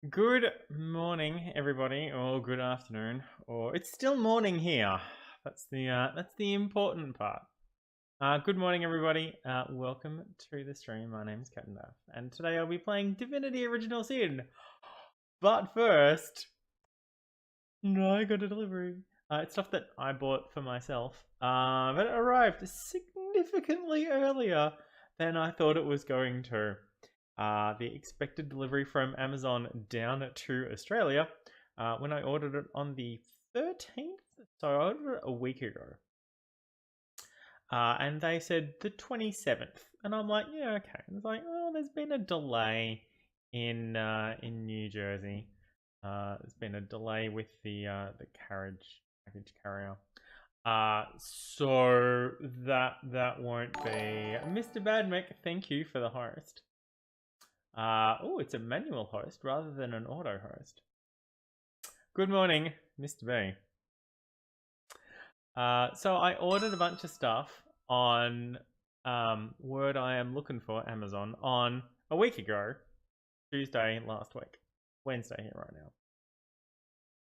Good morning, everybody, or good afternoon, or it's still morning here. That's the important part. Good morning, everybody. Welcome to the stream. My name's CaptDaf, and today I'll be playing Divinity Original Sin. But first, no, I got a delivery. It's stuff that I bought for myself, but it arrived significantly earlier than I thought it was going to. The expected delivery from Amazon down to Australia when I ordered it on the 13th. So I ordered it a week ago. And they said the 27th. And I'm like, yeah, okay. And it's like, oh, there's been a delay in New Jersey. There's been a delay with the package carrier. So that won't be Mr. Badmec. Thank you for the host. Oh, it's a manual host rather than an auto host. Good morning, Mr. B. So I ordered a bunch of stuff on word I am looking for Amazon on a week ago, Tuesday last week, Wednesday here right now,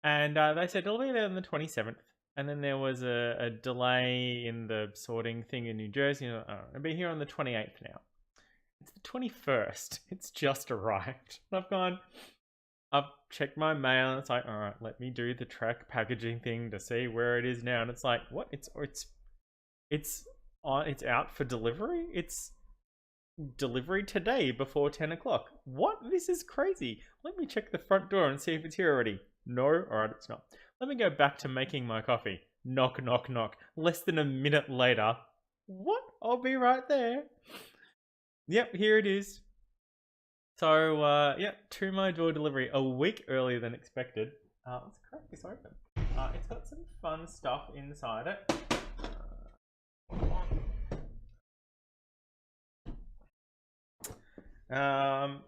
and they said it'll be there on the 27th. And then there was a delay in the sorting thing in New Jersey. It'll be here on the 28th now. It's the 21st. It's just arrived. I've checked my mail and it's like, all right, let me do the track packaging thing to see where it is now. And it's like, what? It's out for delivery. It's delivery today before 10 o'clock. What? This is crazy. Let me check the front door and see if it's here already. No, all right, it's not. Let me go back to making my coffee. Knock, knock, knock. Less than a minute later. What? I'll be right there. Yep, here it is. So, yeah, to my door delivery a week earlier than expected. Let's crack this open. It's got some fun stuff inside it. Um,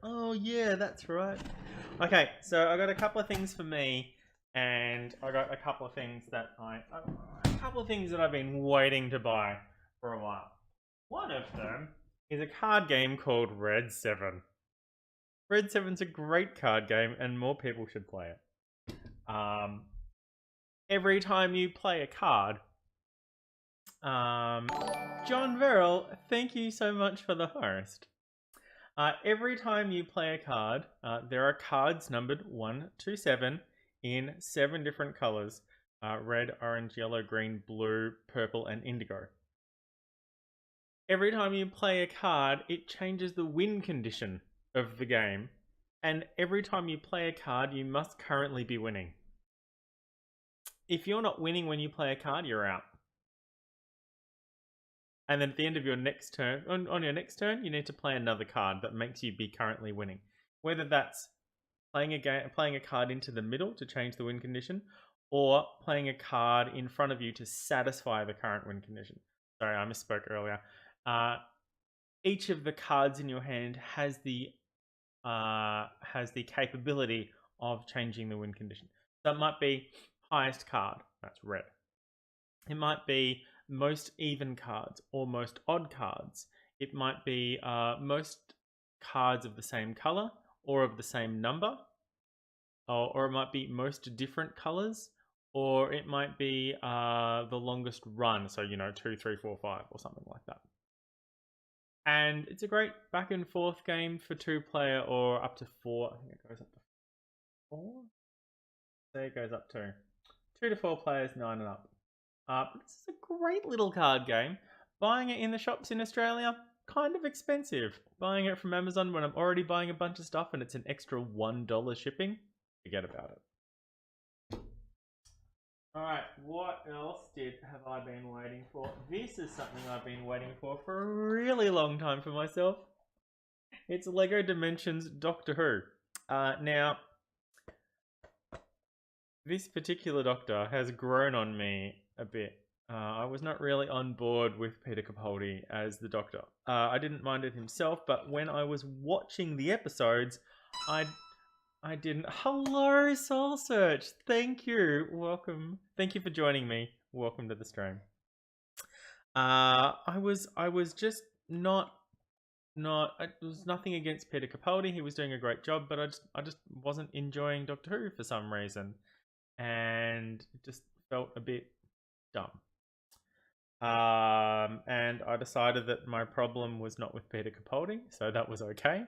Oh yeah, that's right. Okay, so I got a couple of things for me, and I got a couple of things that I've been waiting to buy for a while. One of them is a card game called Red 7. Red 7's a great card game, and more people should play it. Every time you play a card, John Verrill, thank you so much for the host. Every time you play a card, there are cards numbered 1 to 7 in 7 different colors: red, orange, yellow, green, blue, purple, and indigo. Every time you play a card, it changes the win condition of the game. And every time you play a card, you must currently be winning. If you're not winning when you play a card, you're out. And then at the end of your next turn, on your next turn, you need to play another card that makes you be currently winning. Whether that's playing a card into the middle to change the win condition, or playing a card in front of you to satisfy the current win condition. Sorry, I misspoke earlier. Each of the cards in your hand has the capability of changing the win condition. So it might be highest card, that's red. It might be most even cards or most odd cards. It might be most cards of the same color or of the same number, or it might be most different colors, or it might be the longest run. So 2, 3, 4, 5, or something like that. And it's a great back and forth game for 2-player or up to 4. I think it goes up to 4. There it goes up to 2 to 4 players, 9 and up. This is a great little card game. Buying it in the shops in Australia, kind of expensive. Buying it from Amazon when I'm already buying a bunch of stuff and it's an extra $1 shipping, forget about it. Alright, what else have I been waiting for? This is something I've been waiting for a really long time for myself. It's Lego Dimensions Doctor Who. Now, this particular Doctor has grown on me a bit I was not really on board with Peter Capaldi as the Doctor. I didn't mind it himself, but when I was watching the episodes, I didn't. Hello, Soul Search. Thank you. Welcome. Thank you for joining me. Welcome to the stream. I was just not. It was nothing against Peter Capaldi. He was doing a great job, but I just wasn't enjoying Doctor Who for some reason, and it just felt a bit dumb. And I decided that my problem was not with Peter Capaldi, so that was okay.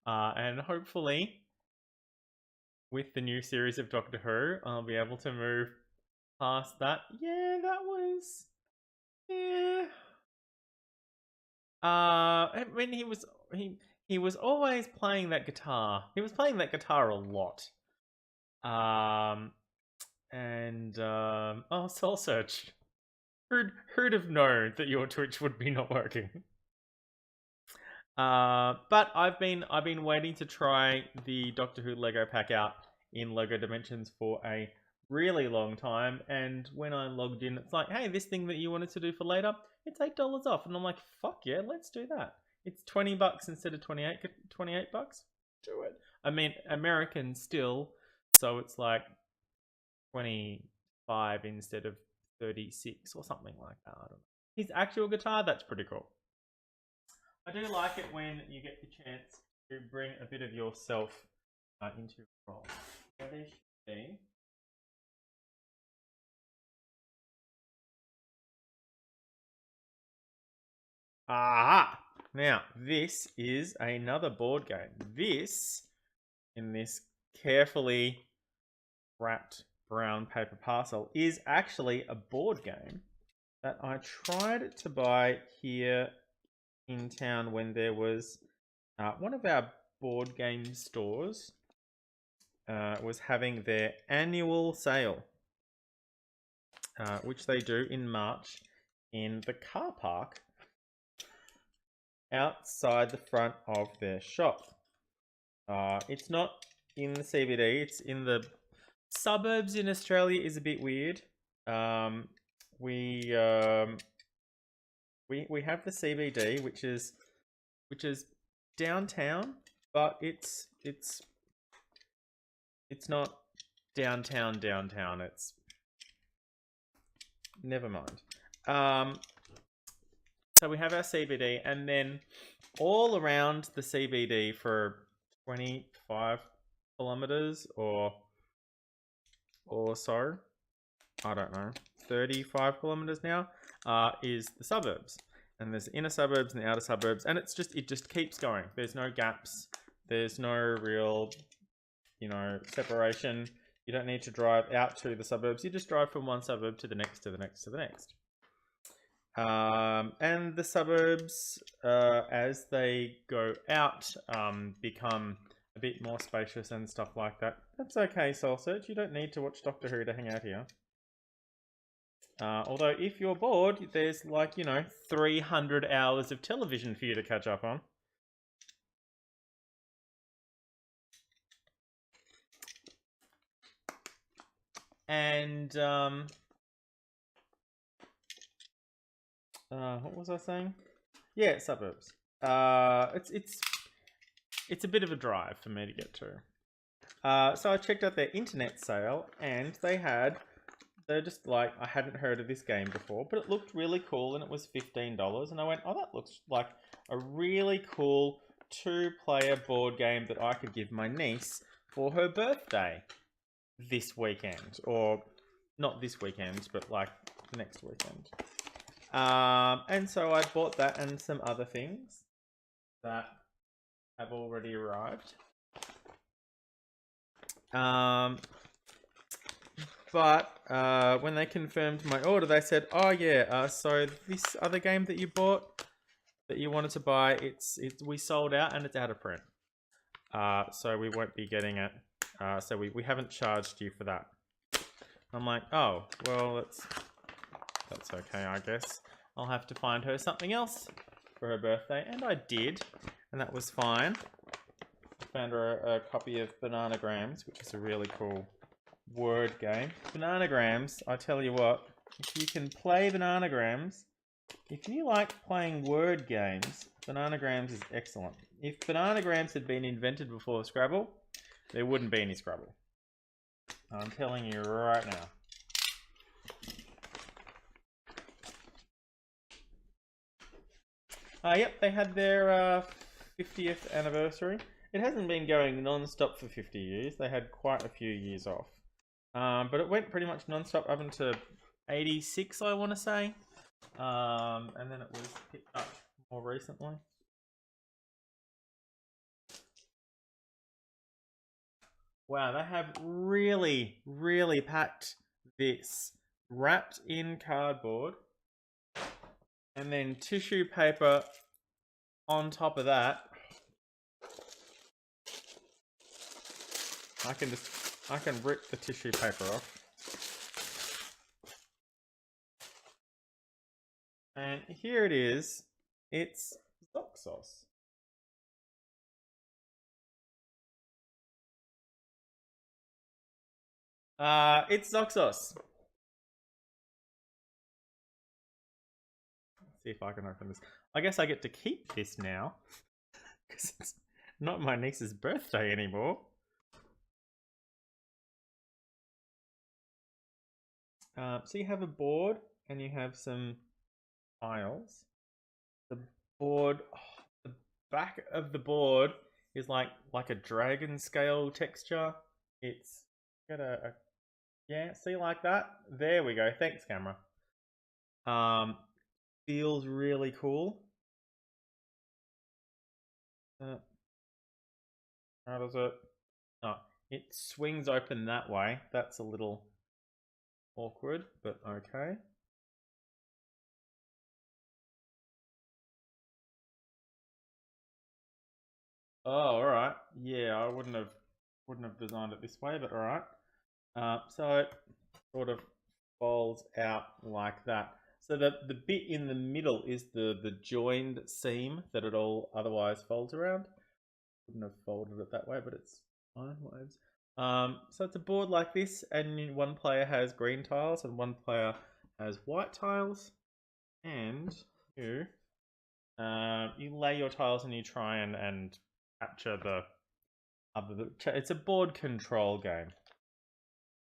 And hopefully, with the new series of Doctor Who, I'll be able to move past that. Yeah, that was. Yeah. I mean, he was always playing that guitar. He was playing that guitar a lot. Um, oh, Soul Search. Who'd have known that your Twitch would be not working? But I've been waiting to try the Doctor Who Lego pack out in Lego Dimensions for a really long time, and when I logged in, it's like, hey, this thing that you wanted to do for later, it's $8 off, and I'm like, fuck yeah, let's do that. It's $20 instead of 28 bucks. Do it. I mean, American still, so it's like 25 instead of 36 or something like that. I don't know. His actual guitar, that's pretty cool. I do like it when you get the chance to bring a bit of yourself into your role. Now there should be. Ah! Now, this is another board game. This, in this carefully wrapped brown paper parcel, is actually a board game that I tried to buy here in town when there was one of our board game stores was having their annual sale, which they do in March in the car park outside the front of their shop. It's not in the CBD, it's in the suburbs in Australia. Is a bit weird. We have the CBD, which is downtown, but it's not downtown. It's never mind. So we have our CBD, and then all around the CBD for 25 kilometers or so, I don't know, 35 kilometers now, is the suburbs. And there's the inner suburbs and the outer suburbs, and it just keeps going. There's no gaps. There's no real, separation. You don't need to drive out to the suburbs. You just drive from one suburb to the next, to the next, to the next. And the suburbs, as they go out, become a bit more spacious and stuff like that. That's okay, Soul Search. You don't need to watch Doctor Who to hang out here. Although, if you're bored, there's 300 hours of television for you to catch up on. And, what was I saying? Yeah, suburbs. It's a bit of a drive for me to get to. So I checked out their internet sale, and they're just like, I hadn't heard of this game before, but it looked really cool, and it was $15, and I went, oh, that looks like a really cool 2-player board game that I could give my niece for her birthday this weekend, or not this weekend, but like next weekend. And so I bought that and some other things that have already arrived. But when they confirmed my order, they said, "Oh yeah, so this other game that you bought, that you wanted to buy, we sold out and it's out of print. So we won't be getting it. So we haven't charged you for that." I'm like, "Oh, well, that's okay, I guess. I'll have to find her something else for her birthday," and I did, and that was fine. I found her a copy of Bananagrams, which is a really cool word game. Bananagrams, I tell you what, if you can play bananagrams, if you like playing word games, bananagrams is excellent. If bananagrams had been invented before Scrabble, there wouldn't be any Scrabble. I'm telling you right now. Yep, they had their 50th anniversary. It hasn't been going non-stop for 50 years. They had quite a few years off. But it went pretty much non-stop up until 86, I want to say. And then it was picked up more recently. Wow, they have really, really packed this. Wrapped in cardboard. And then tissue paper on top of that. I can rip the tissue paper off. And here it is. It's Zoc sauce. It's Zoc sauce. Let's see if I can open this. I guess I get to keep this now. Because it's not my niece's birthday anymore. So you have a board and you have some tiles. The board, the back of the board is like a dragon scale texture. It's got yeah, see, like that. There we go. Thanks, camera. Feels really cool. How does it? Oh, it swings open that way. That's a little awkward, but okay. Oh, all right. Yeah, I wouldn't have designed it this way, but all right. So it sort of folds out like that. So the bit in the middle is the joined seam that it all otherwise folds around. Wouldn't have folded it that way, but it's fine. So it's a board like this, and one player has green tiles and one player has white tiles, and you lay your tiles and you try and capture the other. It's a board control game.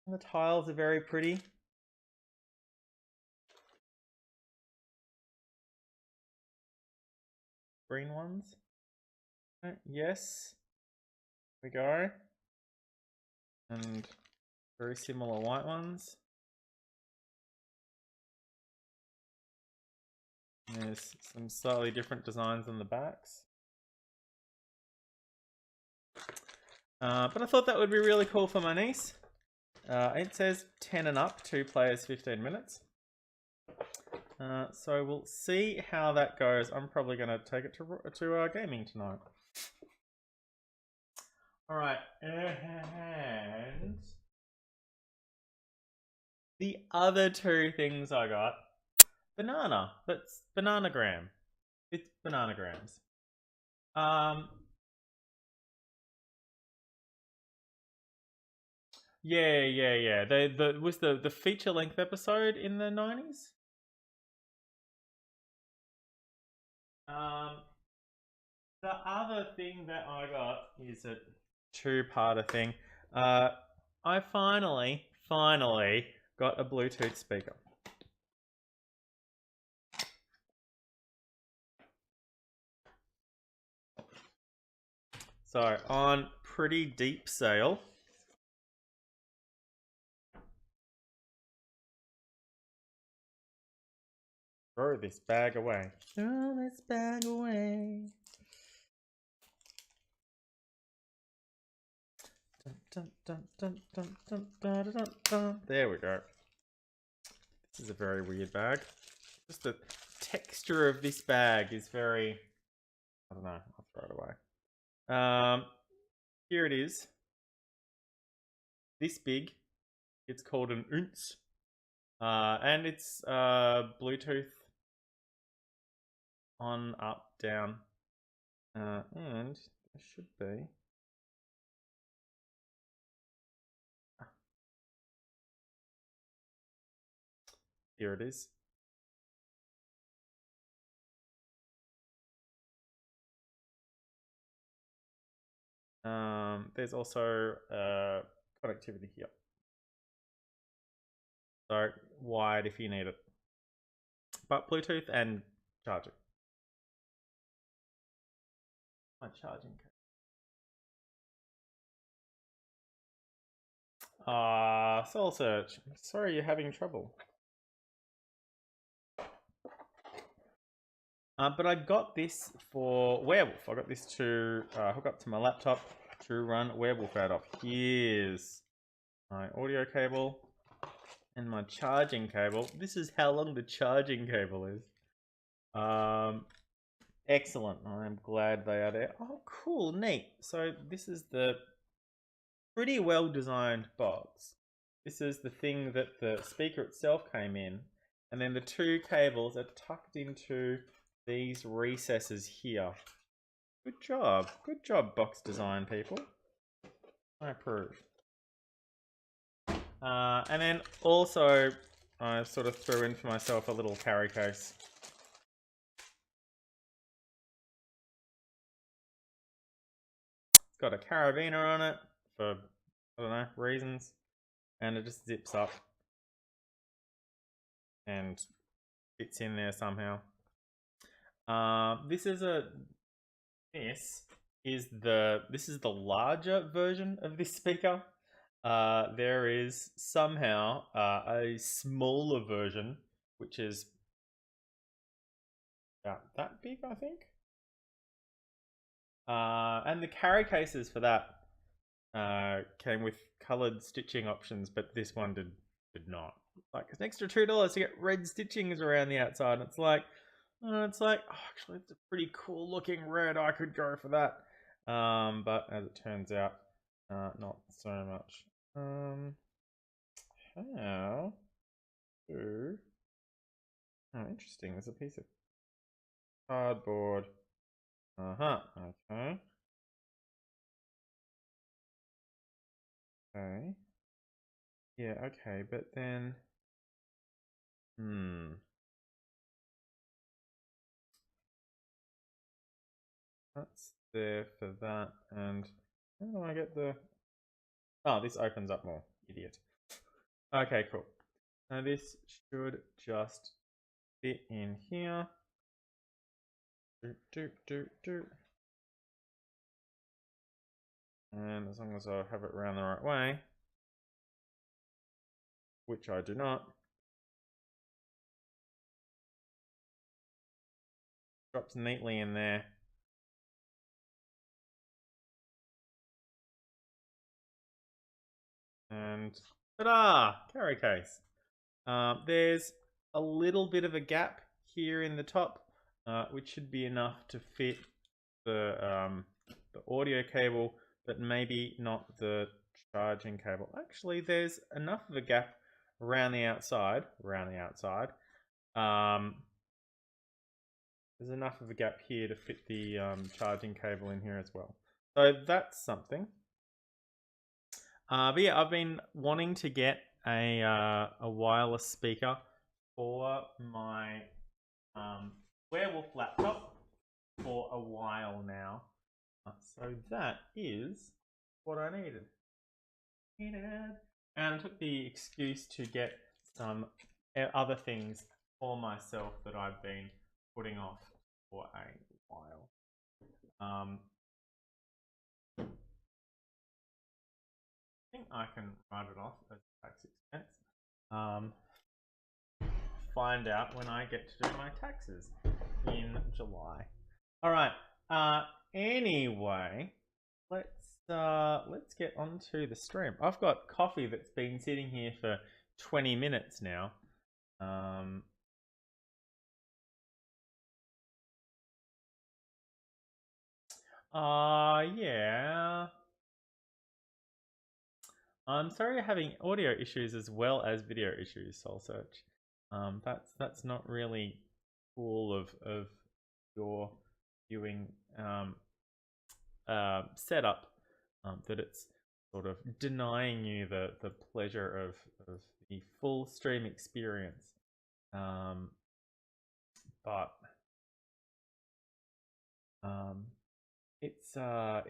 And the tiles are very pretty. Green ones. Yes. There we go. And very similar white ones. There's some slightly different designs on the backs. But I thought that would be really cool for my niece. It says 10 and up, 2 players, 15 minutes. So we'll see how that goes. I'm probably going to take it to gaming tonight. Alright, and the other two things I got. Banana. That's bananagram. It's bananagrams. Yeah. Was the feature length episode in the 90s? The other thing that I got is a two-parter thing. I finally got a Bluetooth speaker. So on pretty deep sale. Throw this bag away. Throw this bag away. There we go. This is a very weird bag. Just the texture of this bag is very... I don't know. I'll throw it away. Here it is. This big. It's called an ounce. And it's Bluetooth on, up, down. And there should be... Here it is. There's also connectivity here. So wide if you need it. But Bluetooth and charging. My charging cable. Soul Search. Sorry you're having trouble. But I got this for Werewolf. I got this to hook up to my laptop to run Werewolf out of. Here's my audio cable and my charging cable. This is how long the charging cable is. Excellent. I'm glad they are there. Oh, cool, neat. So this is the pretty well designed box. This is the thing that the speaker itself came in, and then the two cables are tucked into these recesses here. Good job, box design people. I approve. And then also I sort of threw in for myself a little carry case. It's got a carabiner on it for, I don't know, reasons, and it just zips up and fits in there somehow. This is the larger version of this speaker. There is somehow a smaller version, which is about that big, I think. And the carry cases for that came with coloured stitching options, but this one did not. Like, it's an extra $2 to get red stitchings around the outside, and it's like, oh, actually, it's a pretty cool looking red. I could go for that. But as it turns out, not so much. How to... Oh, interesting. There's a piece of cardboard. Okay. Okay. Yeah, okay, but then... That's there for that, and how do I get the... Oh, this opens up more. Idiot. Okay, cool. Now this should just fit in here. And as long as I have it around the right way, which I do not, drops neatly in there. And ta-da! Carry case. There's a little bit of a gap here in the top, which should be enough to fit the audio cable, but maybe not the charging cable. Actually, there's enough of a gap around the outside. There's enough of a gap here to fit the charging cable in here as well. So that's something. But yeah, I've been wanting to get a wireless speaker for my Werewolf laptop for a while now. So that is what I needed. And I took the excuse to get some other things for myself that I've been putting off for a while. I think I can write it off as tax expense. Find out when I get to do my taxes in July. All right. Anyway, let's get onto the stream. I've got coffee that's been sitting here for 20 minutes now. Yeah. I'm sorry you're having audio issues as well as video issues, Soul Search. That's not really cool of your viewing setup. That it's sort of denying you the pleasure of the full stream experience. But it's a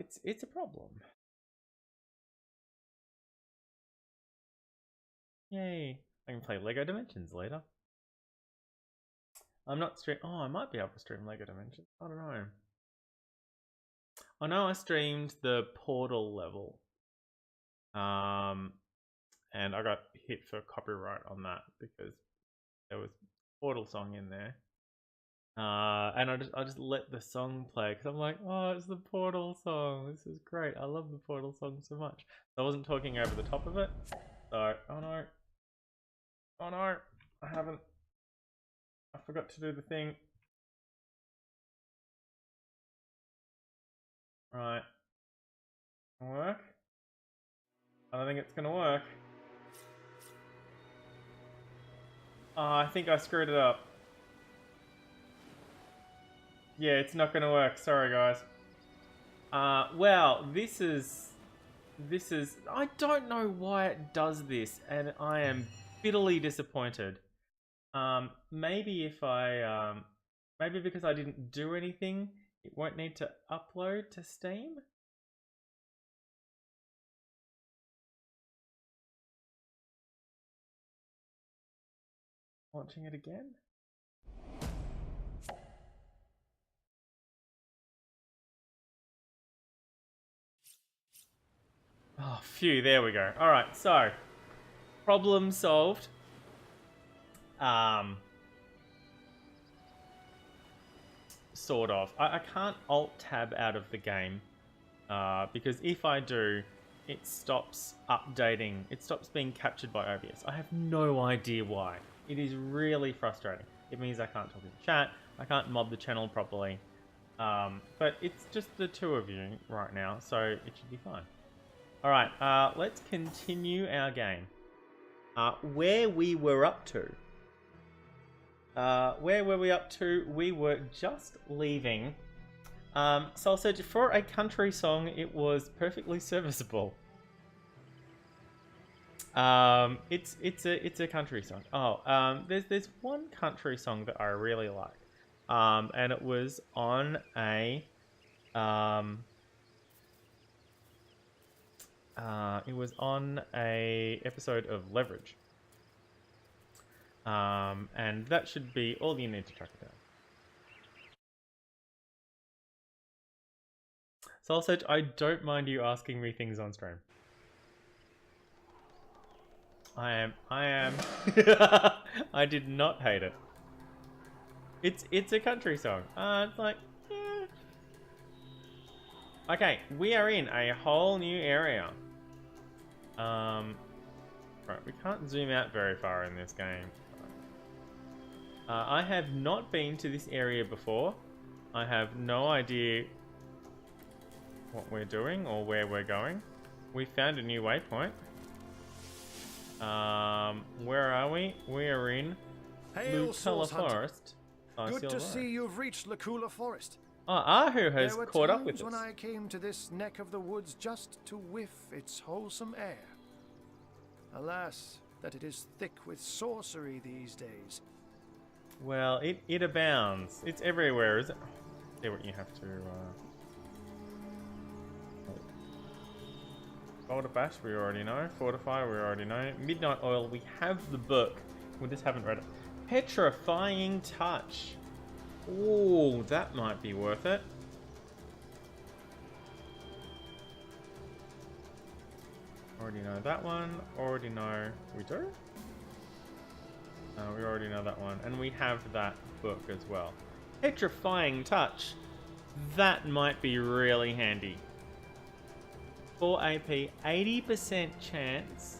problem. Yay! I can play Lego Dimensions later. I'm not stream. Oh, I might be able to stream Lego Dimensions. I don't know. Oh no, I streamed the Portal level. And I got hit for copyright on that because there was Portal song in there. And I just let the song play because I'm like, oh, it's the Portal song. This is great. I love the Portal song so much. So I wasn't talking over the top of it. So, oh no, I haven't. I forgot to do the thing. Right, work. I don't think it's gonna work. Oh, I think I screwed it up. Yeah, it's not gonna work. Sorry, guys. Well, this is. I don't know why it does this, and I am bitterly disappointed. Maybe if I, maybe because I didn't do anything, it won't need to upload to Steam. Launching it again. Oh, phew, there we go. Alright, so, problem solved. Sort of. I can't Alt-Tab out of the game, because if I do, it stops updating. It stops being captured by OBS. I have no idea why. It is really frustrating. It means I can't talk in chat. I can't mob the channel properly. But it's just the two of you right now, so it should be fine. Alright, let's continue our game. Where we were up to. Where were we up to? We were just leaving. Soul Surge, for a country song, it was perfectly serviceable. It's a country song. Oh, there's one country song that I really like. And it was on a episode of Leverage. And that should be all you need to track it down. Soulsedge, I don't mind you asking me things on stream. I am. I did not hate it. It's a country song. It's like, yeah. Okay, we are in a whole new area. Right, we can't zoom out very far in this game. I have not been to this area before. I have no idea what we're doing or where we're going. We found a new waypoint. Where are we? We are in Luculla Forest. Good to see you've reached Luculla Forest. Oh, Ahu has caught up with us. There were times when I came to this neck of the woods just to whiff its wholesome air. Alas, that it is thick with sorcery these days. Well, it abounds. It's everywhere, is it? See what you have to. Boulder Bash, we already know. Fortify, we already know. Midnight Oil, we have the book. We just haven't read it. Petrifying Touch. Ooh, that might be worth it. Already know that one. Already know. We do? We already know that one. And we have that book as well. Petrifying Touch. That might be really handy. 4 AP, 80% chance.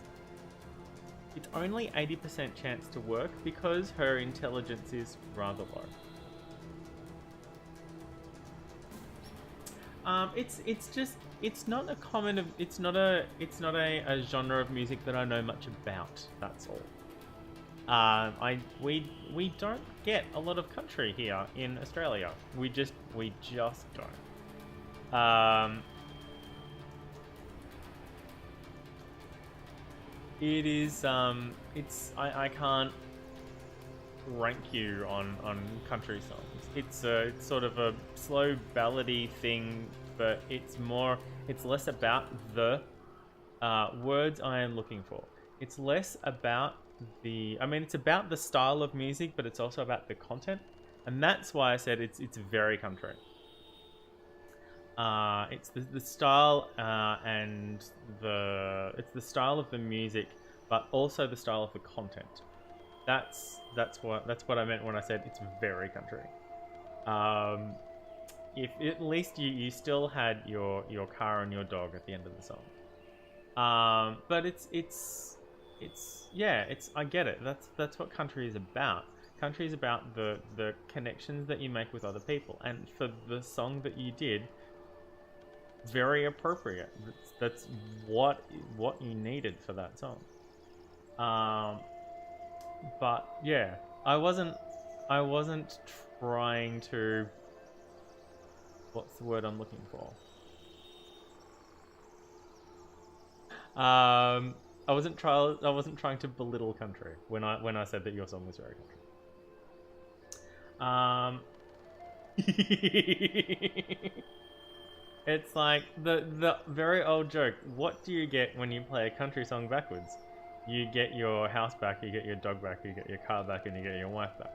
It's only 80% chance to work because her intelligence is rather low. It's not a common it's not a genre of music that I know much about. That's all. We don't get a lot of country here in Australia. We just don't. It is I can't rank you on country songs. It's sort of a slow ballady thing, but it's less about the words I am looking for. It's less about it's about the style of music, but it's also about the content, and that's why I said it's very country. It's the style and it's the style of the music, but also the style of the content. That's what I meant when I said it's very country. If at least you still had your car and your dog at the end of the song. But it's yeah, I get it. That's what country is about. Country is about the connections that you make with other people, and for the song that you did, very appropriate. That's what you needed for that song. But yeah, I wasn't trying to. What's the word I'm looking for? I wasn't trying to belittle country when I said that your song was very country. It's like the very old joke. What do you get when you play a country song backwards? You get your house back, you get your dog back, you get your car back, and you get your wife back.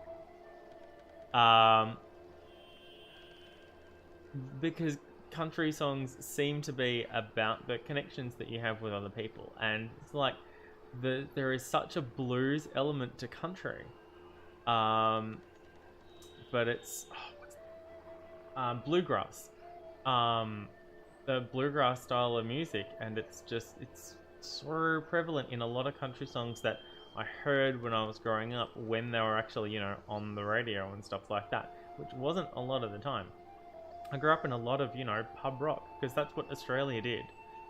Because country songs seem to be about the connections that you have with other people, and it's like there is such a blues element to country. But it's bluegrass. The bluegrass style of music, and it's so prevalent in a lot of country songs that I heard when I was growing up, when they were actually on the radio and stuff like that, which wasn't a lot of the time. I grew up in a lot of pub rock, because that's what Australia did.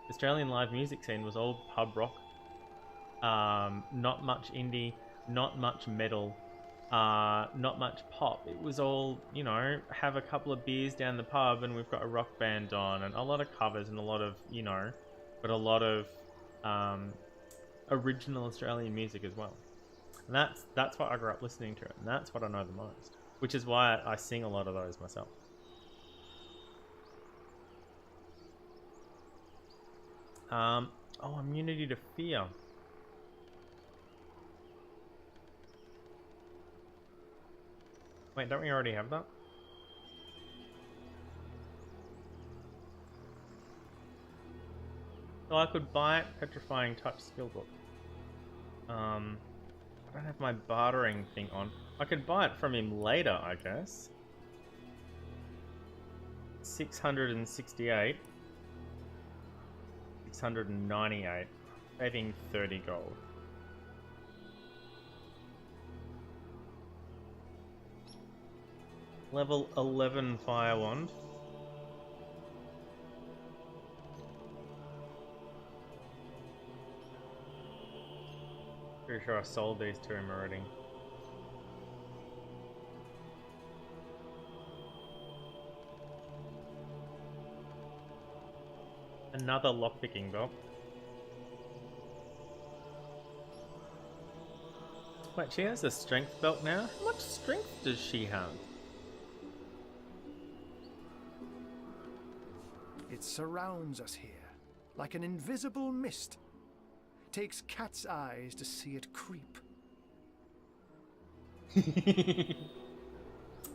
The Australian live music scene was all pub rock. Not much indie, not much metal, not much pop. It was all, have a couple of beers down the pub and we've got a rock band on, and a lot of covers and a lot of, but a lot of original Australian music as well. And that's what I grew up listening to, and that's what I know the most, which is why I sing a lot of those myself. Immunity to fear. Wait, don't we already have that? So I could buy Petrifying Touch skill book. I don't have my bartering thing on. I could buy it from him later, I guess. 668. 698. Saving 30 gold. Level 11 Fire Wand. Pretty sure I sold these to him already. Another lockpicking belt. Wait, she has a strength belt now? How much strength does she have? It surrounds us here, like an invisible mist. Takes cat's eyes to see it creep.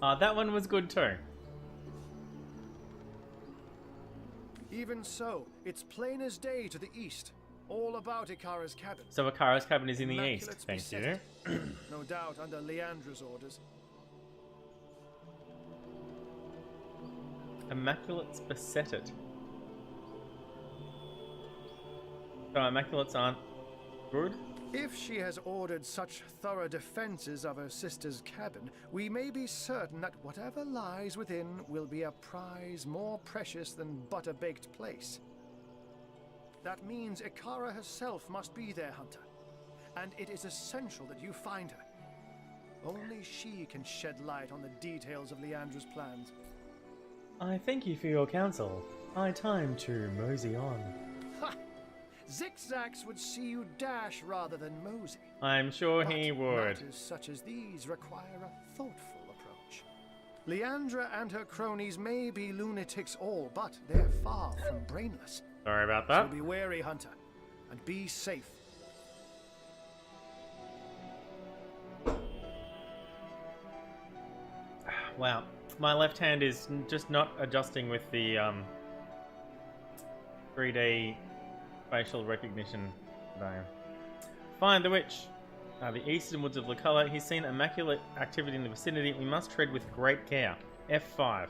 That one was good too. Even so, it's plain as day to the east. All about Ikara's cabin. So Ikara's cabin is in the east. Immaculate's Thank you. beset. No doubt under Leandra's orders. Immaculate's beset it. So Immaculates aren't good? If she has ordered such thorough defenses of her sister's cabin, we may be certain that whatever lies within will be a prize more precious than butter-baked place. That means Ikara herself must be there, Hunter. And it is essential that you find her. Only she can shed light on the details of Leandra's plans. I thank you for your counsel. High time to mosey on. Ha! Zigzags would see you dash rather than mosey. I'm sure But he would. matters such as these require a thoughtful approach. Leandra and her cronies may be lunatics all, but they're far from brainless. Sorry about So that. be wary, Hunter, and be safe. Wow, my left hand is just not adjusting with the 3D facial recognition today. Find the witch. The eastern woods of Luculla. He's seen immaculate activity in the vicinity. We must tread with great care. F5.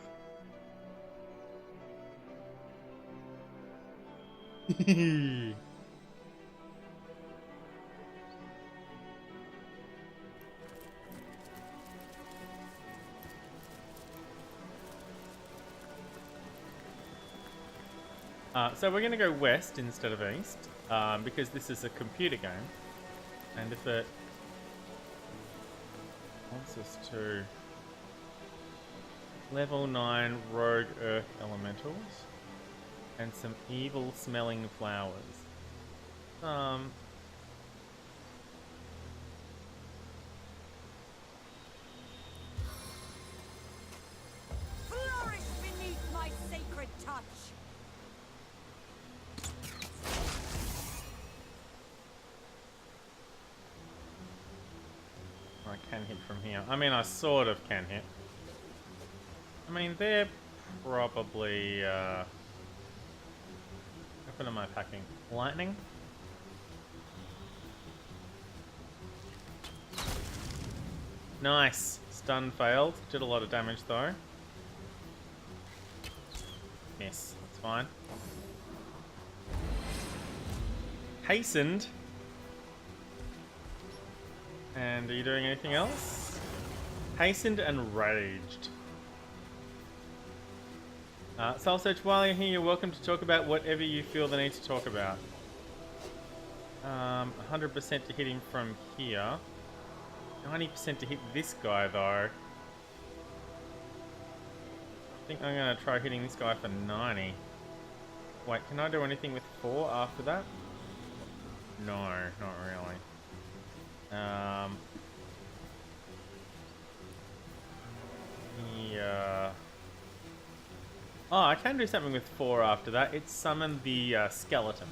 So we're going to go west instead of east, because this is a computer game, and if it wants us to level 9 rogue earth elementals and some evil smelling flowers. Flourish beneath my sacred touch. I can hit from here. I mean, I sort of can hit. I mean, they're probably... What am I packing? Lightning? Nice. Stun failed. Did a lot of damage though. Yes, that's fine. Hastened. And are you doing anything else? Hastened and raged. Soul Search, while you're here, you're welcome to talk about whatever you feel the need to talk about. 100% to hit him from here. 90% to hit this guy, though. I think I'm going to try hitting this guy for 90. Wait, can I do anything with 4 after that? No, not really. Yeah. Oh, I can do something with 4 after that. It's summon the skeleton.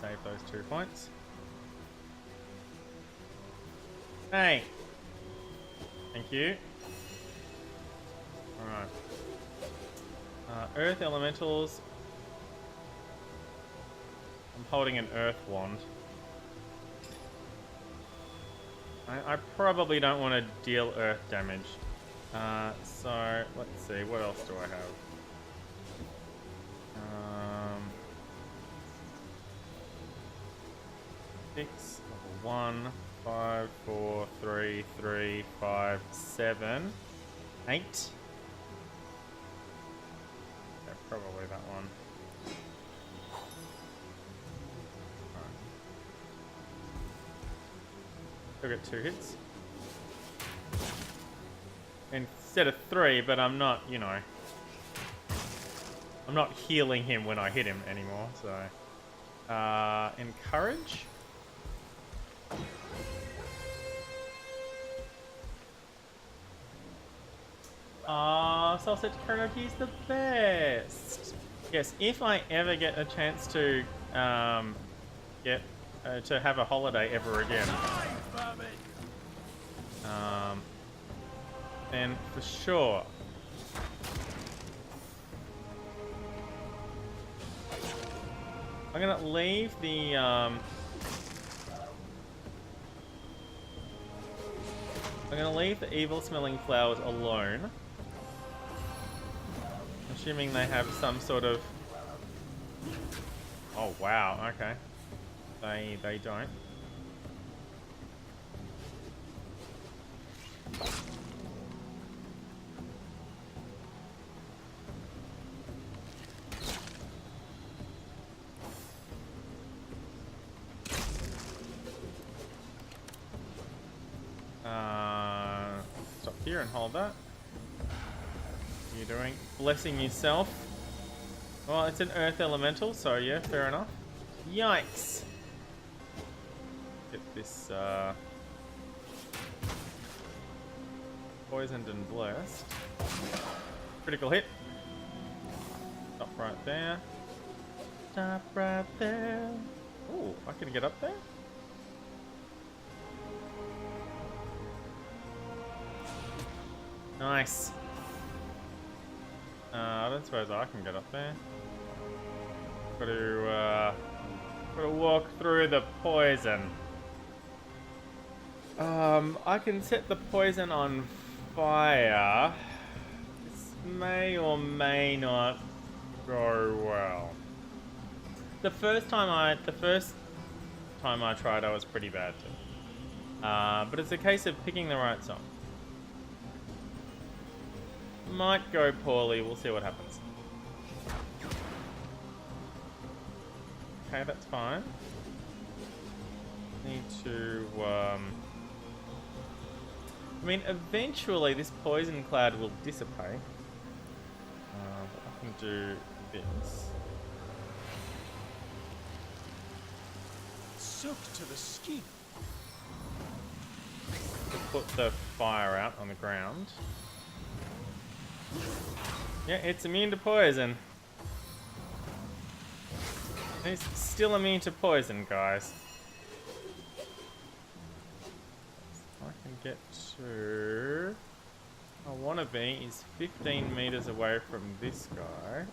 Save those 2 points. Hey! Thank you. Alright. Earth elementals. I'm holding an earth wand. I probably don't want to deal earth damage. So, let's see, what else do I have? 6, level 1, 5, 4, 3, 3, 5, 7, 8. Yeah, probably that one. Still got 2 hits. Instead of 3, but I'm not, you know... I'm not healing him when I hit him anymore, so... Encourage? Sausage Karaoke's the best! Yes, if I ever get a chance to, to have a holiday ever again, then for sure. I'm gonna leave the, I'm gonna leave the evil smelling flowers alone. Assuming they have some sort of... Oh wow, okay. They don't. Stop here and hold that. you doing? Blessing yourself. Well, it's an earth elemental, so yeah, fair enough. Yikes! Get this, poisoned and blessed. Critical hit. Stop right there. Stop right there. Ooh, I can get up there? Nice. I don't suppose I can get up there. Gotta walk through the poison. I can set the poison on fire. This may or may not go well. The first time I tried, I was pretty bad too. But it's a case of picking the right song. Might go poorly. We'll see what happens. Okay, that's fine. Need to, I mean, eventually this poison cloud will dissipate. But I can do this. Soaked to the skin. To put the fire out on the ground. Yeah, it's immune to poison. It's still immune to poison, guys. I can get to... I want to be is 15 meters away from this guy.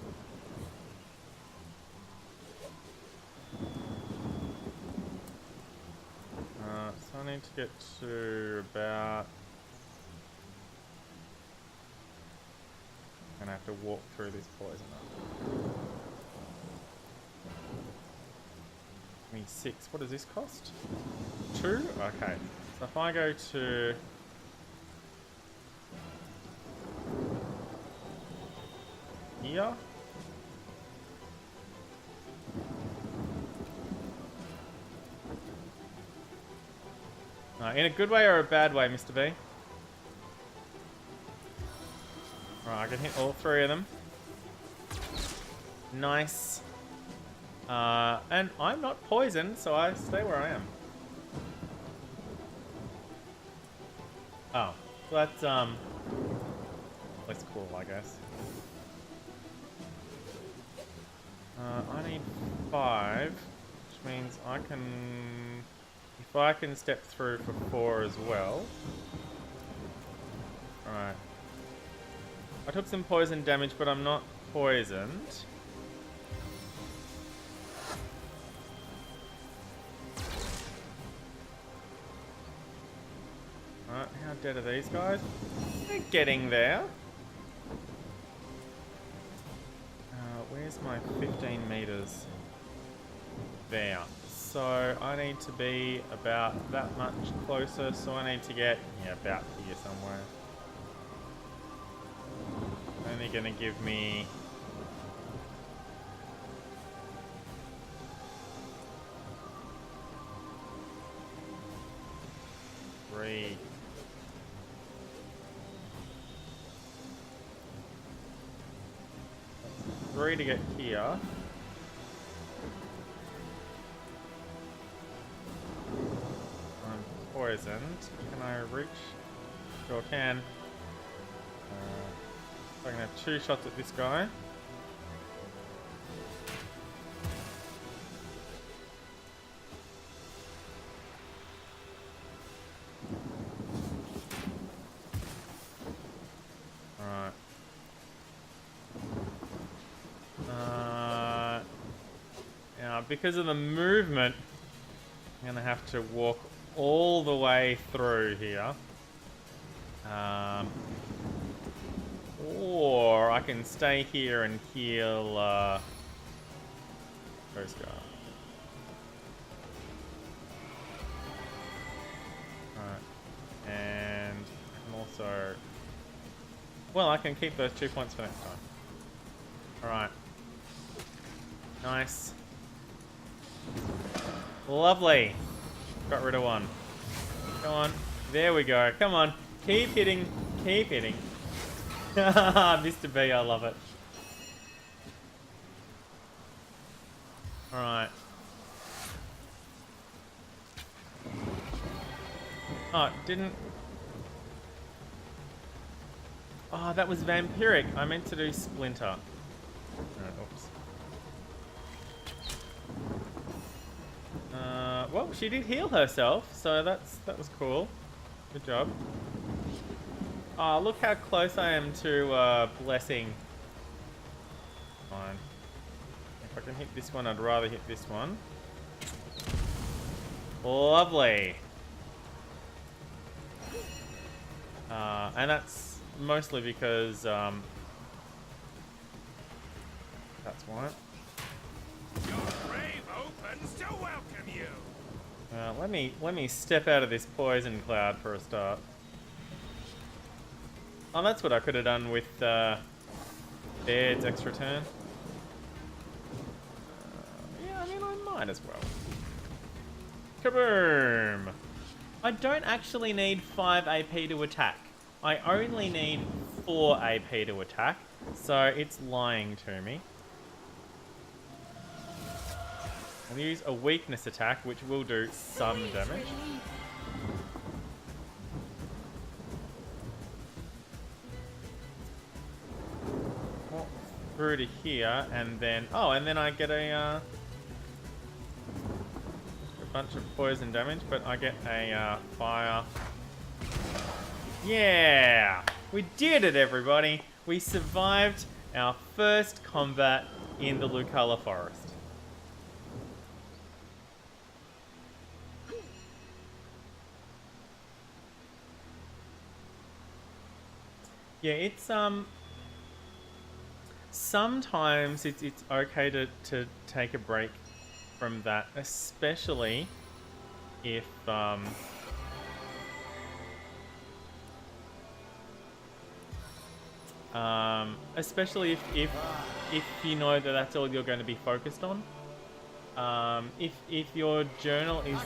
So I need to get to about... I'm gonna have to walk through this poison. I mean 6. What does this cost? 2? Okay. So if I go to... here? In a good way or a bad way, Mr. B? Alright, I can hit all 3 of them. Nice. And I'm not poisoned, so I stay where I am. Oh, that's cool, I guess. I need 5, which means I can... If I can step through for 4 as well. Alright. I took some poison damage, but I'm not poisoned. Alright, how dead are these guys? They're getting there. Where's my 15 meters? There. So I need to be about that much closer, so I need to get, yeah, about here somewhere. Only gonna give me... Three. Three to get here. I'm poisoned. Can I reach? Sure can. I can have 2 shots at this guy. Alright. Now, because of the movement, I'm gonna have to walk all the way through here. Or I can stay here and heal Coast Guard. Alright. And I can also... Well, I can keep those 2 points for next time. Alright. Nice. Lovely. Got rid of 1. Come on. There we go. Come on. Keep hitting. Keep hitting. Mr. B, I love it. Alright. Oh, it didn't... Oh, that was vampiric. I meant to do splinter. Oops. Well, she did heal herself, so that was cool. Good job. Oh, look how close I am to blessing. Fine. If I can hit this one, I'd rather hit this one. Lovely. And that's mostly because that's why. Your grave opens to welcome you. Let me step out of this poison cloud for a start. Oh, that's what I could have done with Baird's extra turn. Yeah, I mean, I might as well. Kaboom! I don't actually need 5 AP to attack. I only need 4 AP to attack, so it's lying to me. I'll use a weakness attack, which will do some damage. Walk through to here, and then... Oh, and then I get a bunch of poison damage, but I get a fire. Yeah! We did it, everybody! We survived our first combat in the Luculla Forest. Yeah, it's sometimes it's okay to take a break from that, especially if especially if you know that that's all you're going to be focused on. If your journal is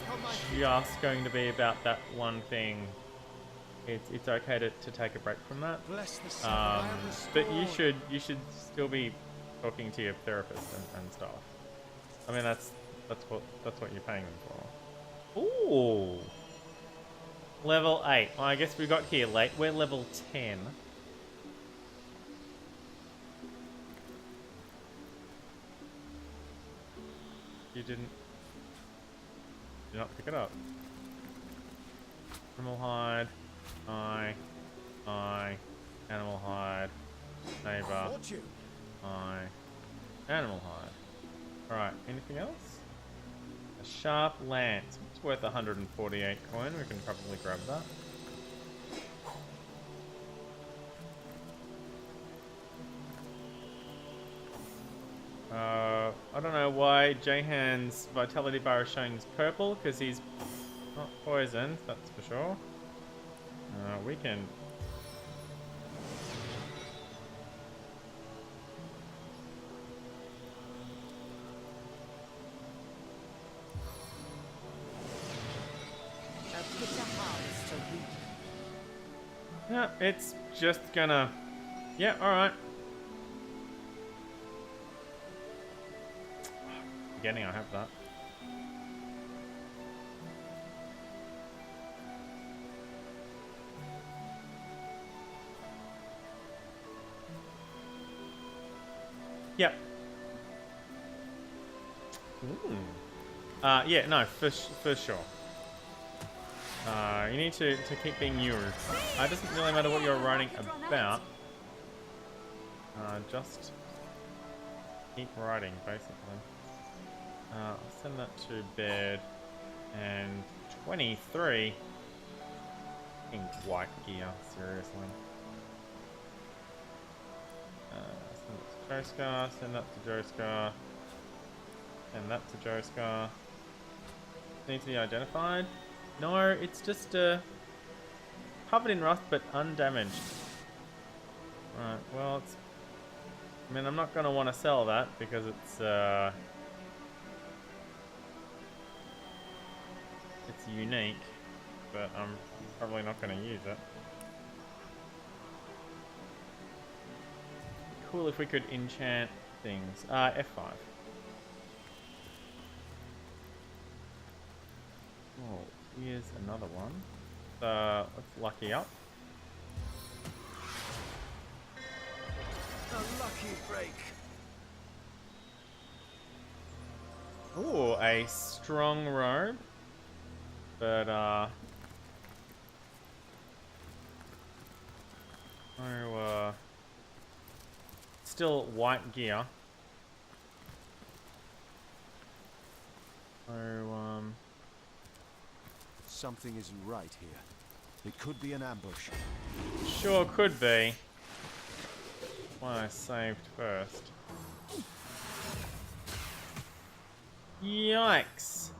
just going to be about that one thing, it's okay to take a break from that. But you should still be talking to your therapist and stuff. I mean, that's what you're paying them for. Ooh, level 8. Well, I guess we got here late. We're level 10. You did not pick it up. Animal hide. Eye. Animal hide. Neighbor. Eye. Animal hide. Alright, anything else? A sharp lance. It's worth 148 coin. We can probably grab that. I don't know why Jahan's vitality bar is showing purple, because he's not poisoned, that's for sure. We can... Yeah, it's just gonna... Yeah, alright. Forgetting I have that. Yep. Ooh. Yeah, no, for sure. You need to keep being you. It doesn't really matter what you're writing about. Just keep writing, basically. I'll send that to bed. And 23. Fucking white gear, seriously. Send it to Joescar, send that to Joescar. Send that to Joescar. Need to be identified. No, it's just covered in rust but undamaged. Right, well, it's... I mean, I'm not going to want to sell that because it's unique, but I'm probably not going to use it. cool if we could enchant things. F5. Oh, here's another one. Let's lucky up. A lucky break. Ooh, a strong robe. But, still white gear. Something isn't right here. It could be an ambush. Sure could be. One I saved first. Yikes.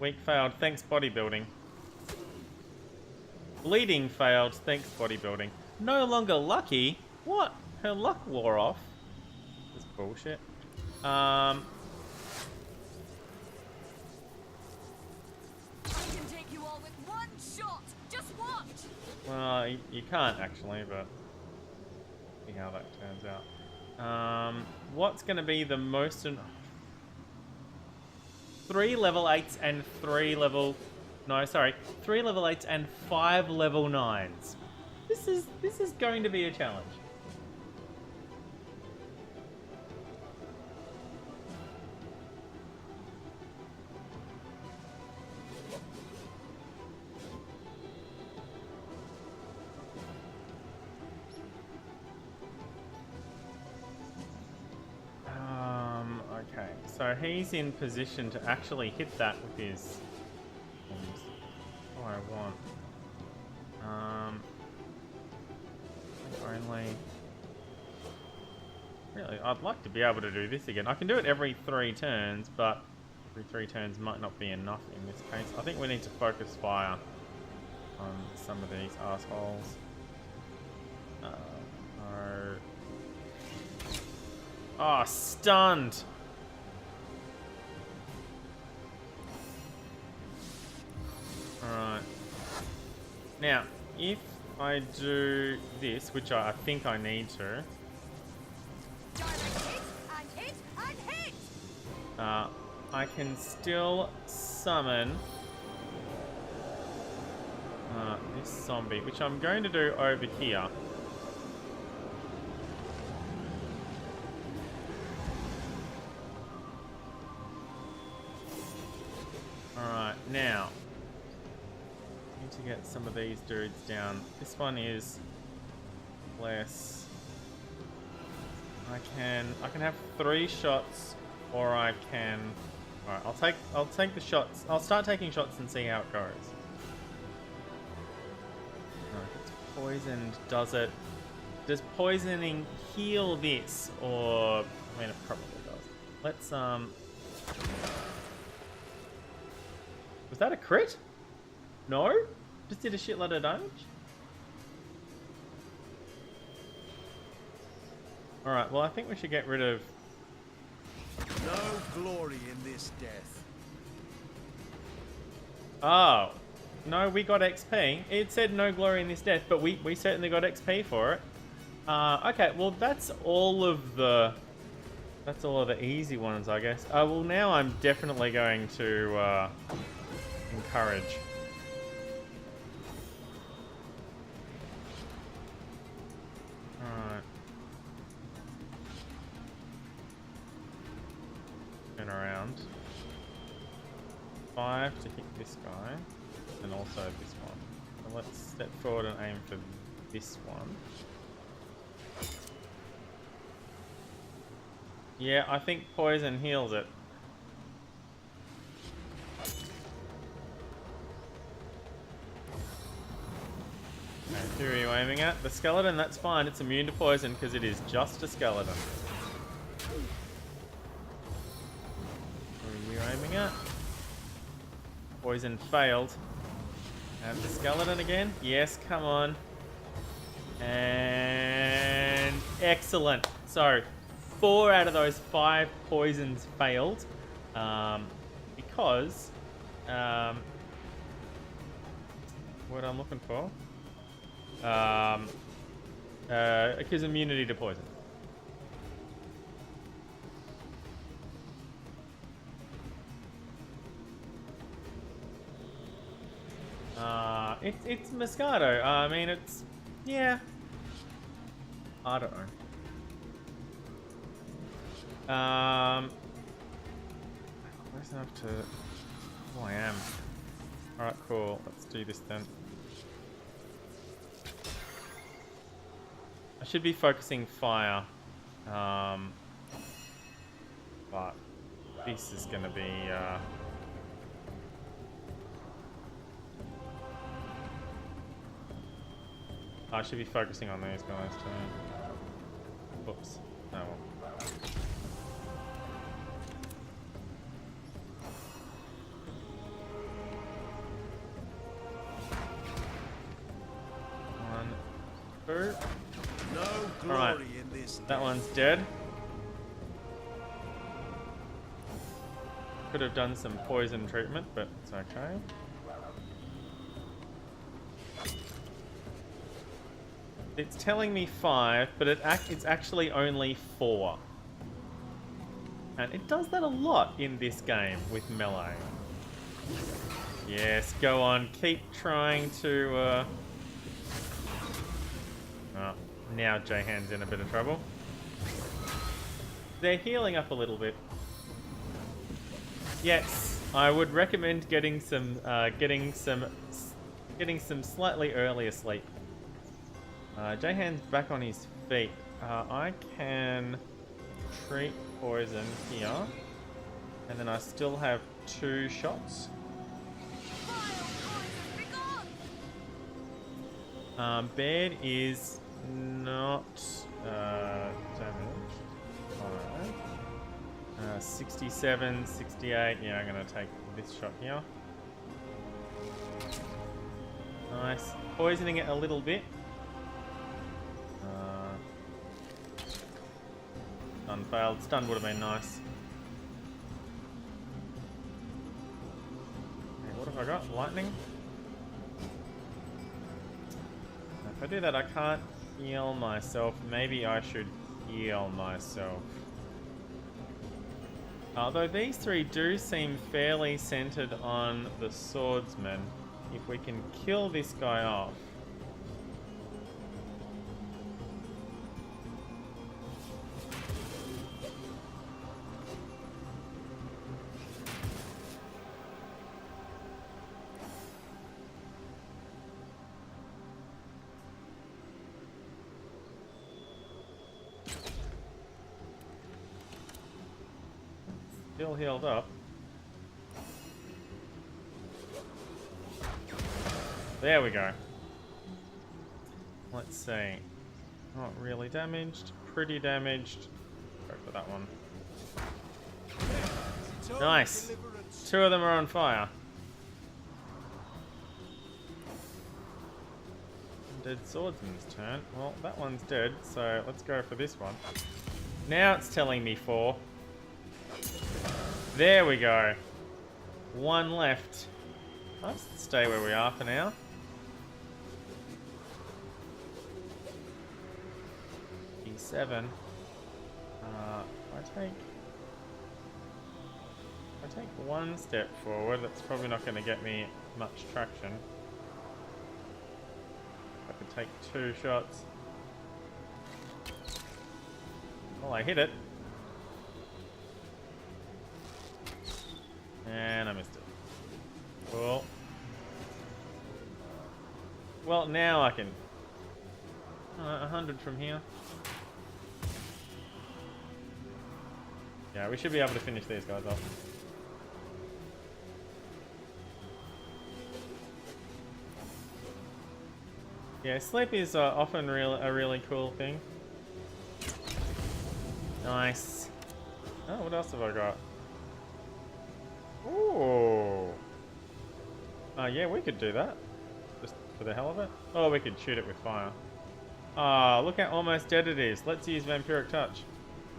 Weak failed, thanks bodybuilding. Bleeding failed, thanks bodybuilding. No longer lucky? What? Her luck wore off. This is bullshit. I can take you all with one shot. Just watch. Well, you can't actually, but see how that turns out. What's going to be the most... 3 level 8s and 3 level... No, sorry. 3 level 8s and 5 level 9s. This is going to be a challenge. Okay, so he's in position to actually hit that with his... What do I want? Only... Really, I'd like to be able to do this again. I can do it every 3 turns, but every 3 turns might not be enough in this case. I think we need to focus fire on some of these assholes. Oh, stunned! Alright. Now, if I do this, which I think I need to... Direct hit and hit and hit. I can still summon this zombie, which I'm going to do over here. Alright, now need to get some of these dudes down. This one is less. I can have 3 shots, or I can... Alright, I'll take the shots. I'll start taking shots and see how it goes. If it's poisoned, does poisoning heal this? Or, I mean, it probably does. Let's, was that a crit? No? Just did a shitload of damage? Alright, well I think we should get rid of... No glory in this death. Oh. No, we got XP. It said no glory in this death, but we certainly got XP for it. Okay, well that's all of the... That's all of the easy ones, I guess. Well now I'm definitely going to encourage. Alright. Turn around. 5 to hit this guy. And also this one. So let's step forward and aim for this one. Yeah, I think poison heals it. Okay, who are you aiming at? The skeleton, that's fine. It's immune to poison because it is just a skeleton. Who are you aiming at? Poison failed. And the skeleton again? Yes, come on. And excellent. So 4 out of those 5 poisons failed. Because what I'm looking for. Because immunity to poison. It's Moscato. I mean, it's... Yeah. I don't know. Close enough to... Oh, I am. Alright, cool. Let's do this then. I should be focusing fire. But this is gonna be... I should be focusing on these guys too. Oops. Oh well. One, two. No glory Alright. in this. That one's dead. Could have done some poison treatment, but it's okay. It's telling me 5, but it's actually only 4. And it does that a lot in this game with melee. Yes, go on. Keep trying to... Oh, now Jahan's in a bit of trouble. They're healing up a little bit. Yes, I would recommend getting some slightly earlier sleep. Jahan's back on his feet. I can treat poison here, and then I still have 2 shots. Bed is not damaged. Alright. 67, 68. Yeah, I'm gonna take this shot here. Nice. Poisoning it a little bit. Stun failed. Stun would have been nice. Okay, what have I got? Lightning? If I do that, I can't heal myself. Maybe I should heal myself. Although these 3 do seem fairly centered on the swordsman. If we can kill this guy off. Still healed up. There we go. Let's see. Not really damaged. Pretty damaged. Go for that one. Nice. 2 of them are on fire. Dead swordsman's turn. Well, that one's dead, so let's go for this one. Now it's telling me 4. There we go. 1 left. Let's stay where we are for now. E7. If I take 1 step forward, that's probably not going to get me much traction. I could take 2 shots. Well, I hit it. And I missed it. Cool. Well, now I can... 100 from here. Yeah, we should be able to finish these guys off. Yeah, sleep is often a really cool thing. Nice. Oh, what else have I got? Ooh. Yeah, we could do that. Just for the hell of it. Oh, we could shoot it with fire. Ah, look how almost dead it is. Let's use Vampiric Touch.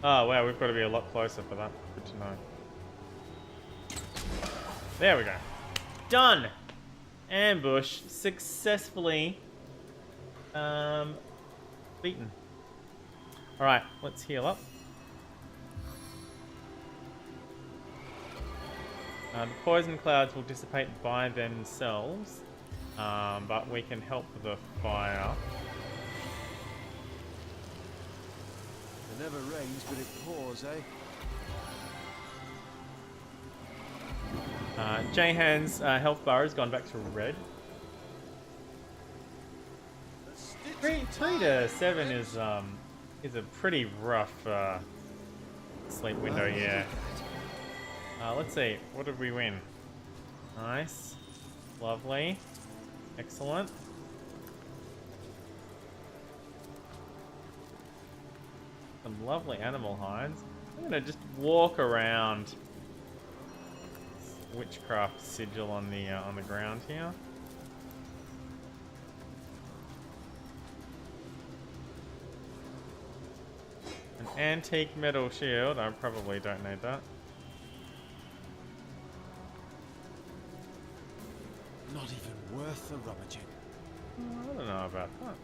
Oh, wow, we've got to be a lot closer for that. Good to know. There we go. Done! Ambush successfully Beaten. Alright, let's heal up. The poison clouds will dissipate by themselves, but we can help the fire. It never rains, but it pours, eh? Jahan's health bar has gone back to red. 3 to 7 is a pretty rough sleep window, yeah. Let's see, what did we win? Nice, lovely, excellent. Some lovely animal hides. I'm gonna just walk around witchcraft sigil on the ground here. An antique metal shield. I probably don't need that. Not even worth the rummaging. I don't know about that.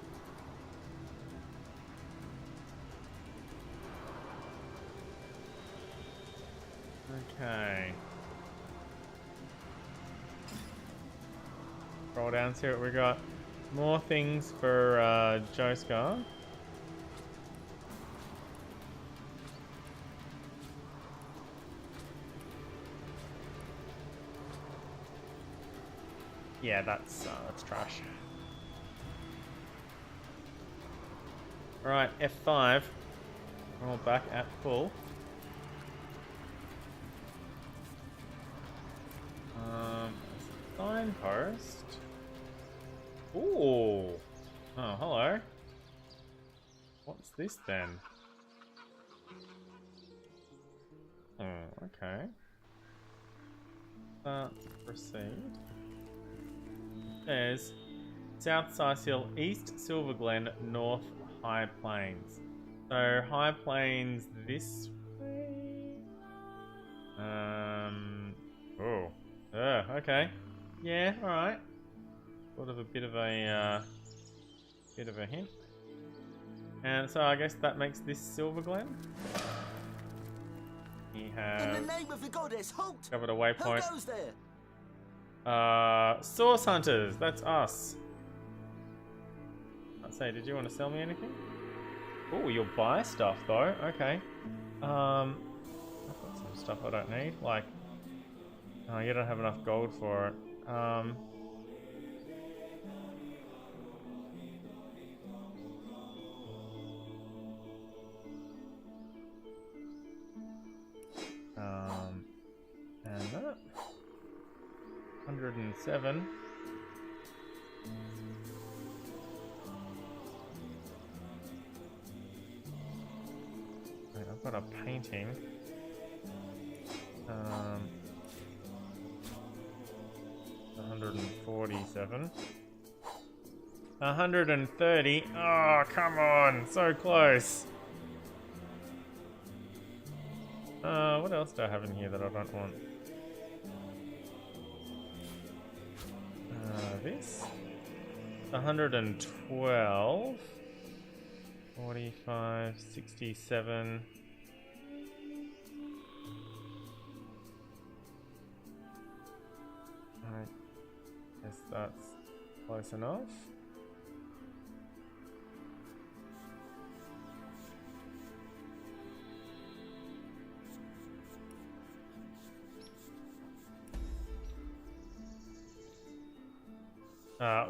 Okay. Roll down, see what we got. More things for Joescar. Yeah, that's trash. Alright, F5. Roll back at full. Signpost. Ooh. Oh, hello. What's this then? Oh, okay. Proceed. There's South Sicil, East Silver Glen, North High Plains. So High Plains this way. Oh. Okay. Yeah. All right. Sort of a bit of a hint. And so I guess that makes this Silver Glen. We have In the name of the goddess, halt! covered a waypoint. Who goes there? Source Hunters, that's us. I'd say, did you want to sell me anything? Oh, you'll buy stuff though, okay. I've got some stuff I don't need, like, oh, you don't have enough gold for it. And that. 107. Wait, I've got a painting. 147. 130. Oh, come on. So close. What else do I have in here that I don't want? This. 112. 45. 67. I guess that's close enough.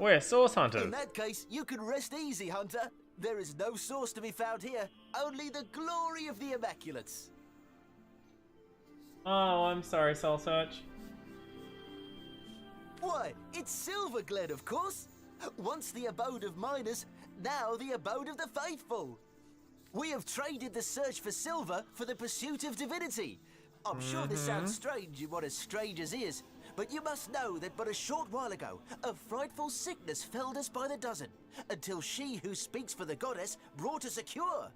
We're source hunters. In that case, you can rest easy, Hunter. There is no source to be found here, only the glory of the Immaculates. Oh, I'm sorry, Soul Search. Why, it's Silver Glen, of course. Once the abode of miners, now the abode of the faithful. We have traded the search for silver for the pursuit of divinity. I'm sure this sounds strange in what is strange as is, but you must know that but a short while ago, a frightful sickness felled us by the dozen, until she who speaks for the goddess brought us a cure.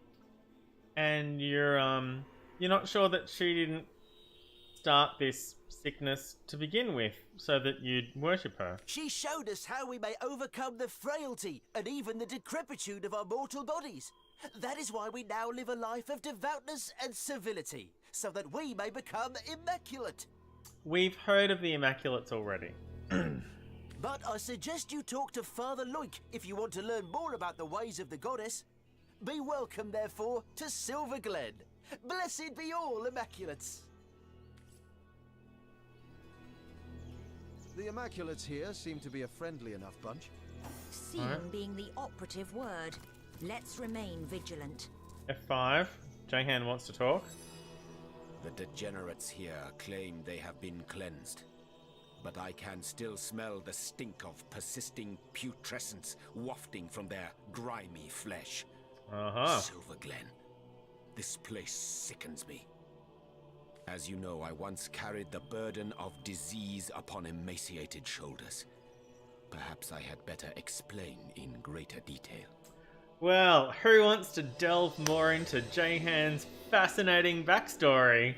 And you're not sure that she didn't start this sickness to begin with so that you'd worship her? She showed us how we may overcome the frailty and even the decrepitude of our mortal bodies. That is why we now live a life of devoutness and civility, so that we may become immaculate. We've heard of the Immaculates already. But I suggest you talk to Father Loik if you want to learn more about the ways of the goddess. Be welcome, therefore, to Silver Glen. Blessed be all Immaculates. The Immaculates here seem to be a friendly enough bunch. Seeing being the operative word. Let's remain vigilant. F5. Jahan wants to talk. The degenerates here claim they have been cleansed, but I can still smell the stink of persisting putrescence wafting from their grimy flesh. Silver Glen. This place sickens me. As you know, I once carried the burden of disease upon emaciated shoulders. Perhaps I had better explain in greater detail. Well, who wants to delve more into Jahan's fascinating backstory?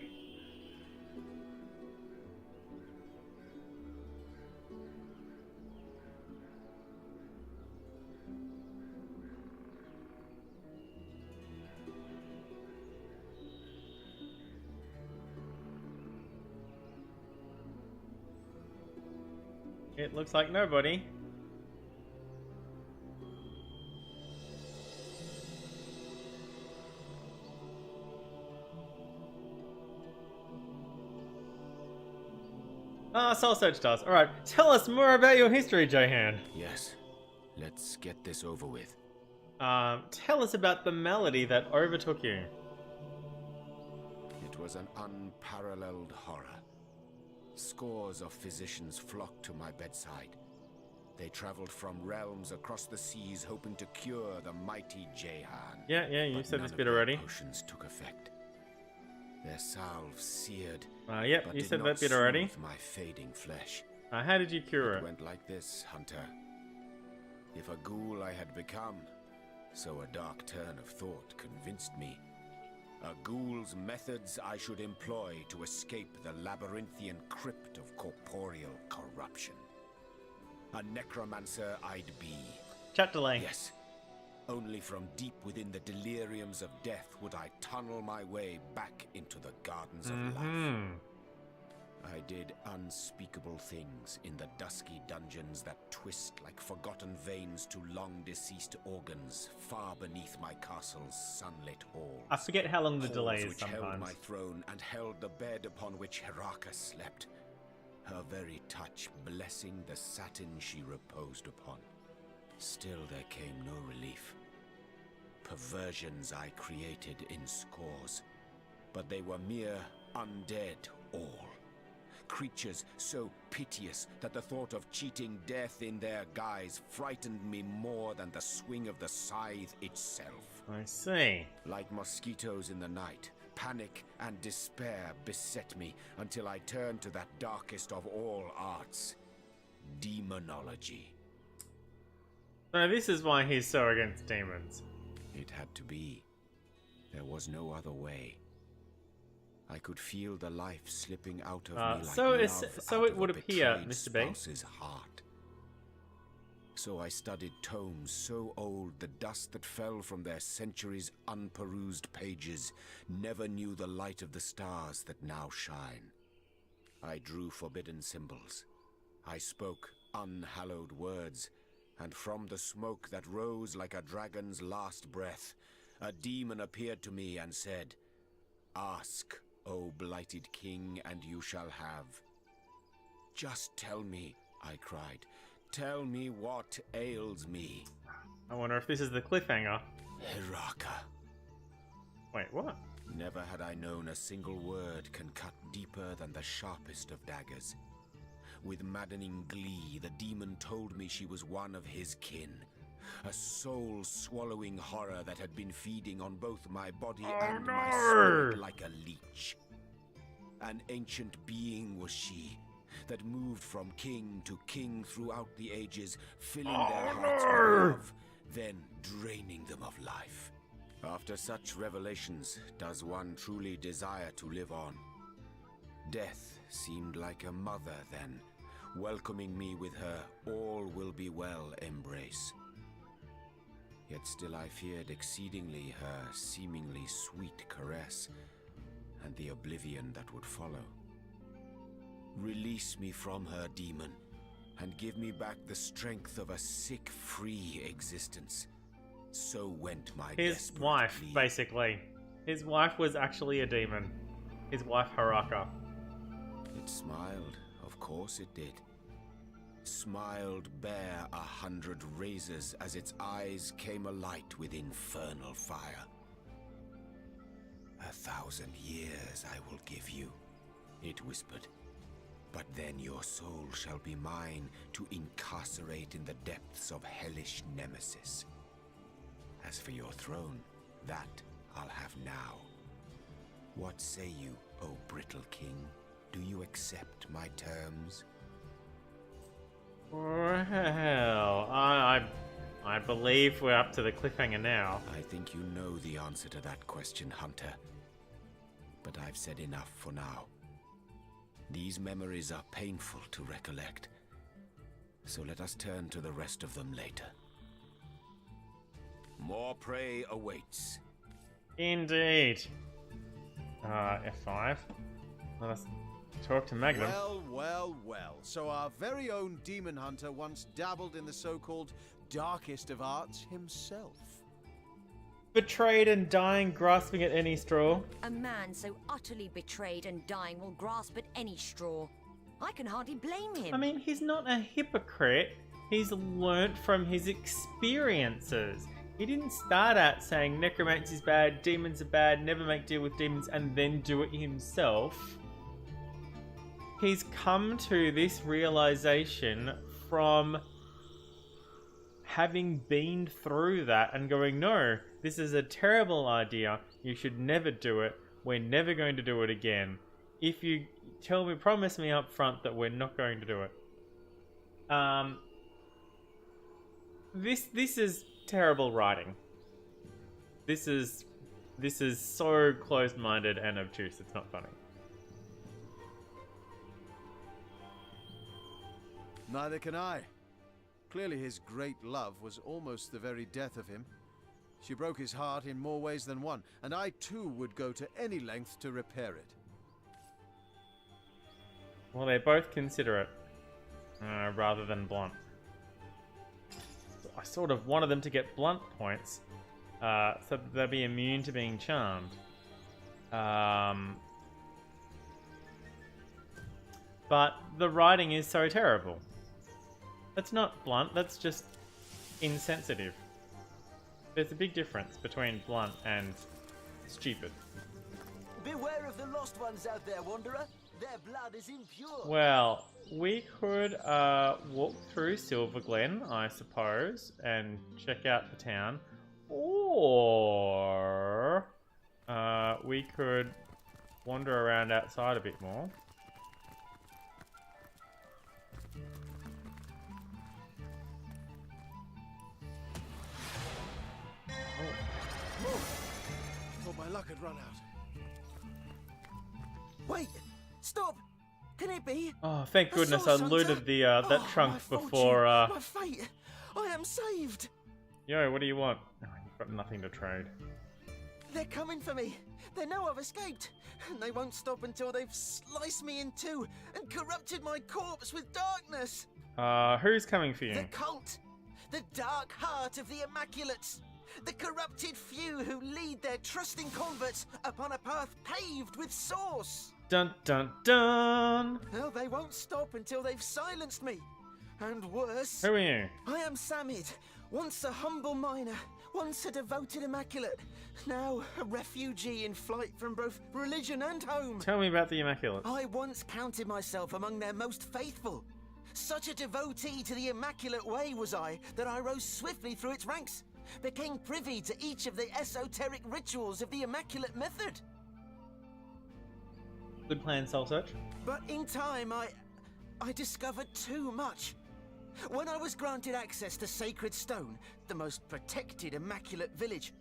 It looks like nobody. Soul Search does. Alright, tell us more about your history, Jahan. Yes, let's get this over with. Tell us about the malady that overtook you. It was an unparalleled horror. Scores of physicians flocked to my bedside. They traveled from realms across the seas hoping to cure the mighty Jahan. Yeah, you But said none this of bit their already. Potions took effect. Their salves seared. Yep, but you did said not that bit already. soothe my fading flesh. How did you cure It it? went like this, Hunter. If a ghoul I had become, so a dark turn of thought convinced me. A ghoul's methods I should employ to escape the labyrinthian crypt of corporeal corruption. A necromancer I'd be. Chat delay. Yes. Only from deep within the deliriums of death would I tunnel my way back into the gardens of life. I did unspeakable things in the dusky dungeons that twist like forgotten veins to long-deceased organs far beneath my castle's sunlit halls. I forget how long the Halls delay is which held sometimes. my throne and held the bed upon which Heraka slept. Her very touch blessing the satin she reposed upon. Still there came no relief. Perversions I created in scores, but they were mere undead all. Creatures so piteous that the thought of cheating death in their guise frightened me more than the swing of the scythe itself. I see. Like mosquitoes in the night, panic and despair beset me until I turned to that darkest of all arts, demonology. So this is why he's so against demons. It had to be. There was no other way. I could feel the life slipping out of me like so love it out would of a appear, betrayed Mr. B. spouse's heart. So I studied tomes so old the dust that fell from their centuries' unperused pages never knew the light of the stars that now shine. I drew forbidden symbols. I spoke unhallowed words, and from the smoke that rose like a dragon's last breath, a demon appeared to me and said, "Ask, O blighted king, and you shall have." "Just tell me," I cried. "Tell me what ails me." I wonder if this is the cliffhanger. Heraka. Wait, what? Never had I known a single word can cut deeper than the sharpest of daggers. With maddening glee, the demon told me she was one of his kin. A soul-swallowing horror that had been feeding on both my body and my spirit like a leech. An ancient being was she, that moved from king to king throughout the ages, filling their hearts with love, then draining them of life. After such revelations, does one truly desire to live on? Death seemed like a mother then, welcoming me with her all will be well embrace. Yet still I feared exceedingly her seemingly sweet caress, and the oblivion that would follow. Release me from her, demon, and give me back the strength of a sick, free existence. So went my His desperate wife, plea. basically. His wife was actually a demon. His wife, Haraka. It smiled, of course it did. Smiled bare 100 razors as its eyes came alight with infernal fire. 1,000 years I will give you, it whispered. But then your soul shall be mine to incarcerate in the depths of hellish nemesis. As for your throne, that I'll have now. What say you, O brittle king? Do you accept my terms? Well, I believe we're up to the cliffhanger now. I think you know the answer to that question, Hunter. But I've said enough for now. These memories are painful to recollect, so let us turn to the rest of them later. More prey awaits. Indeed. F5. Let us talk to Magnum. Well, well, well. So our very own demon hunter once dabbled in the so-called darkest of arts himself. Betrayed and dying, grasping at any straw. A man so utterly betrayed and dying will grasp at any straw. I can hardly blame him. I mean, he's not a hypocrite. He's learnt from his experiences. He didn't start out saying necromancy's bad, demons are bad, never make deal with demons, and then do it himself. He's come to this realization from having been through that and going, no, this is a terrible idea. You should never do it. We're never going to do it again. If you promise me up front that we're not going to do it. This is terrible writing. This is so closed-minded and obtuse. It's not funny. Neither can I. Clearly his great love was almost the very death of him. She broke his heart in more ways than one, and I too would go to any length to repair it. Well, they're both considerate, rather than blunt. I sort of wanted them to get blunt points, so that they'll be immune to being charmed. But the writing is so terrible. That's not blunt, that's just insensitive. There's a big difference between blunt and stupid. Beware of the lost ones out there, Wanderer. Their blood is impure. Well, we could walk through Silver Glen, I suppose, and check out the town. Or we could wander around outside a bit more. Thought my luck had run out. Wait! Stop! Can it be? Oh, thank goodness I Hunter. looted the that trunk my fortune, before. my fate! I am saved! Yo, what do you want? Oh, you've got nothing to trade. They're coming for me. They know I've escaped, and they won't stop until they've sliced me in two and corrupted my corpse with darkness. Who's coming for you? The cult, the dark heart of the Immaculates, the corrupted few who lead their trusting converts upon a path paved with sauce. Dun dun dun! Well, they won't stop until they've silenced me. And worse, Who are you? I am Samid, once a humble miner, once a devoted Immaculate, now a refugee in flight from both religion and home. Tell me about the Immaculate. I once counted myself among their most faithful. Such a devotee to the Immaculate Way was I, that I rose swiftly through its ranks, became privy to each of the esoteric rituals of the Immaculate Method. Good plan, Soul Search. But in time, I discovered too much. When I was granted access to Sacred Stone, the most protected Immaculate village,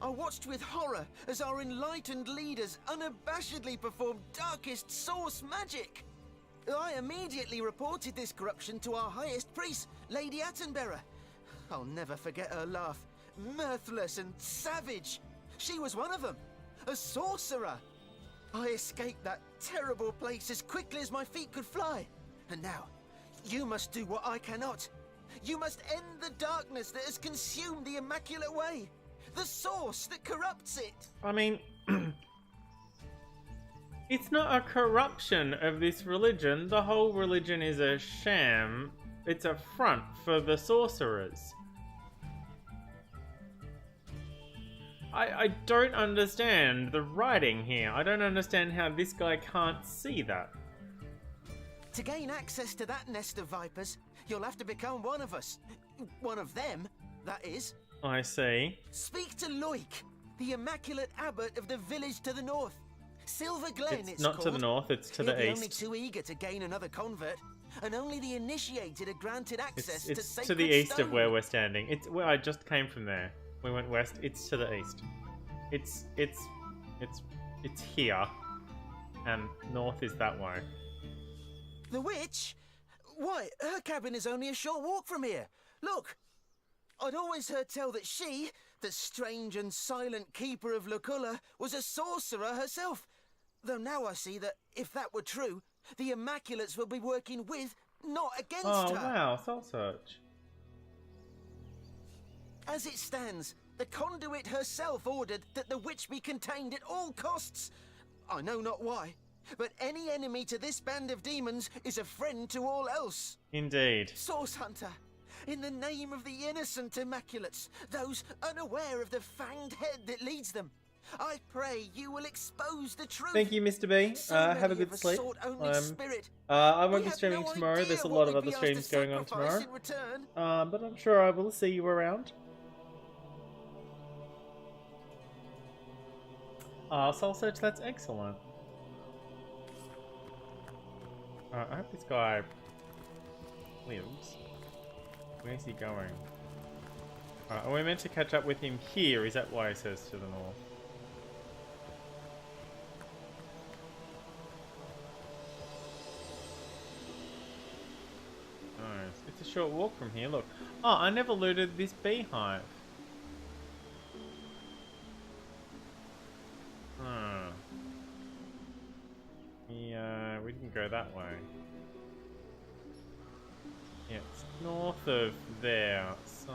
I watched with horror as our enlightened leaders unabashedly performed darkest source magic. I immediately reported this corruption to our highest priest, Lady Attenborough. I'll never forget her laugh. Mirthless and savage. She was one of them. A sorcerer. I escaped that terrible place as quickly as my feet could fly. And now, you must do what I cannot. You must end the darkness that has consumed the Immaculate Way. The source that corrupts it. I mean, it's not a corruption of this religion. The whole religion is a sham. It's a front for the sorcerers. I don't understand the writing here. I don't understand how this guy can't see that. To gain access to that nest of vipers, you'll have to become one of us. One of them, that is. I see. Speak to Loic, the Immaculate Abbot of the village to the north. Silver Glen, it's not called. to the north, it's to He'll the be east. only too eager to gain another convert, and only the initiated are granted access It's to sacred to the east stone. of where we're standing. It's where I just came from there. We went west. It's to the east. It's here, and north is that way. The witch? Why, her cabin is only a short walk from here. Look, I'd always heard tell that she, the strange and silent keeper of Luculla, was a sorcerer herself. Though now I see that if that were true, the Immaculates will be working with, not against Oh her. wow, soul search. As it stands, the conduit herself ordered that the witch be contained at all costs. I know not why, but any enemy to this band of demons is a friend to all else. Indeed. Source Hunter, in the name of the innocent Immaculates, those unaware of the fanged head that leads them, I pray you will expose the truth. Thank you, Mr. B. So Have a many good of us sleep. sought only spirit. I We won't be have streaming no tomorrow. idea There's a what lot of we'd other be asked to streams going on sacrifice tomorrow. in return. But I'm sure I will see you around. Soul search, that's excellent. I hope this guy lives. Where's he going? Are we meant to catch up with him here? Is that why he says to the north? Nice. It's a short walk from here, look. Oh, I never looted this beehive. Yeah, we didn't go that way. Yeah, it's north of there, so...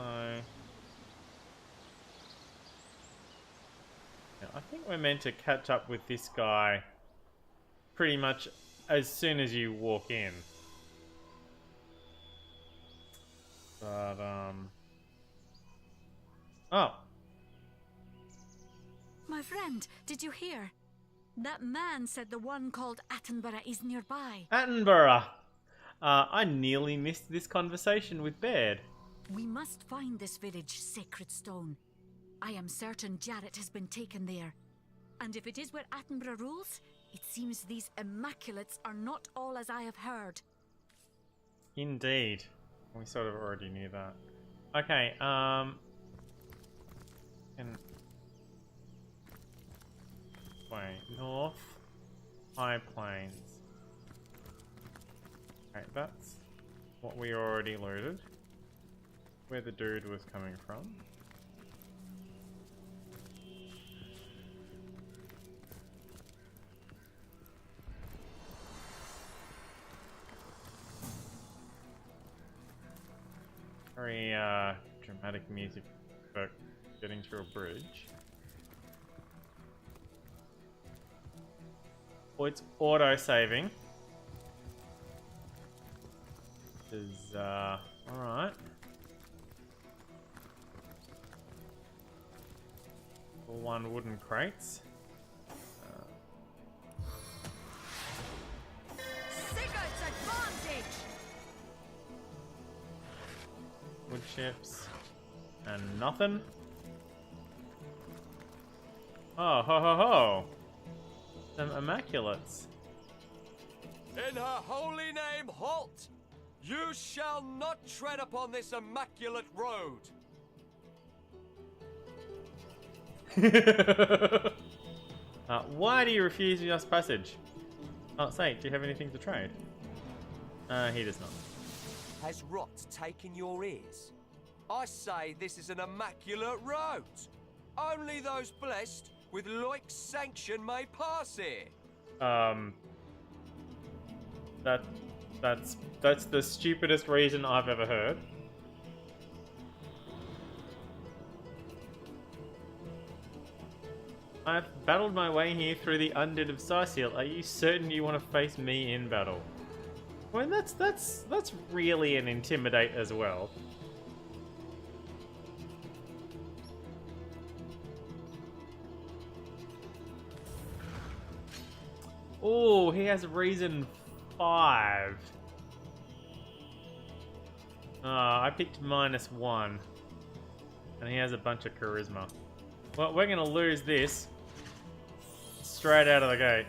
Yeah, I think we're meant to catch up with this guy pretty much as soon as you walk in. But, oh! My friend, did you hear? That man said the one called Attenborough is nearby. Attenborough! I nearly missed this conversation with Baird. We must find this village, Sacred Stone. I am certain Jarrett has been taken there. And if it is where Attenborough rules, it seems these Immaculates are not all as I have heard. Indeed. We sort of already knew that. Okay, wait, north, high plains. Okay, that's what we already looted. Where the dude was coming from. Very dramatic music for getting through a bridge. Oh, it's auto-saving. Is alright. One wooden crates. Sigurd's advantage! Wood chips. And nothing. Oh, ho ho ho! Some Immaculates. In her holy name, halt! You shall not tread upon this immaculate road! Why do you refuse us passage? Oh, say, do you have anything to trade? He does not. Has rot taken your ears? I say this is an immaculate road. Only those blessed with Loic's sanction may pass here. That's the stupidest reason I've ever heard. I've battled my way here through the undead of Sicil. Are you certain you want to face me in battle? Well, that's really an intimidate as well. Oh, he has reason 5. I picked -1. And he has a bunch of charisma. Well, we're gonna lose this straight out of the gate.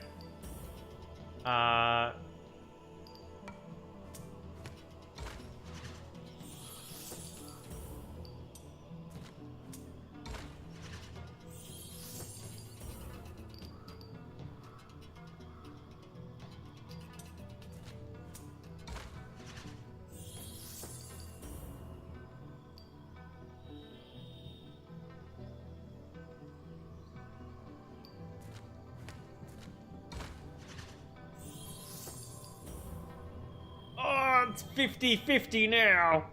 Oh, it's 50-50 now.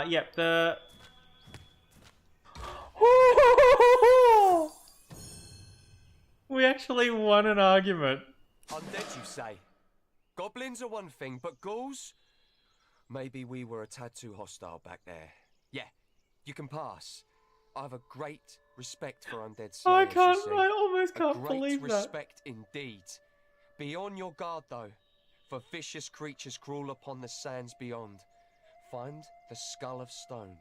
Yep, the... We actually won an argument. Undead, you say? Goblins are one thing, but ghouls? Maybe we were a tad too hostile back there. Yeah, you can pass. I have a great respect for undead slayers, I almost can't great believe that. respect indeed. Be on your guard, though, for vicious creatures crawl upon the sands beyond. Find the skull of stone,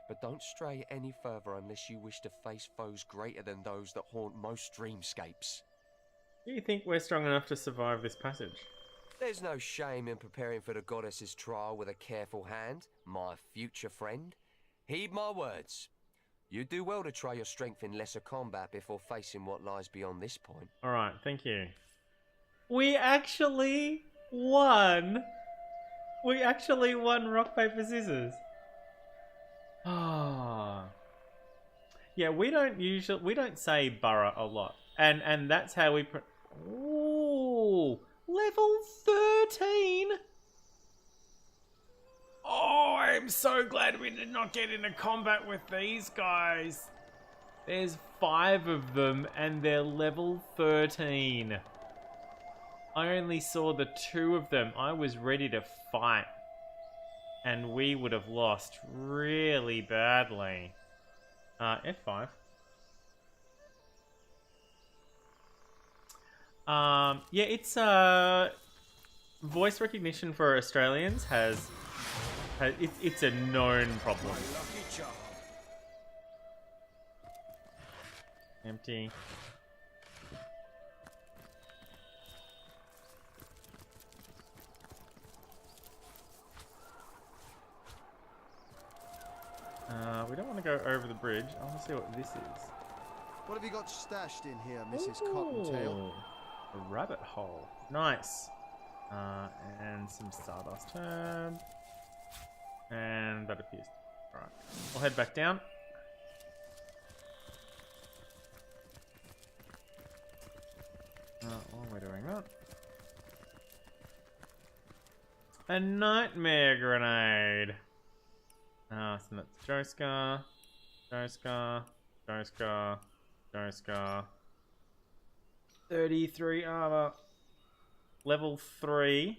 but don't stray any further unless you wish to face foes greater than those that haunt most dreamscapes. Do you think we're strong enough to survive this passage? There's no shame in preparing for the goddess's trial with a careful hand, my future friend. Heed my words. You do well to try your strength in lesser combat before facing what lies beyond this point. Alright, thank you. We actually won! We actually won rock, paper, scissors. Ah. Yeah, we don't say borough a lot. And that's how we ooh, level 13! Oh, I'm so glad we did not get into combat with these guys. There's 5 of them and they're level 13. I only saw the 2 of them. I was ready to fight. And we would have lost really badly. F5. Yeah, it's voice recognition for Australians it's a known problem. Empty. We don't want to go over the bridge. I want to see what this is. What have you got stashed in here, Mrs. Cottontail? A rabbit hole. Nice. And some Stardust Herb. And that appears. Alright. We'll head back down. While we're doing that. A nightmare grenade. So that's Joescar. 33 armor. Level 3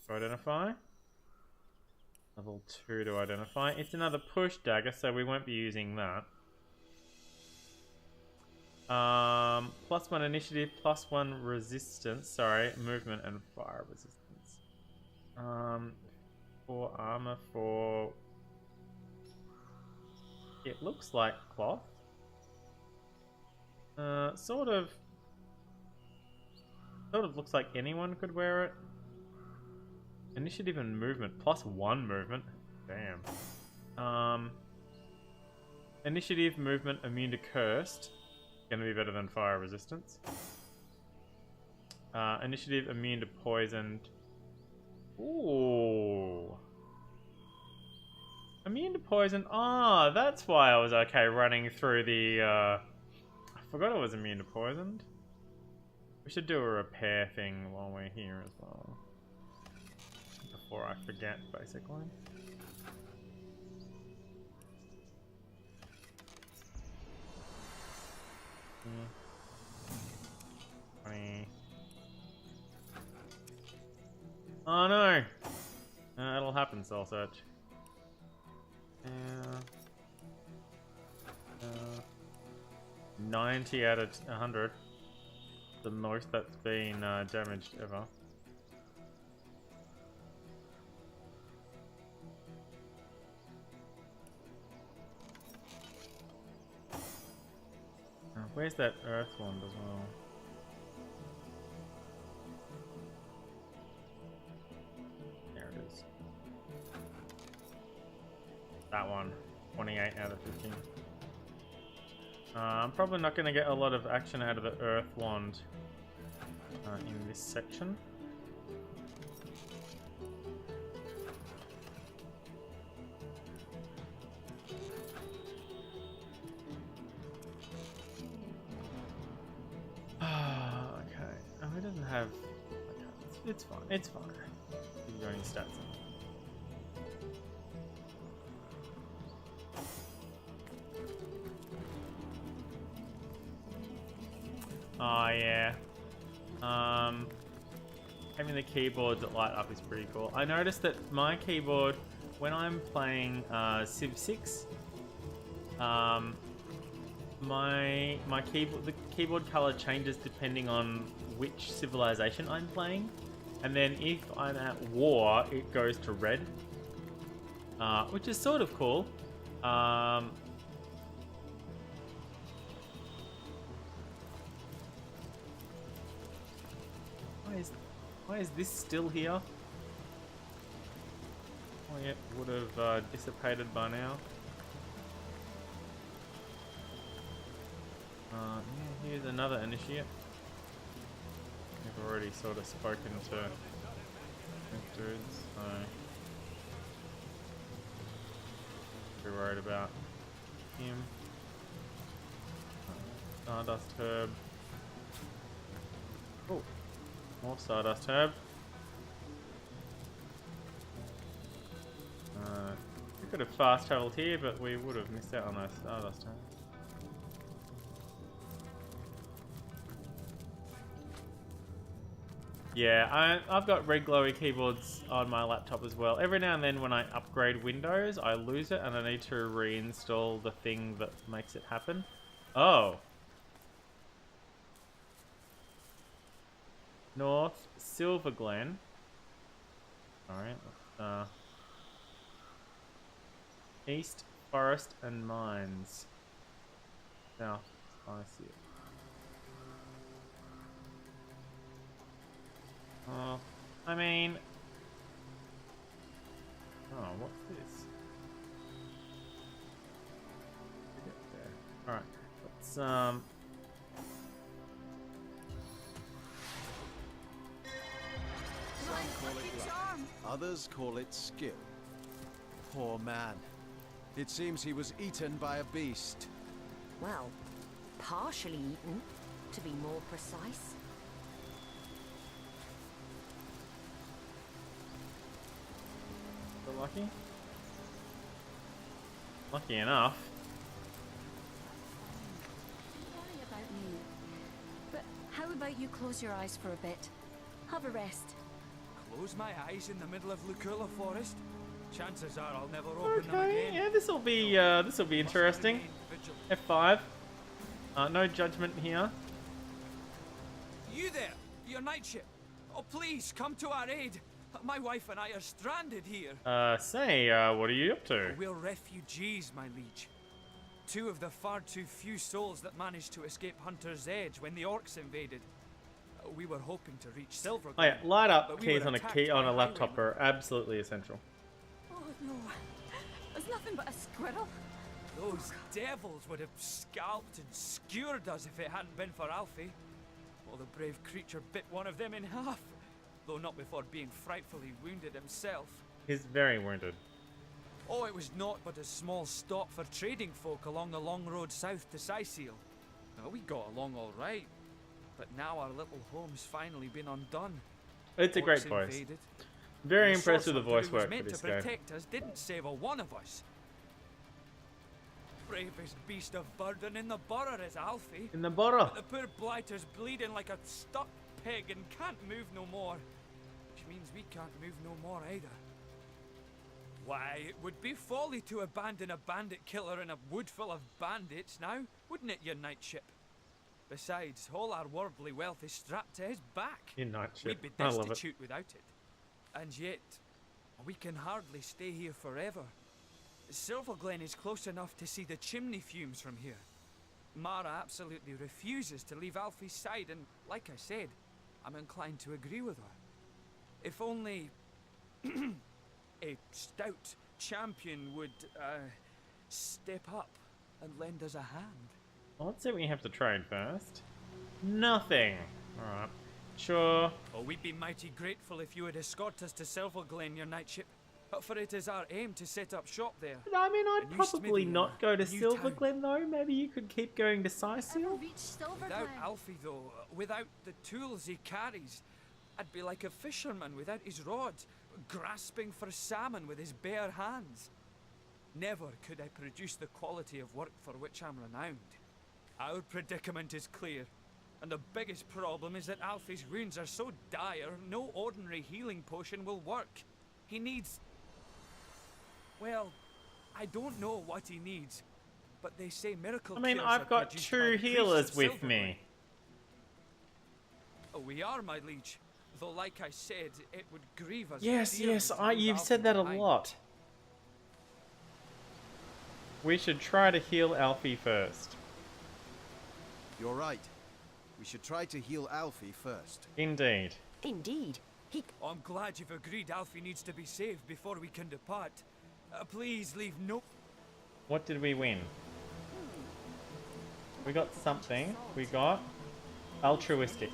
to identify. Level 2 to identify. It's another push dagger, so we won't be using that. +1 initiative, +1 resistance. Sorry, movement and fire resistance. 4 armor for... It looks like cloth. Sort of looks like anyone could wear it. Initiative and movement. +1 movement. Damn. Initiative, movement, immune to cursed. Gonna be better than fire resistance. Initiative, immune to poisoned. Ooh. Immune to poison. Ah, that's why I was okay running through the, I forgot I was immune to poisoned. We should do a repair thing while we're here as well. Before I forget, basically. Hmm. 20. Oh no! It'll happen, soul search. 90 out of 100. The most that's been damaged ever. Where's that earth wand as well? There it is. That one. 28 out of 50. I'm probably not going to get a lot of action out of the earth wand in this section. Okay. Oh, it doesn't have... Okay. It's fine. It's fine. Keep going stats in. Oh yeah. Having the keyboards that light up is pretty cool. I noticed that my keyboard, when I'm playing Civ 6, my keyboard, the keyboard color changes depending on which civilization I'm playing, and then if I'm at war, it goes to red, which is sort of cool. Why is this still here? Oh yeah, would have dissipated by now. Yeah, here's another initiate. We've already sort of spoken to these dudes, so be worried about him. Stardust herb. Oh. More Stardust Herb. We could have fast traveled here, but we would have missed out on those Stardust Herb. Yeah, I've got red glowy keyboards on my laptop as well. Every now and then when I upgrade Windows, I lose it and I need to reinstall the thing that makes it happen. Oh. North Silver Glen. Alright, East Forest and Mines. South, I see it. Oh, I mean... Oh, what's this? Alright, let's, Others call it skill. Poor man. It seems he was eaten by a beast. Well, partially eaten, to be more precise. So lucky? Lucky enough. Sorry about me. But how about you close your eyes for a bit? Have a rest. Close my eyes in the middle of Luculla Forest? Chances are I'll never open them Okay, again. yeah, this will be interesting. F5. No judgment here. You there, your night ship. Oh, please come to our aid. My wife and I are stranded here. What are you up to? We're refugees, my liege. Two of the far too few souls that managed to escape Hunter's Edge when the orcs invaded. We were hoping to reach Silver. Oh yeah, light up but we keys were on a attacked key on by a laptop highwaymen. are absolutely essential. Oh no, there's nothing but a squirrel. Those devils would have scalped and skewered us if it hadn't been for Alfie. Well, the brave creature bit one of them in half, though not before being frightfully wounded himself. He's very wounded. Oh, it was naught but a small stop for trading folk along the long road south to Sicil. Now, we got along all right, but now our little home's finally been undone. It's a great Orcs voice. invaded. Very The impressed with the sorcerer voice who was work for meant this to game. protect us didn't save a one of us. Bravest beast of burden in the borough is Alfie. In the borough. But the poor blighter's bleeding like a stuck pig and can't move no more. Which means we can't move no more either. Why, it would be folly to abandon a bandit killer in a wood full of bandits now, wouldn't it, your knightship? Besides, all our worldly wealth is strapped to his back. In knightship. We'd be I love it. destitute without it. And yet, we can hardly stay here forever. Silverglen is close enough to see the chimney fumes from here. Mara absolutely refuses to leave Alfie's side, and like I said, I'm inclined to agree with her. If only a stout champion would step up and lend us a hand. Well, let's see what you have to trade first. Nothing. Alright. Sure. Oh, we'd be mighty grateful if you would escort us to Silverglen, your knightship. But for it is our aim to set up shop there. But I mean, I'd A new probably smithy not and go a to new Silverglen though. Maybe you could keep going to Sicil. Reach Silverglen. Without Alfie, though, without the tools he carries, I'd be like a fisherman without his rod, grasping for salmon with his bare hands. Never could I produce the quality of work for which I'm renowned. Our predicament is clear, and the biggest problem is that Alfie's wounds are so dire, no ordinary healing potion will work. He needs... well, I don't know what he needs, but they say miracle I mean, cures I've are got produced by two the priests healers of with Silverglen. me. Oh, we are, my liege. Though, like I said, it would grieve us. Yes, dearly yes, to leave you've Alfie said that a behind. lot. We should try to heal Alfie first. You're right. We should try to heal Alfie first. Indeed. Indeed. Oh, I'm glad you've agreed Alfie needs to be saved before we can depart. Please leave no... What did we win? We got something. We got altruistic.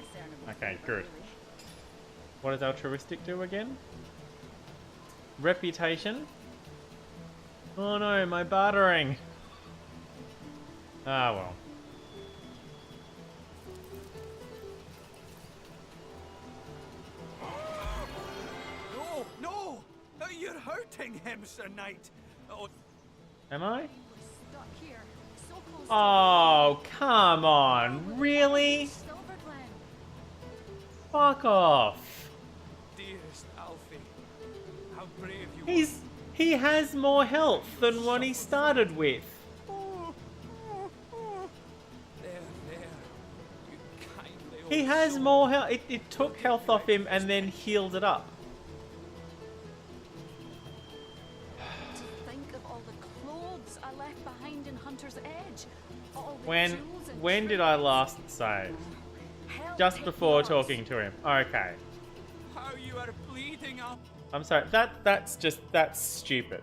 Okay, good. What does altruistic do again? Reputation? Oh no, my bartering! Ah well. No, no! You're hurting him, Sir Knight! Oh, Am I? Stuck here, so close to Oh, come on. Really? Silverglen. Fuck off. dearest Alfie. How brave you He has more health than what he started with. are. There, there. You kindly old He has soul. more health. It took health off him and then healed it up. Think of all the clothes I left behind in Hunter's Edge. All the When jewels and when did I last save? Hell Just take before yours. talking to him. Okay. How you are bleeding up. I'm sorry. That's stupid.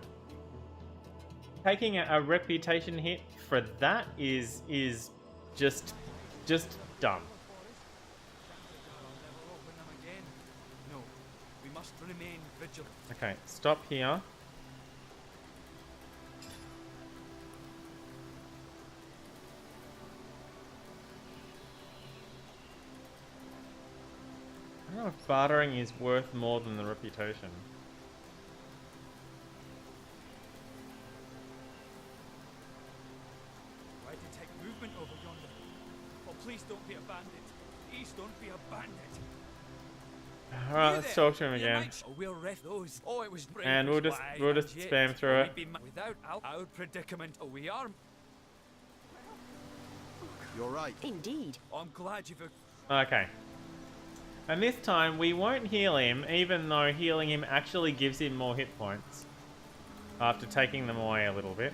Taking a reputation hit for that is just dumb. No, we must remain vigilant. Okay, stop here. I don't know if bartering is worth more than the reputation. I detect movement over yonder. Oh, please don't be a bandit. Please don't be a bandit. Alright, You let's there, talk to him you again. might- Oh, we'll ref those. Oh, it was brave. And we'll as just- why, we'll and just yet, spam through we'd be without our predicament. Oh, we are. You're right. Indeed. Oh, I'm glad you've. Okay. And this time we won't heal him, even though healing him actually gives him more hit points. After taking them away a little bit.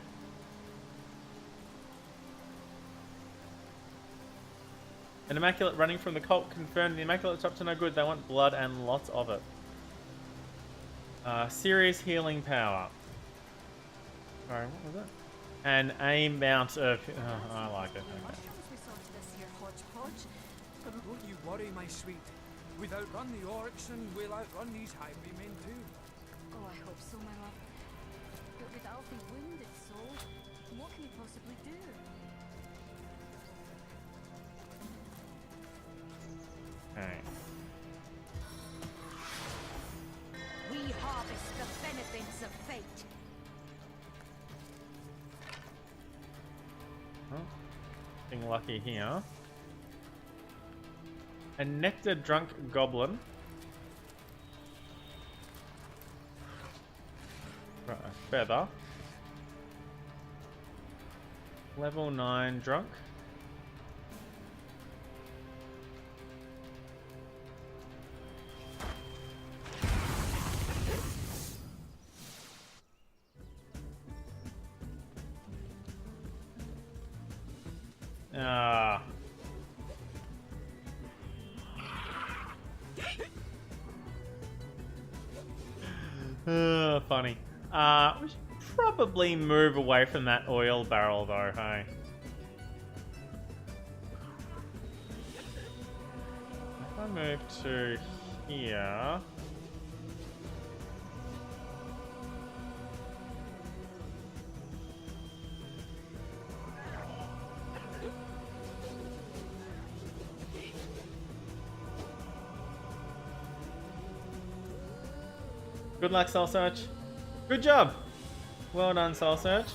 An Immaculate running from the cult confirmed the Immaculate's up to no good. They want blood and lots of it. Serious healing power. Sorry, what was it? An amount of... I like it. Okay. Don't you worry, my sweet. We've outrun the orcs and we'll outrun these highwaymen too. Oh, I hope so, my love. But with Alfie wounded so, what can he possibly do? Okay. We harvest the benefits of fate. Being lucky here. A nectar drunk goblin. Right, a feather. Level 9 drunk. Ah. Funny. We should probably move away from that oil barrel though, hey? If I move to here... Good luck, Soul Search. Good job. Well done, Soul Search.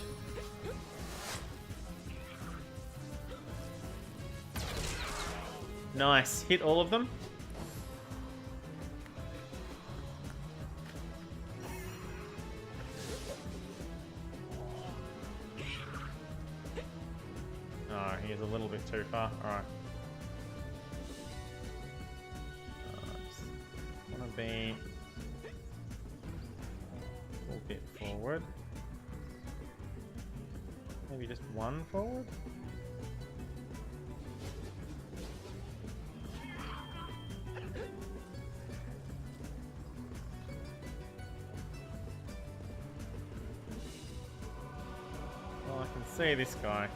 Nice. Hit all of them. Oh, he's a little bit too far. Alright. Just want to be... a bit forward. Maybe just one forward? Well, I can see this guy.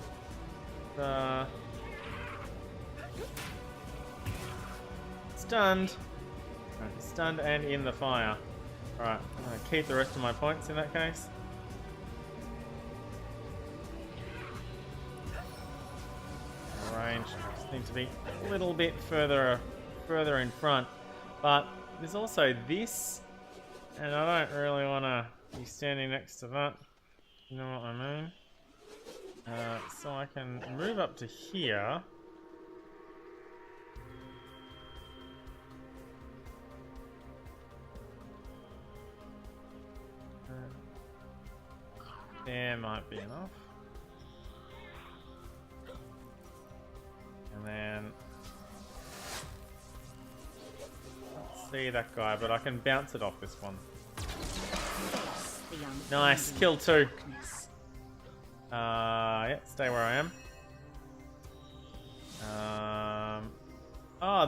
Stunned. Right, stunned and in the fire. Alright, I'm going to keep the rest of my points in that case. Range. Just need to be a little bit further in front. But there's also this, and I don't really want to be standing next to that. You know what I mean? So I can move up to here. There might be enough. And then... let's see that guy, but I can bounce it off this one. Nice, kill 2. Yeah, stay where I am.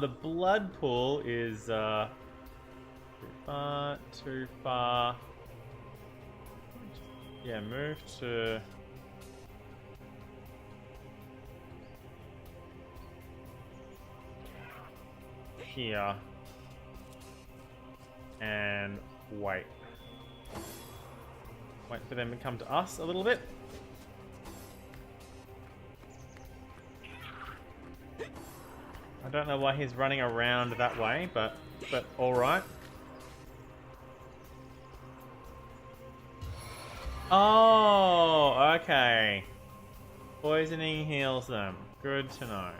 The blood pool is too far. Yeah, move to... here. And wait. Wait for them to come to us a little bit. I don't know why he's running around that way, but alright. Oh, okay. Poisoning heals them. Good to know.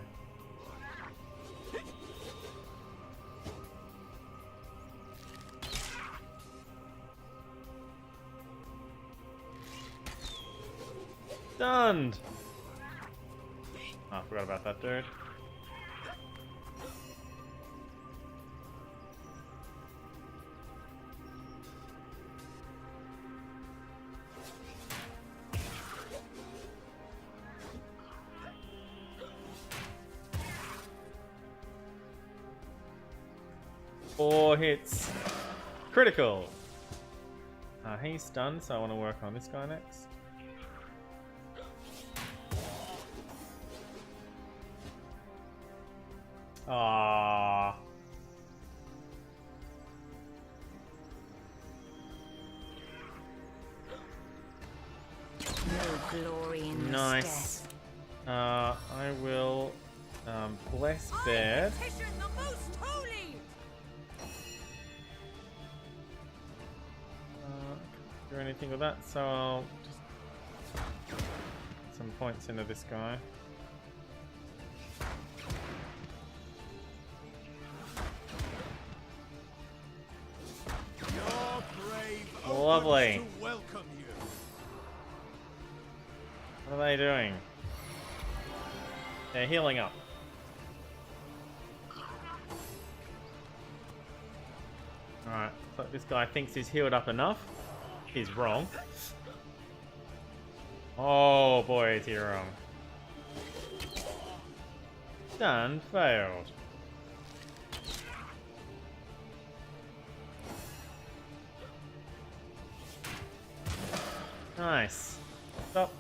Stunned. Oh, I forgot about that dude. 4 hits. Critical. He's stunned, so I want to work on this guy next. Ah. No glory in Nice. this death. I will bless Baird. Petition the most holy! Can't do anything with that, so I'll just put some points into this guy. Your brave Lovely. opens to welcome you. What are they doing? They're healing up. Alright, so this guy thinks he's healed up enough. He's wrong. Oh boy, is he wrong. Done, failed. Nice. Stop.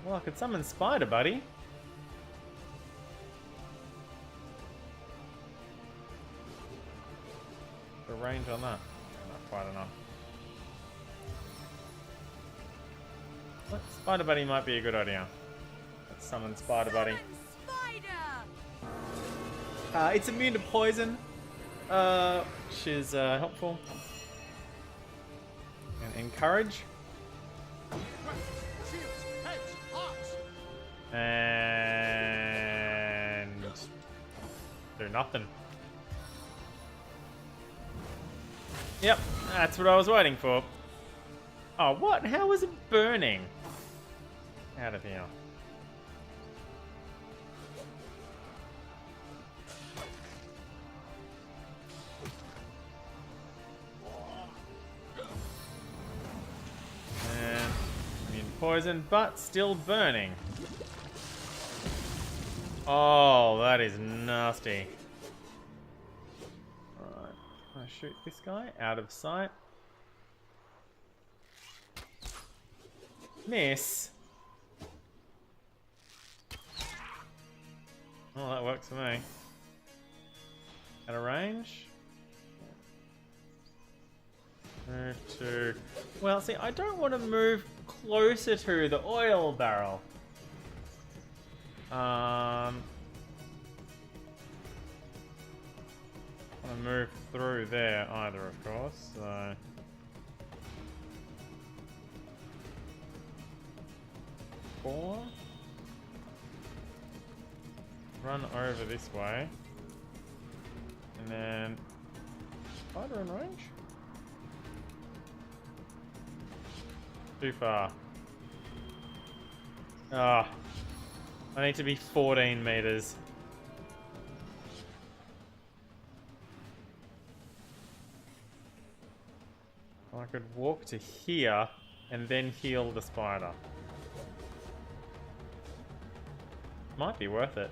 Well, I could summon Spider, buddy. The range on that. Not quite enough. What? Spider Buddy might be a good idea. Let's summon Spider Buddy. It's immune to poison, which is helpful. And encourage. And do nothing. Yep, that's what I was waiting for. Oh, what? How was it burning? Out of here. And immune poison, but still burning. Oh, that is nasty. Alright, can I shoot this guy out of sight? Miss. Oh, that works for me. At a range? Move to... Well, see, I don't want to move closer to the oil barrel. I want to move through there either, of course, so... Four. Run over this way. And then... Spider in range? Too far. Ah. I need to be 14 meters. I could walk to here and then heal the spider. Might be worth it.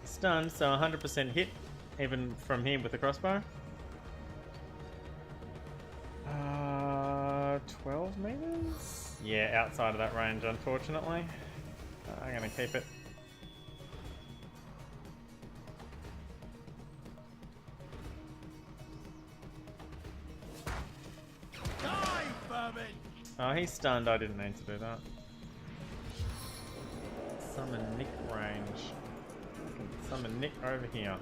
Stunned, so 100% hit, even from here with the crossbow. 12 meters? Yeah, outside of that range, unfortunately. I'm gonna keep it. Die, vermin! Oh, he's stunned. I didn't need to do that. Summon Nick range. Summon Nick over here.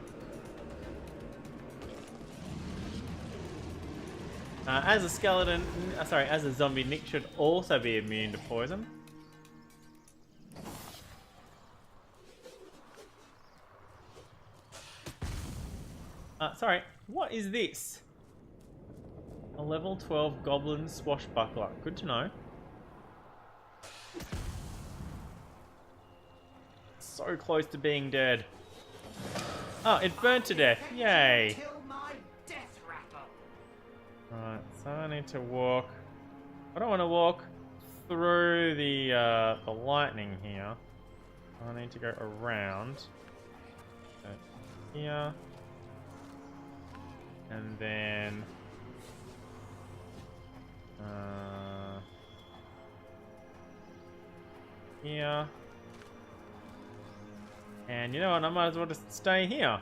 As a skeleton, sorry, as a zombie, Nick should also be immune to poison. Sorry, what is this? A level 12 goblin swashbuckler. Good to know. So close to being dead. Oh, it burnt to death. Yay. Alright, so I need to walk. I don't want to walk through the lightning here. I need to go around. So here. And then here. And you know what, I might as well just stay here.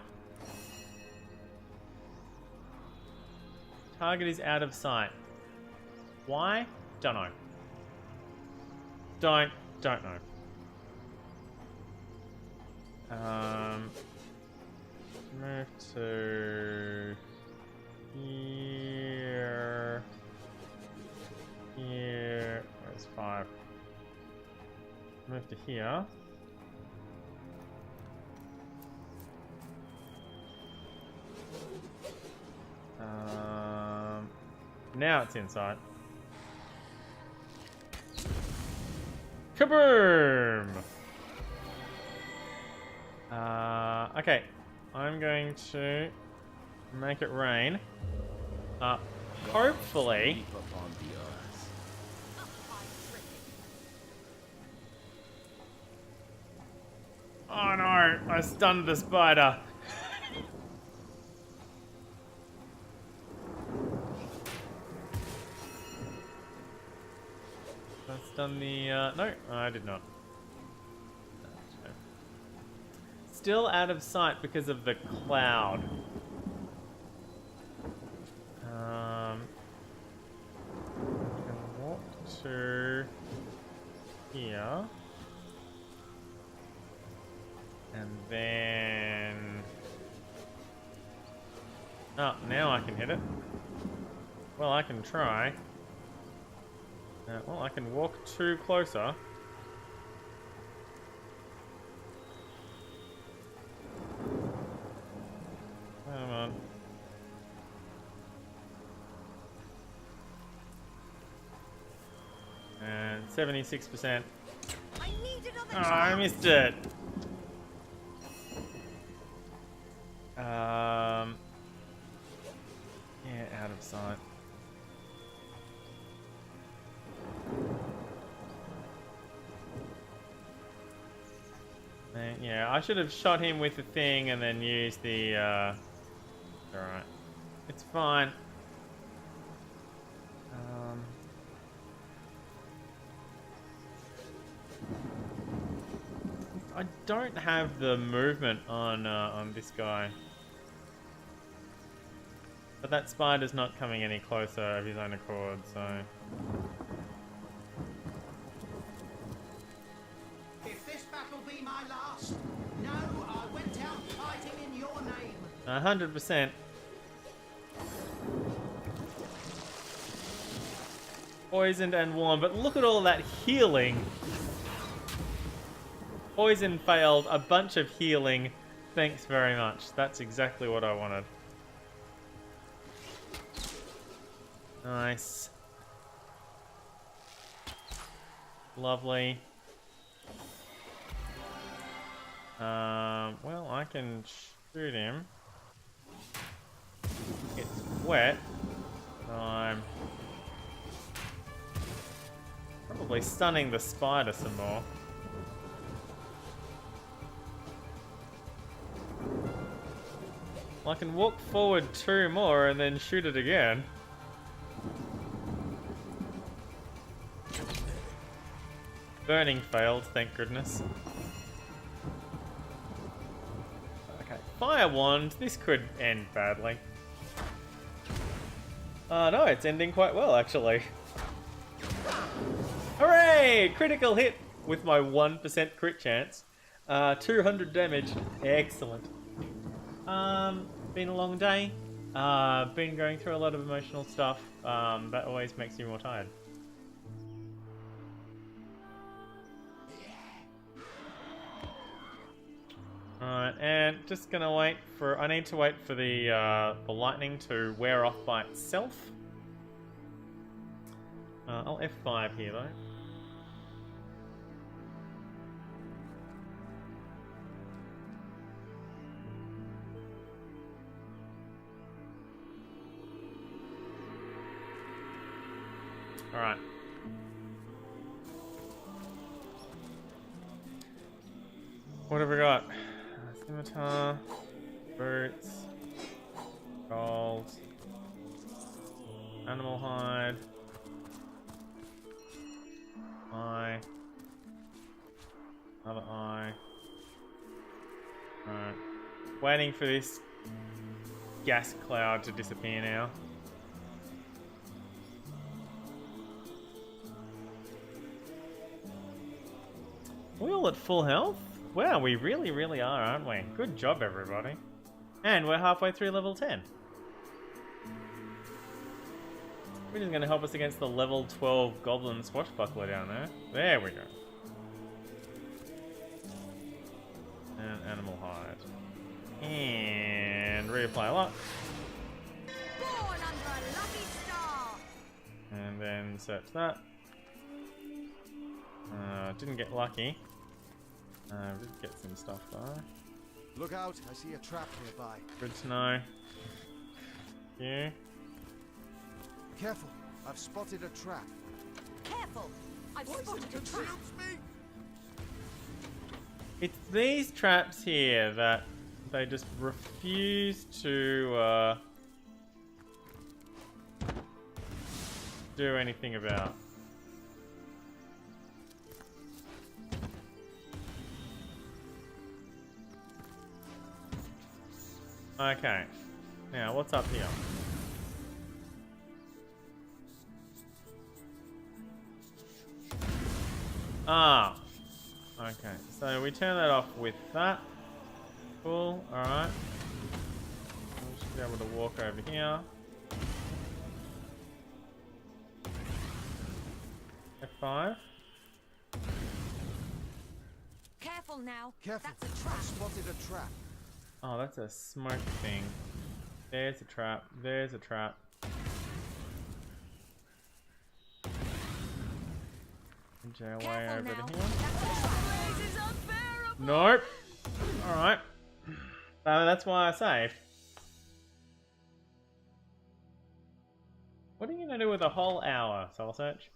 Target is out of sight. Why? Don't know. Don't know. Move to here. Here. Where's 5? Move to here. Now it's inside. Kaboom! Okay. I'm going to make it rain. Hopefully. Oh no! I stunned the spider. That's done the, no, I did not. Still out of sight because of the cloud. I can walk to here. And then... Oh, now I can hit it. Well, I can try. Well, I can walk 2 closer. Come on. And 76%. Oh, I missed it. Yeah, out of sight. Yeah, I should have shot him with the thing and then used the, alright. It's fine. I don't have the movement on this guy. But that spider's not coming any closer of his own accord, so... If this battle be my last, no, I went out fighting in your name. 100%. Poisoned and warm, but look at all that healing. Poison failed, a bunch of healing. Thanks very much. That's exactly what I wanted. Nice. Lovely. Well, I can shoot him. It's wet. I'm probably stunning the spider some more. I can walk forward 2 more and then shoot it again. Burning failed, thank goodness. Okay, fire wand. This could end badly. No, it's ending quite well, actually. Hooray! Critical hit with my 1% crit chance. 200 damage. Excellent. Been a long day. Been going through a lot of emotional stuff. That always makes you more tired. Alright, and just gonna wait for... I need to wait for the lightning to wear off by itself. I'll F5 here though. Alright. What have we got? Scimitar, boots, gold, animal hide, eye, another eye. Alright. Waiting for this gas cloud to disappear now. Are we all at full health? Wow, we really, really are, aren't we? Good job, everybody. And we're halfway through level 10. Which is going to help us against the level 12 goblin swashbuckler down there. There we go. And animal hide. And reapply luck. Born under a lucky star. And then search that. Didn't get lucky. We did get some stuff though. Look out, I see a trap nearby. Good to know. Yeah. Careful, I've spotted a trap. Careful! I've spotted a trap. It's these traps here that they just refuse to do anything about. Okay, now what's up here? Ah, okay, so we turn that off with that. Cool, alright. We should be able to walk over here. F5. Careful now. Careful, That's a trap. I've spotted a trap. Oh, that's a smoke thing. There's a trap. There's a trap. Inch our way over to here. Nope. Alright. That's why I saved. What are you going to do with a whole hour, Soul Search?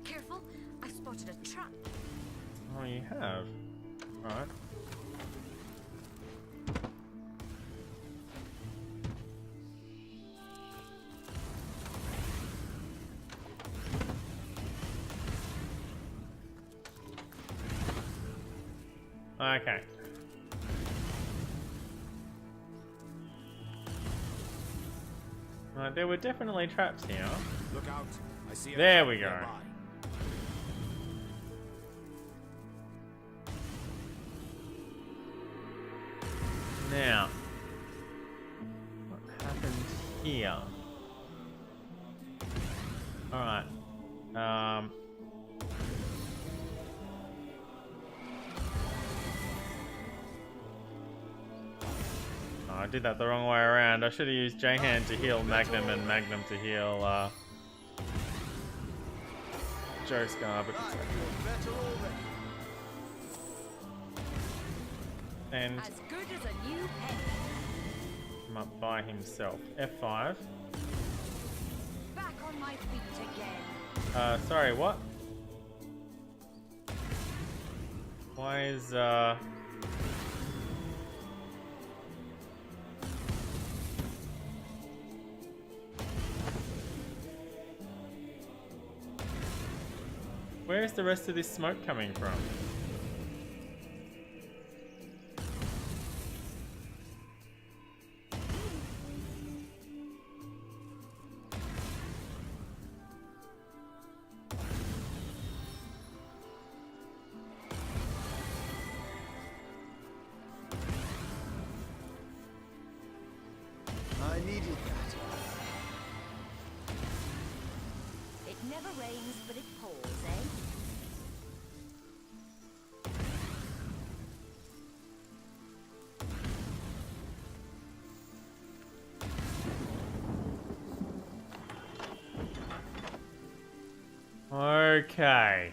Careful, I spotted a trap. Oh, you have? Alright. Okay. Right, there were definitely traps here. Look out. I see a There trap we go. nearby. Now, what happened here? Alright. Oh, I did that the wrong way around. I should have used J-Hand to heal Magnum and Magnum to heal Joe Scar, but it's okay. And As good as a new penny. come up by himself. F5. Back on my feet again. Sorry, what? Why is, where's the rest of this smoke coming from? I needed that. It never rains, but it pours, eh? Okay.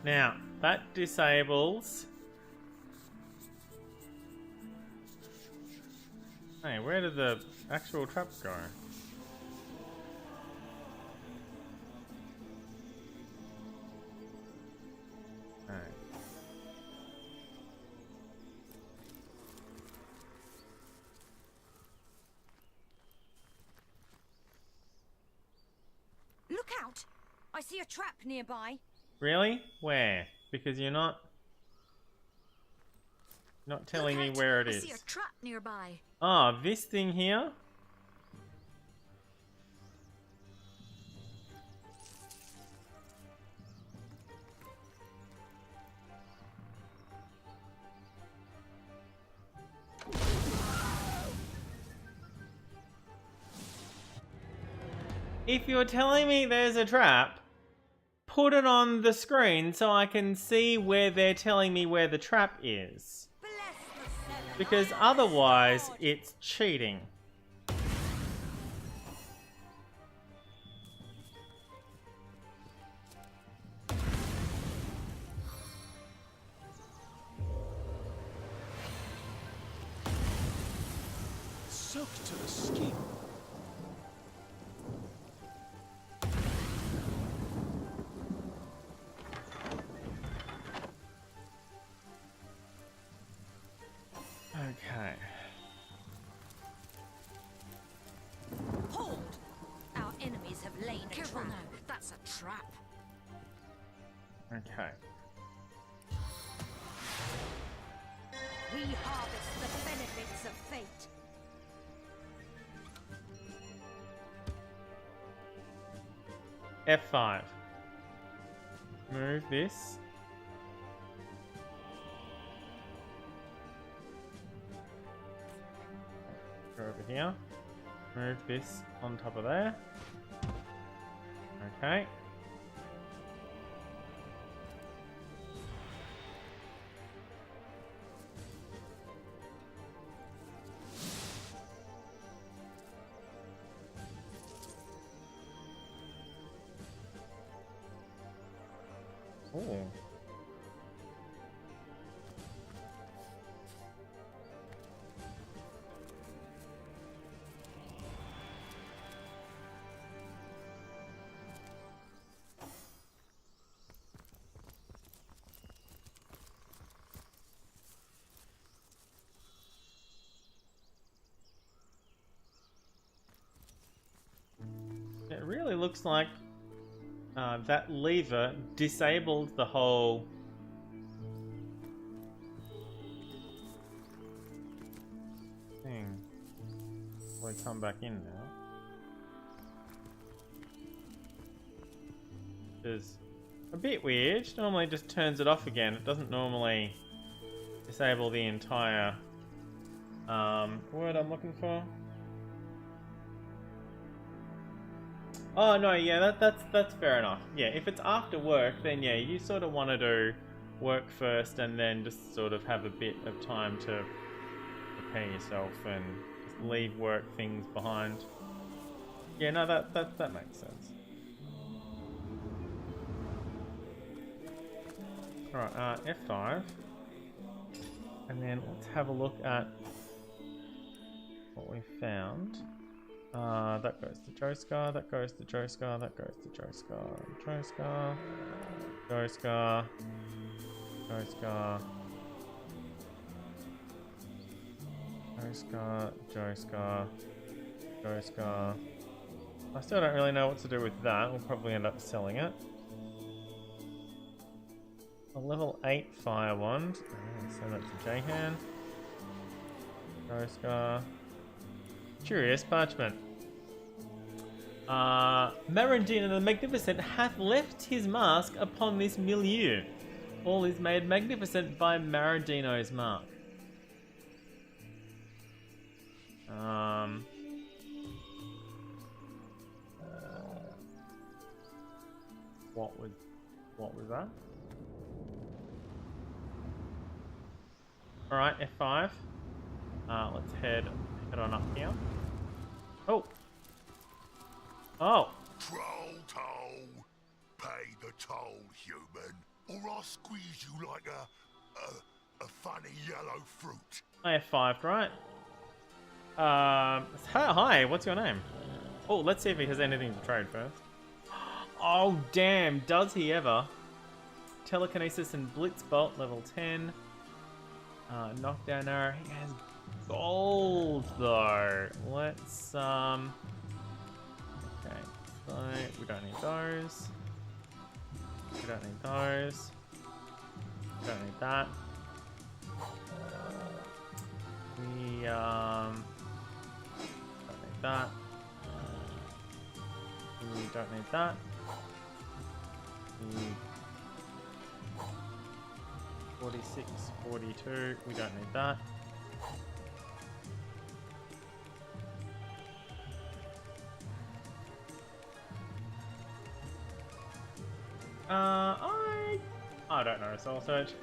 Now, that disables Hey, where did the actual trap go? Hey. Look out! I see a trap nearby. Really? Where? Because you're not telling me where it I is. see a trap nearby. Ah, this thing here? If you're telling me there's a trap, put it on the screen so I can see where they're telling me where the trap is. Because otherwise, it's cheating. Soaked to the skin. Okay. Hold! Our enemies have lain a Careful trap. now, that's a trap. Okay. We harvest the benefits of fate. F5. Move this. Go over here. Move this on top of there. Okay. Ooh. It really looks like that lever disabled the whole thing. We come back in now. Which is a bit weird. Normally it just turns it off again. It doesn't normally disable the entire word I'm looking for. Oh no, yeah, that's fair enough. Yeah, if it's after work, then yeah, you sort of want to do work first and then just sort of have a bit of time to prepare yourself and just leave work things behind. Yeah, no, that makes sense. Alright, F5. And then let's have a look at what we found. That goes to Joescar, that goes to Joescar, that goes to Joescar, Joescar, Joescar, Joescar, Joescar, Joescar, Joescar. I still don't really know what to do with that. We'll probably end up selling it. A level 8 fire wand. Send that to Jahan. Joescar. Curious parchment. Marandino the Magnificent hath left his mask upon this milieu. All is made magnificent by Marandino's mark. What was that? Alright, F5. Let's head on up here. Oh! Oh! Troll toll. Pay the toll, human, or I'll squeeze you like a funny yellow fruit. I F5'd, right? Hi, what's your name? Oh, let's see if he has anything to trade first. Oh, damn, does he ever? Telekinesis and Blitzbolt, level 10. Knockdown arrow. He has gold, though. Let's, okay, so we don't need those. We don't need those. We don't need that. We, don't need that. We don't need that. We 46, 42, we don't need that. I don't know, Soul Search.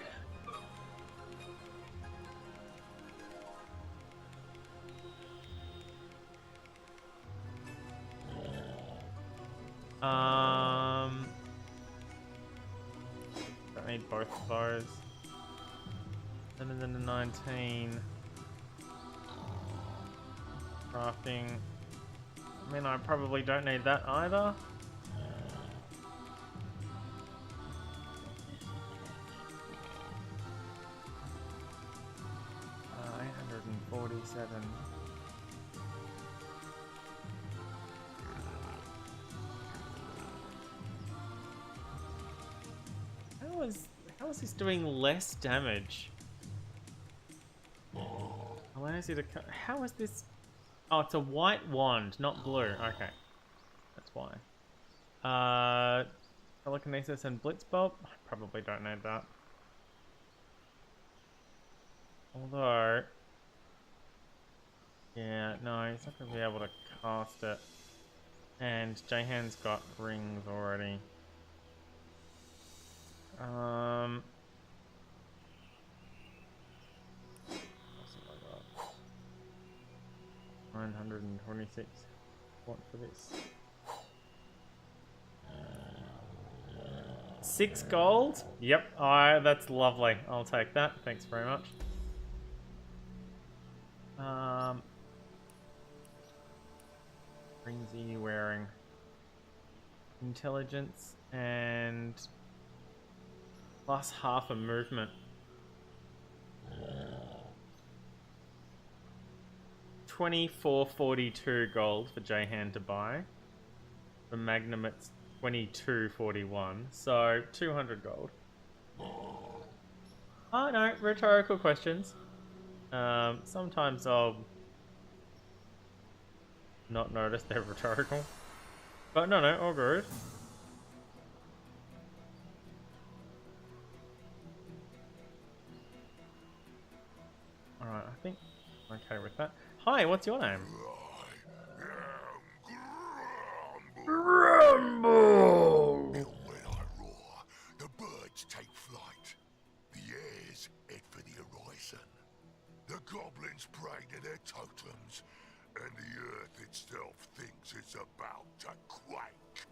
Don't need both of those. And then the 19. Crafting. I mean, I probably don't need that either. 847. How is this doing less damage? Allows you to how is this? Oh, it's a white wand, not blue. Okay, that's why. Telekinesis and Blitzbolt. I probably don't need that. Although, yeah, no, he's not gonna be able to cast it. And Jahan's got rings already. 926. What for this? 6 gold? Yep, that's lovely. I'll take that. Thanks very much. Rings are you wearing? Intelligence and plus half a movement. 24.42 gold for Jahan to buy. For Magnum it's 22.41, so 200 gold. Oh no, rhetorical questions. Sometimes I'll not notice they're rhetorical. But no, all good. Alright, I think I'm okay with that. Hi, what's your name? Rumble! When I roar, the birds take flight. The airs head for the horizon. The goblins pray to their totems, and the earth itself thinks it's about to quake.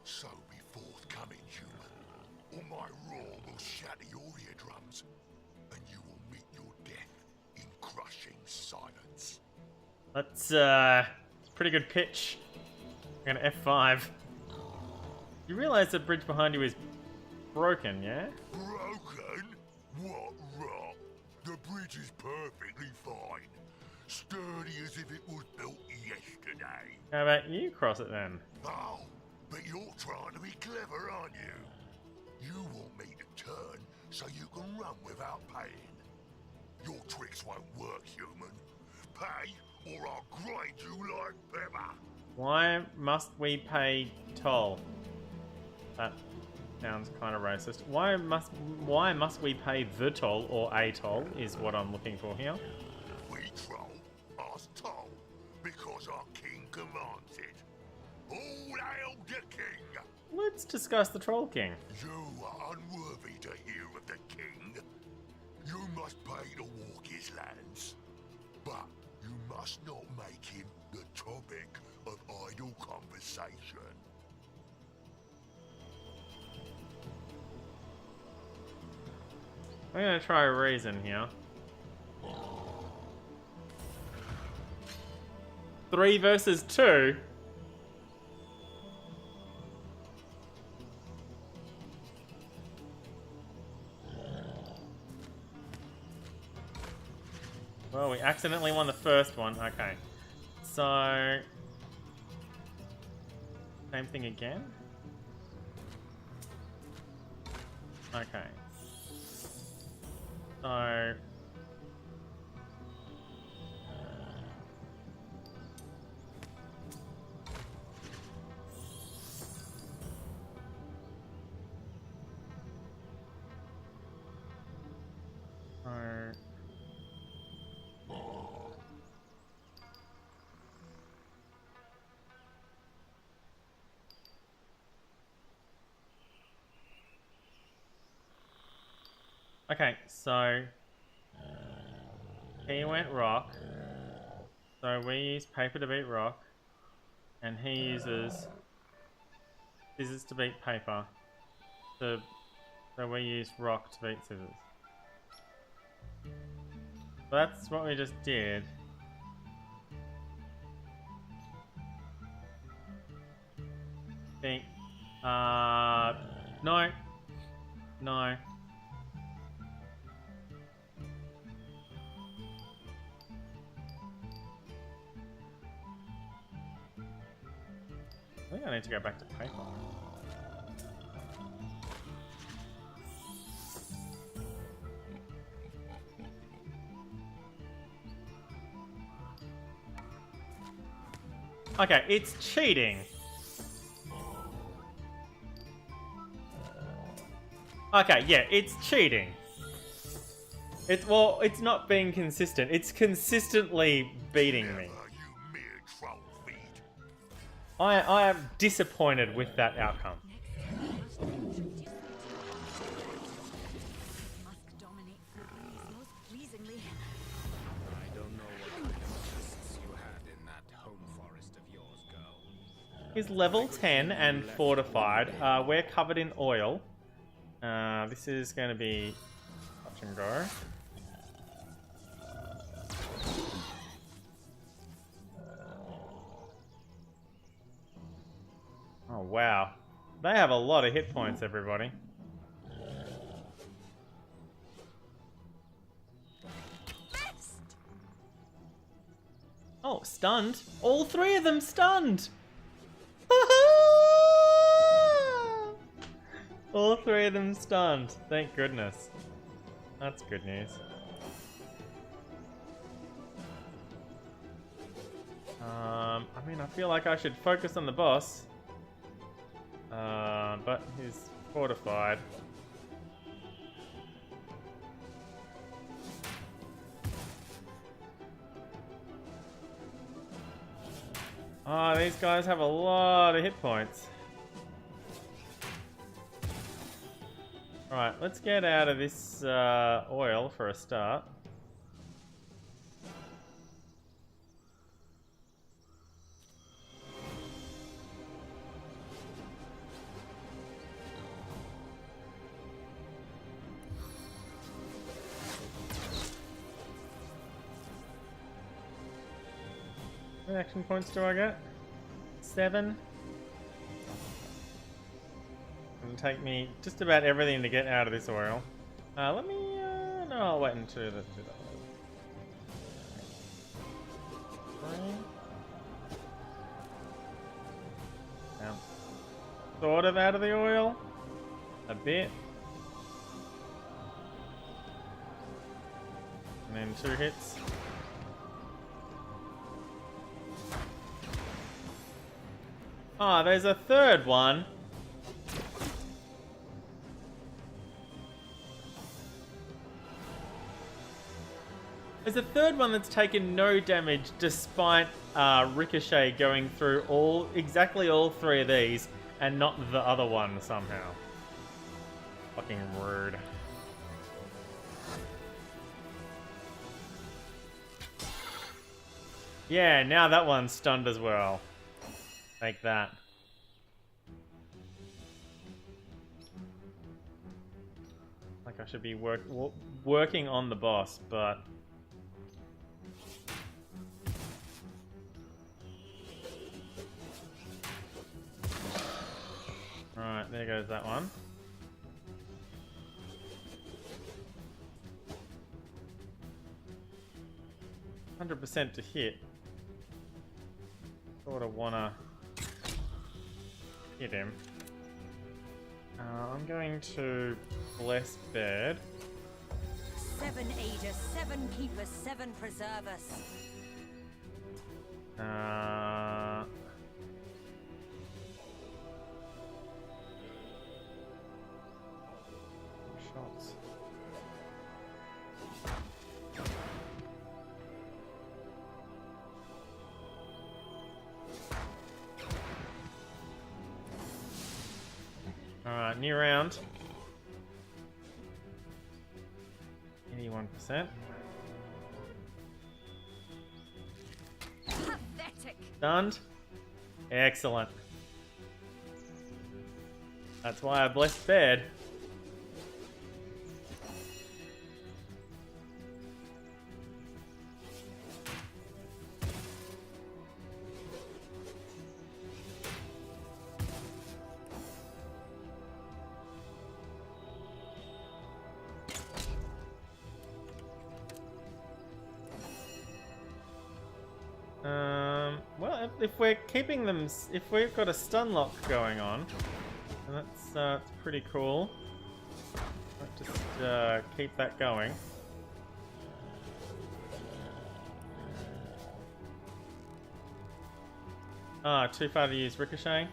So be forthcoming, human, or my roar will shatter your eardrums, and you will meet your death in crushing silence. That's it's a pretty good pitch. I'm gonna F5. You realize the bridge behind you is broken, yeah? Broken? What rot? The bridge is perfectly fine. Sturdy as if it was built yesterday. How about you cross it then? Oh, but you're trying to be clever, aren't you? You want me to turn so you can run without paying. Your tricks won't work, human. Pay, or I'll grind you like pepper. Why must we pay toll? That sounds kind of racist. Why must we pay the toll or a toll is what I'm looking for here. We troll, us toll, because our king commands it. All hail the king! Let's discuss the Troll King. You are unworthy to hear of the king. You must pay to walk his lands. But you must not make him the topic of idle conversation. I'm gonna try a reason here. 3 versus 2. Well, we accidentally won the first one. Okay. So... same thing again? Okay. So... Okay, so he went rock, so we use paper to beat rock, and he uses scissors to beat paper. So we use rock to beat scissors. That's what we just did. Think, no, no. I think I need to go back to paper. Okay, it's cheating. Okay, yeah, it's cheating. It's not being consistent. It's consistently beating me. I am disappointed with that outcome. He's level 10 and fortified. We're covered in oil. This is going to be touch and go. Oh, wow. They have a lot of hit points, everybody. Oh, stunned. All 3 of them stunned. All 3 of them stunned. Thank goodness. That's good news. I mean, I feel like I should focus on the boss. But he's fortified. Oh, these guys have a lot of hit points. Alright, let's get out of this oil for a start. How many action points do I get? 7. It'll take me just about everything to get out of this oil. Let me, no, I'll wait until the 3. Now, sort of out of the oil. A bit. And then 2 hits. Ah, there's a third one. There's a third one that's taken no damage despite Ricochet going through exactly all 3 of these and not the other one somehow. Fucking rude. Yeah, now that one's stunned as well. Like that. Like I should be working on the boss, but... Alright, there goes that one. %100% to hit. Sort of wanna hit him. I'm going to bless bed. 7 aid us, 7 keep us, 7 preserve us. Shots. Alright, new round. 81%. Pathetic. Stunned. Excellent. That's why I blessed bed. Well, if we're keeping them, if we've got a stun lock going on, then that's pretty cool. Let's just keep that going. Ah, too far to use ricochet.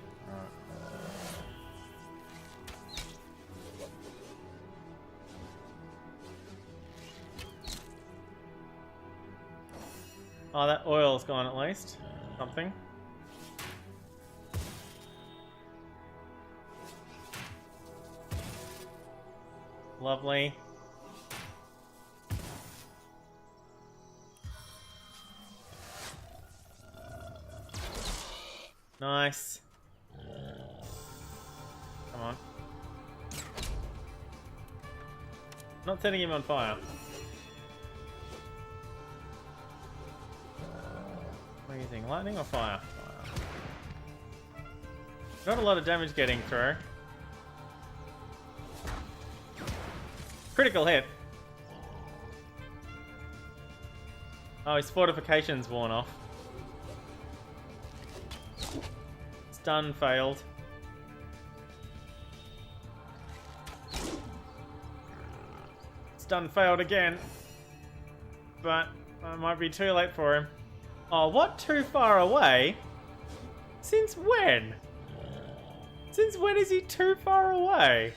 Oh, that oil's gone at least. Something. Lovely. Nice. Come on. Not setting him on fire. What are you thinking? Lightning or fire? Fire. Not a lot of damage getting through. Critical hit. Oh, his fortification's worn off. Stun failed. Stun failed again. But it might be too late for him. Oh, what? Too far away? Since when? Since when is he too far away?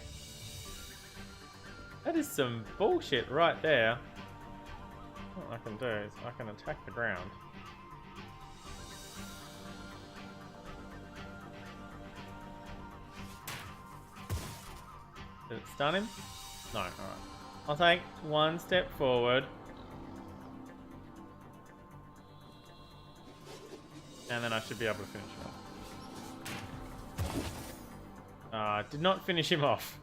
That is some bullshit right there. What I can do is I can attack the ground. Did it stun him? No, alright. I'll take one step forward. And then I should be able to finish him off. Did not finish him off.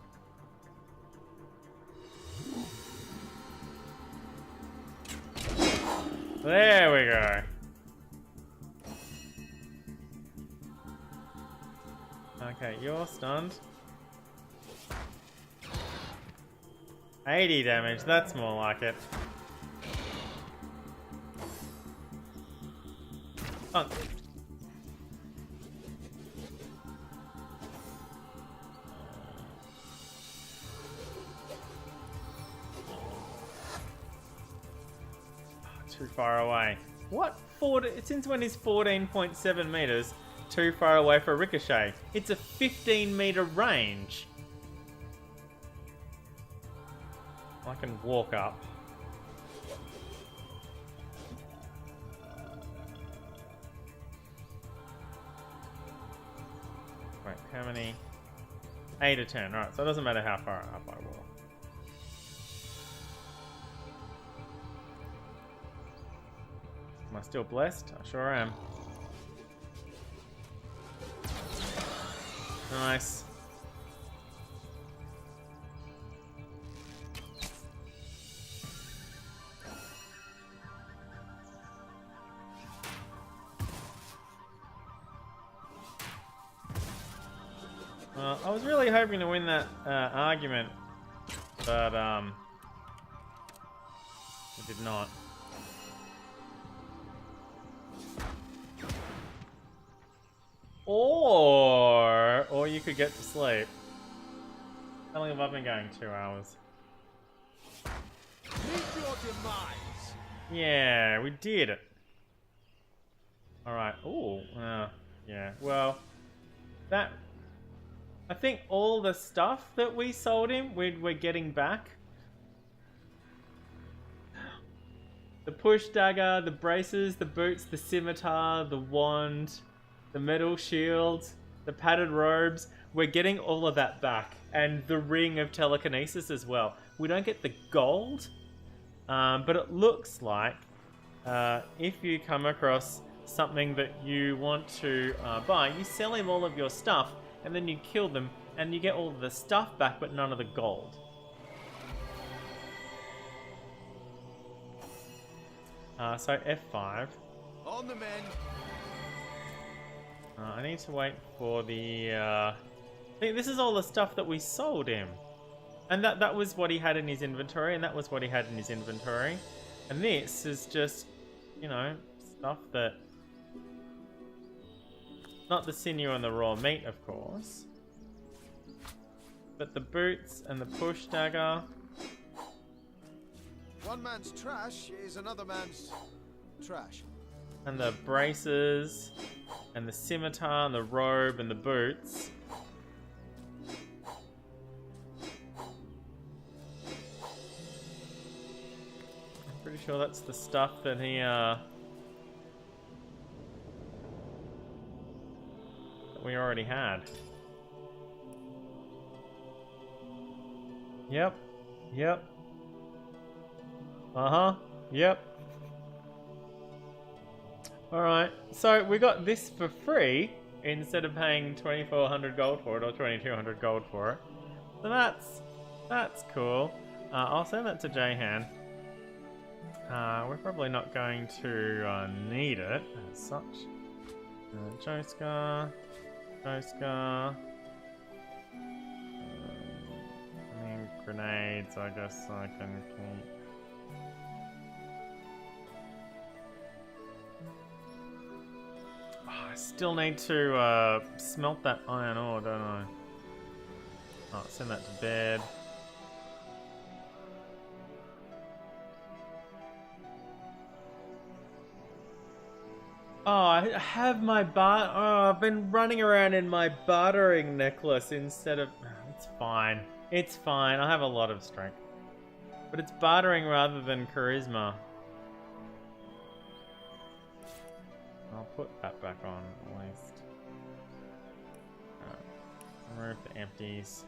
There we go. Okay, you're stunned. 80 damage, that's more like it. Oh. Too far away. What? Since when is 14.7 meters too far away for a ricochet? It's a 15-meter range. I can walk up. Wait, how many? 8 or 10. Alright, so it doesn't matter how far up I walk. Am I still blessed? I sure am. Nice. was really hoping to win that argument, but I did not. Or you could get to sleep. How long have I been going? 2 hours. Meet your demise. Yeah, we did it. Alright. Ooh. Yeah. Well, that... I think all the stuff that we sold him, we're getting back. The push dagger, the braces, the boots, the scimitar, the wand, the metal shield, the padded robes. We're getting all of that back. And the ring of telekinesis as well. We don't get the gold, but it looks like if you come across something that you want to buy, you sell him all of your stuff, and then you kill them, and you get all of the stuff back, but none of the gold. So F5. On the men. I need to wait for the... I think this is all the stuff that we sold him. And that was what he had in his inventory, and that was what he had in his inventory. And this is just, you know, stuff that... Not the sinew and the raw meat, of course. But the boots and the push dagger. One man's trash is another man's trash. And the braces. And the scimitar and the robe and the boots. I'm pretty sure that's the stuff that he, we already had. Yep. Yep. Yep. Alright, so we got this for free instead of paying 2,400 gold for it or 2,200 gold for it. So that's cool. I'll send that to Jahan. We're probably not going to need it as such. Joska. I mean, grenades, I guess I can keep. Oh, I still need to smelt that iron ore, don't I? Oh, send that to bed. Oh, I have my I've been running around in my bartering necklace instead of... It's fine. It's fine. I have a lot of strength. But it's bartering rather than charisma. I'll put that back on at least. Remove the empties.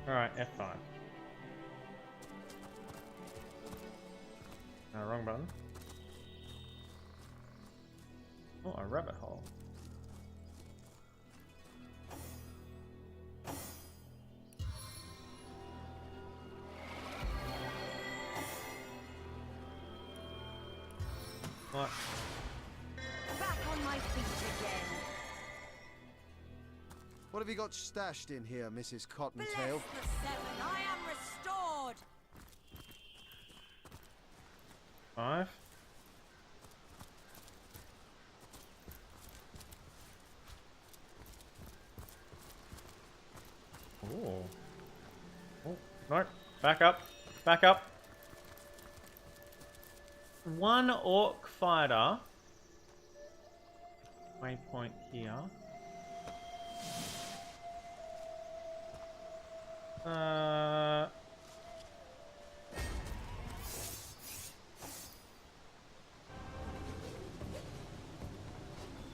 Alright, F5. No, wrong button. Oh, a rabbit hole. What? Back on my feet again. What have you got stashed in here, Mrs. Cottontail? Bless the seven, I am restored. 5. Ooh. Oh, no. Back up. Back up. 1 orc fighter. Waypoint here.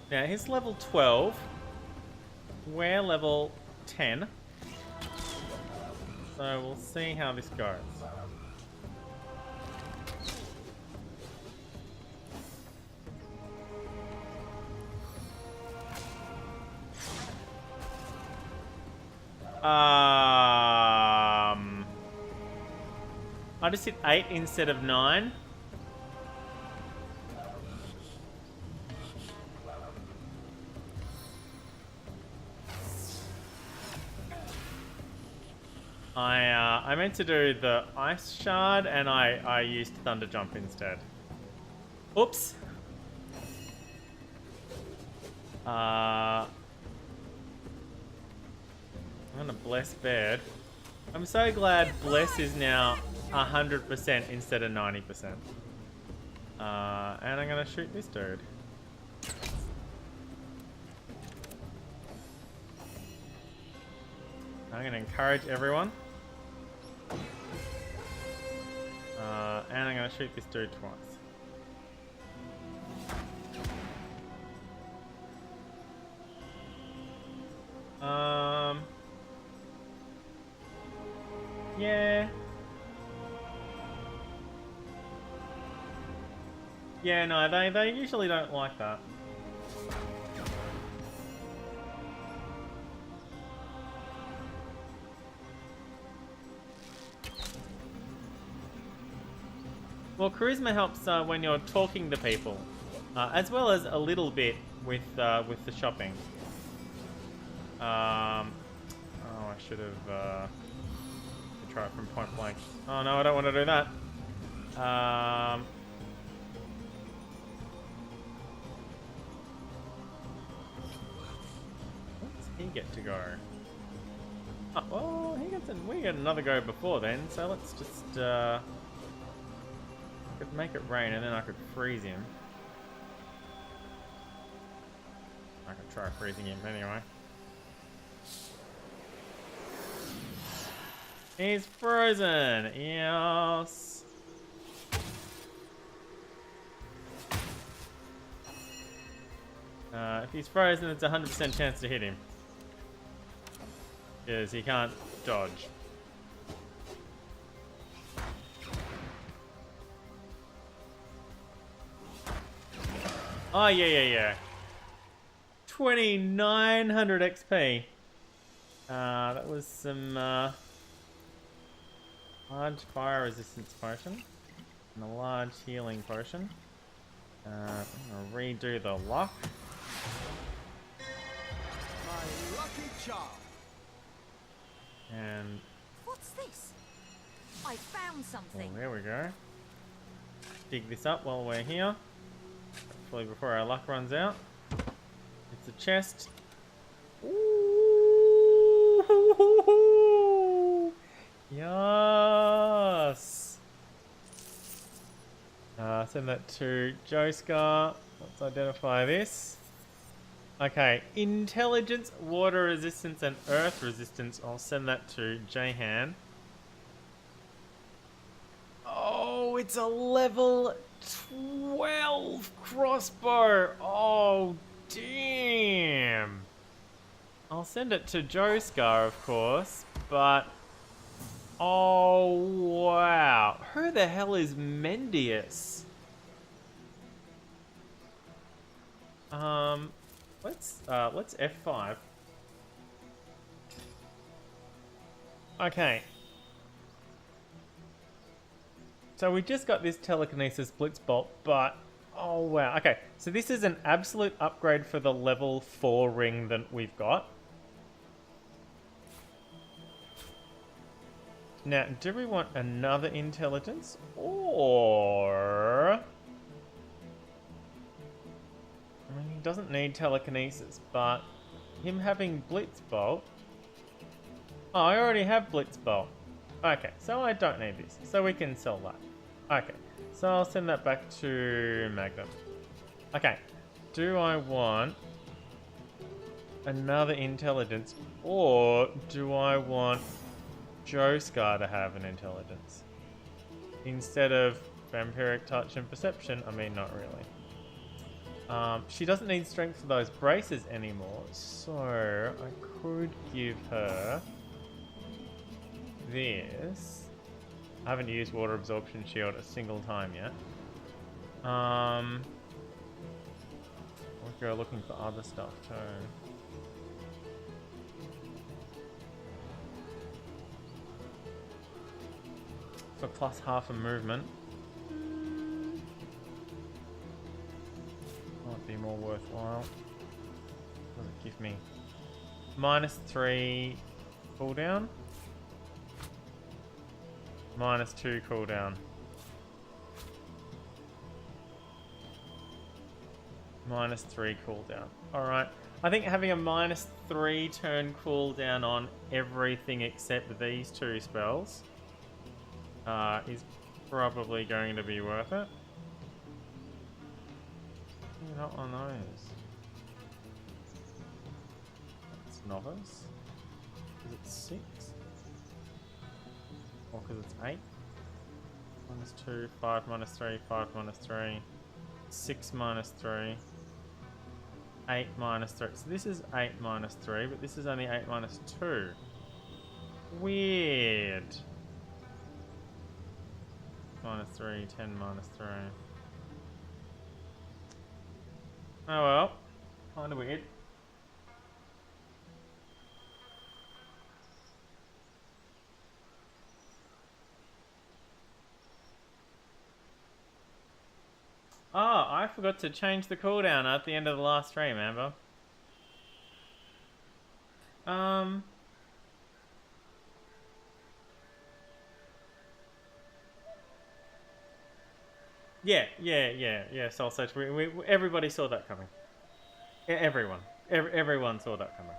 Now he's level 12. We're level 10. So we'll see how this goes. I just hit 8 instead of 9. I meant to do the ice shard and I used thunder jump instead. Oops. I'm gonna bless bed. I'm so glad bless is now 100% instead of 90%. And I'm gonna shoot this dude. I'm gonna encourage everyone. And I'm gonna shoot this dude twice. Yeah. Yeah, no, they usually don't like that. Well, charisma helps when you're talking to people, as well as a little bit with the shopping. Oh, I should have tried from point blank. Oh no, I don't want to do that. Where does he get to go? Oh, well, we get another go before then, so let's just could make it rain and then I could freeze him. I could try freezing him anyway. He's frozen! Yes! If he's frozen, it's a 100% chance to hit him. Because he can't dodge. Oh, yeah. 2900 XP. That was some large fire resistance potion and a large healing potion. I'm gonna redo the lock. My lucky charm. And What's this? I found something. there we go. Dig this up while we're here. Hopefully before our luck runs out. It's a chest. Ooh! Yes! Send that to Joescar. Let's identify this. Okay, intelligence, water resistance, and earth resistance. I'll send that to Jahan. Oh, it's a level 12 crossbow. Oh, damn. I'll send it to Joescar, of course, but... Oh, wow. Who the hell is Mendius? Let's F5. Okay. So we just got this telekinesis blitzbolt, but oh wow. Okay, so this is an absolute upgrade for the level 4 ring that we've got. Now, do we want another intelligence or? I mean, he doesn't need telekinesis, but him having blitzbolt. Oh, I already have blitzbolt. Okay, so I don't need this, so we can sell that. Okay, so I'll send that back to Magnum. Okay, do I want another intelligence, or do I want Joescar to have an intelligence? Instead of vampiric touch and perception, I mean, not really. She doesn't need strength for those braces anymore, so I could give her this. I haven't used water absorption shield a single time yet. We'll go looking for other stuff too. for plus half a movement. Might be more worthwhile. What does it give me? -3 cooldown. -2 cooldown. -3 cooldown. Alright. I think having a -3 turn cooldown on everything except these two spells is probably going to be worth it. Not on those. It's novice. Is it 6? Or because it's 8? -2, 5 -3, 5 -3, 6 -3, 8 -3. So this is 8 -3, but this is only 8 -2. Weird. -3, 10 -3. Oh well, kind of weird. Oh, I forgot to change the cooldown at the end of the last stream, Amber. Yeah, Soul Search. Everybody saw that coming. Everyone saw that coming.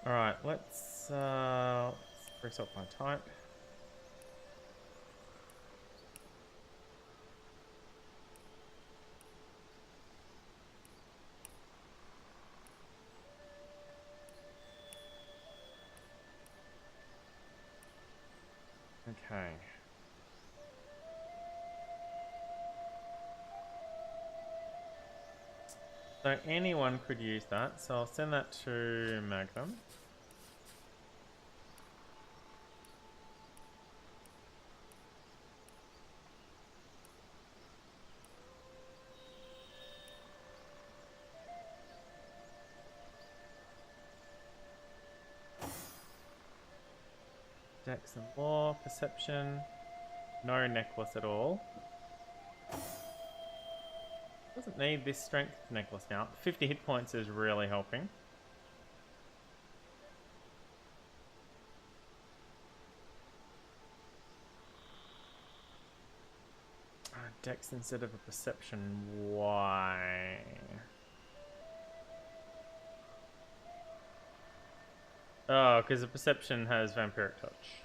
Alright, let's reset my type. Okay. So anyone could use that, so I'll send that to Magnum. Dex and Law, Perception, no necklace at all. Doesn't need this strength necklace now. 50 hit points is really helping. Dex instead of a perception, why? Oh, because the perception has vampiric touch.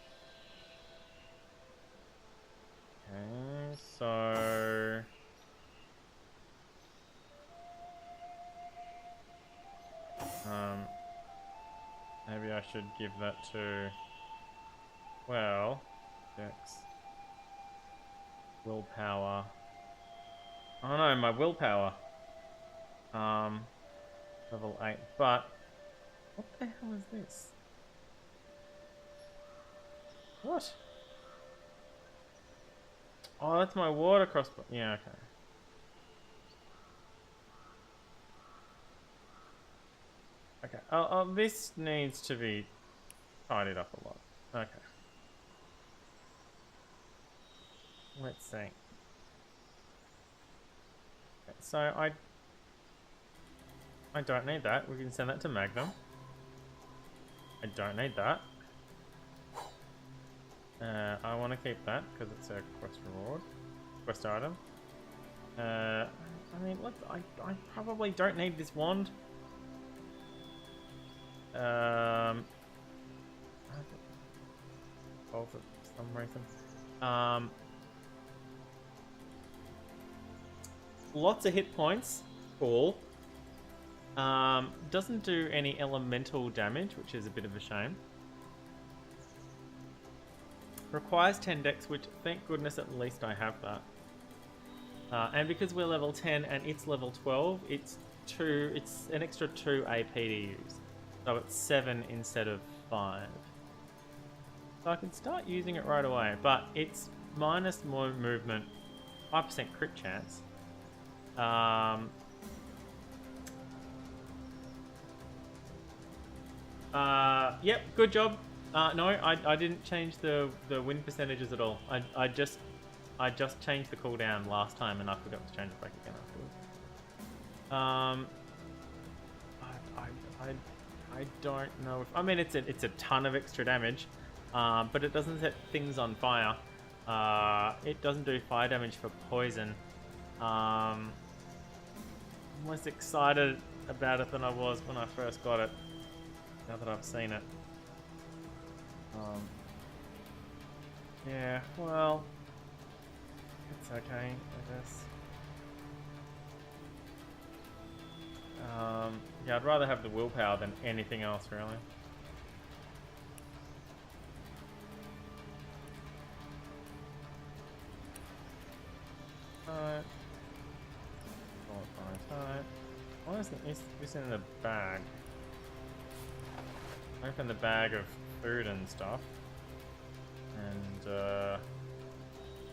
Okay, so... maybe I should give that to... well... Dex. Willpower. Oh no, my willpower. Level 8, but... what the hell is this? What? Oh, that's my water crossbow. Yeah, okay. Okay. Oh, this needs to be tidied up a lot. Okay. Let's see. Okay, so I don't need that. We can send that to Magnum. I don't need that. I want to keep that because it's a quest reward, quest item. I mean, I probably don't need this wand. Oh, for some reason. Lots of hit points. Cool. Doesn't do any elemental damage, which is a bit of a shame. Requires 10 dex, which thank goodness at least I have that. And because we're level 10 and it's level 12, it's an extra 2 AP to use. So it's 7 instead of 5. So I can start using it right away, but it's minus more movement, 5% crit chance. Yep, good job. No, I didn't change the win percentages at all. I just changed the cooldown last time and I forgot to change it back again afterwards. I don't know if, I mean it's a ton of extra damage, but it doesn't set things on fire. It doesn't do fire damage for poison. I'm less excited about it than I was when I first got it, now that I've seen it. Yeah, well, it's okay, I guess. Yeah, I'd rather have the willpower than anything else, really. Alright. Why isn't this in the bag? Open the bag of food and stuff. And,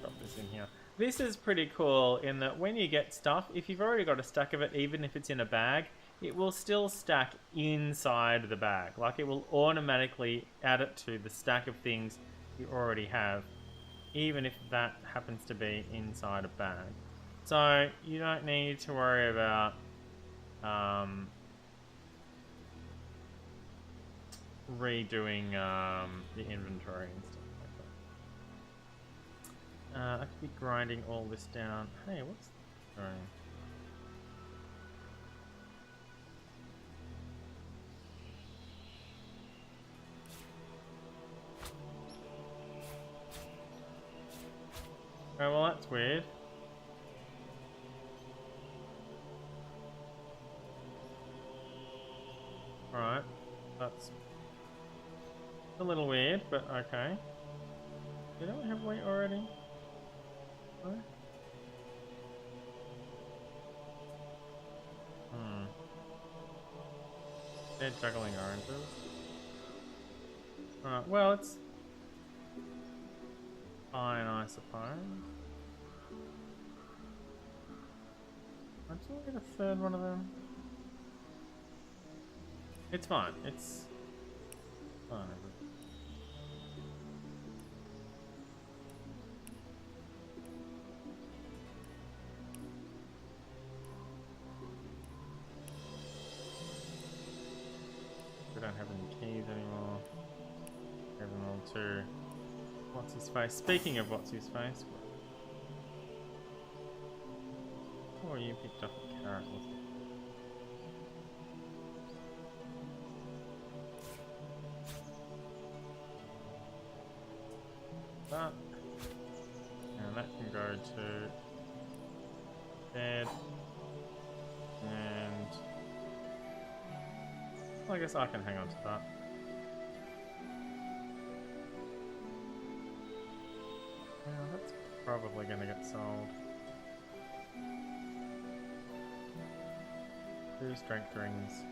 drop this in here. This is pretty cool in that when you get stuff, if you've already got a stack of it, even if it's in a bag, it will still stack inside the bag. Like, it will automatically add it to the stack of things you already have, even if that happens to be inside a bag. So, you don't need to worry about redoing the inventory and stuff like that. I could be grinding all this down. Hey, what's going? Oh, well, that's weird. Alright, that's a little weird, but okay. Did I have weight already? No? They're juggling oranges. Alright, well, it's fine, I suppose. Until I get a third one of them. It's fine. It's fine. We don't have any keys anymore. Have them all to what's his face. Speaking of what's his face. Oh, you picked up a carrot. That, and that can go to bed, and well, I guess I can hang on to that. Yeah, that's probably going to get sold. 2 strength rings.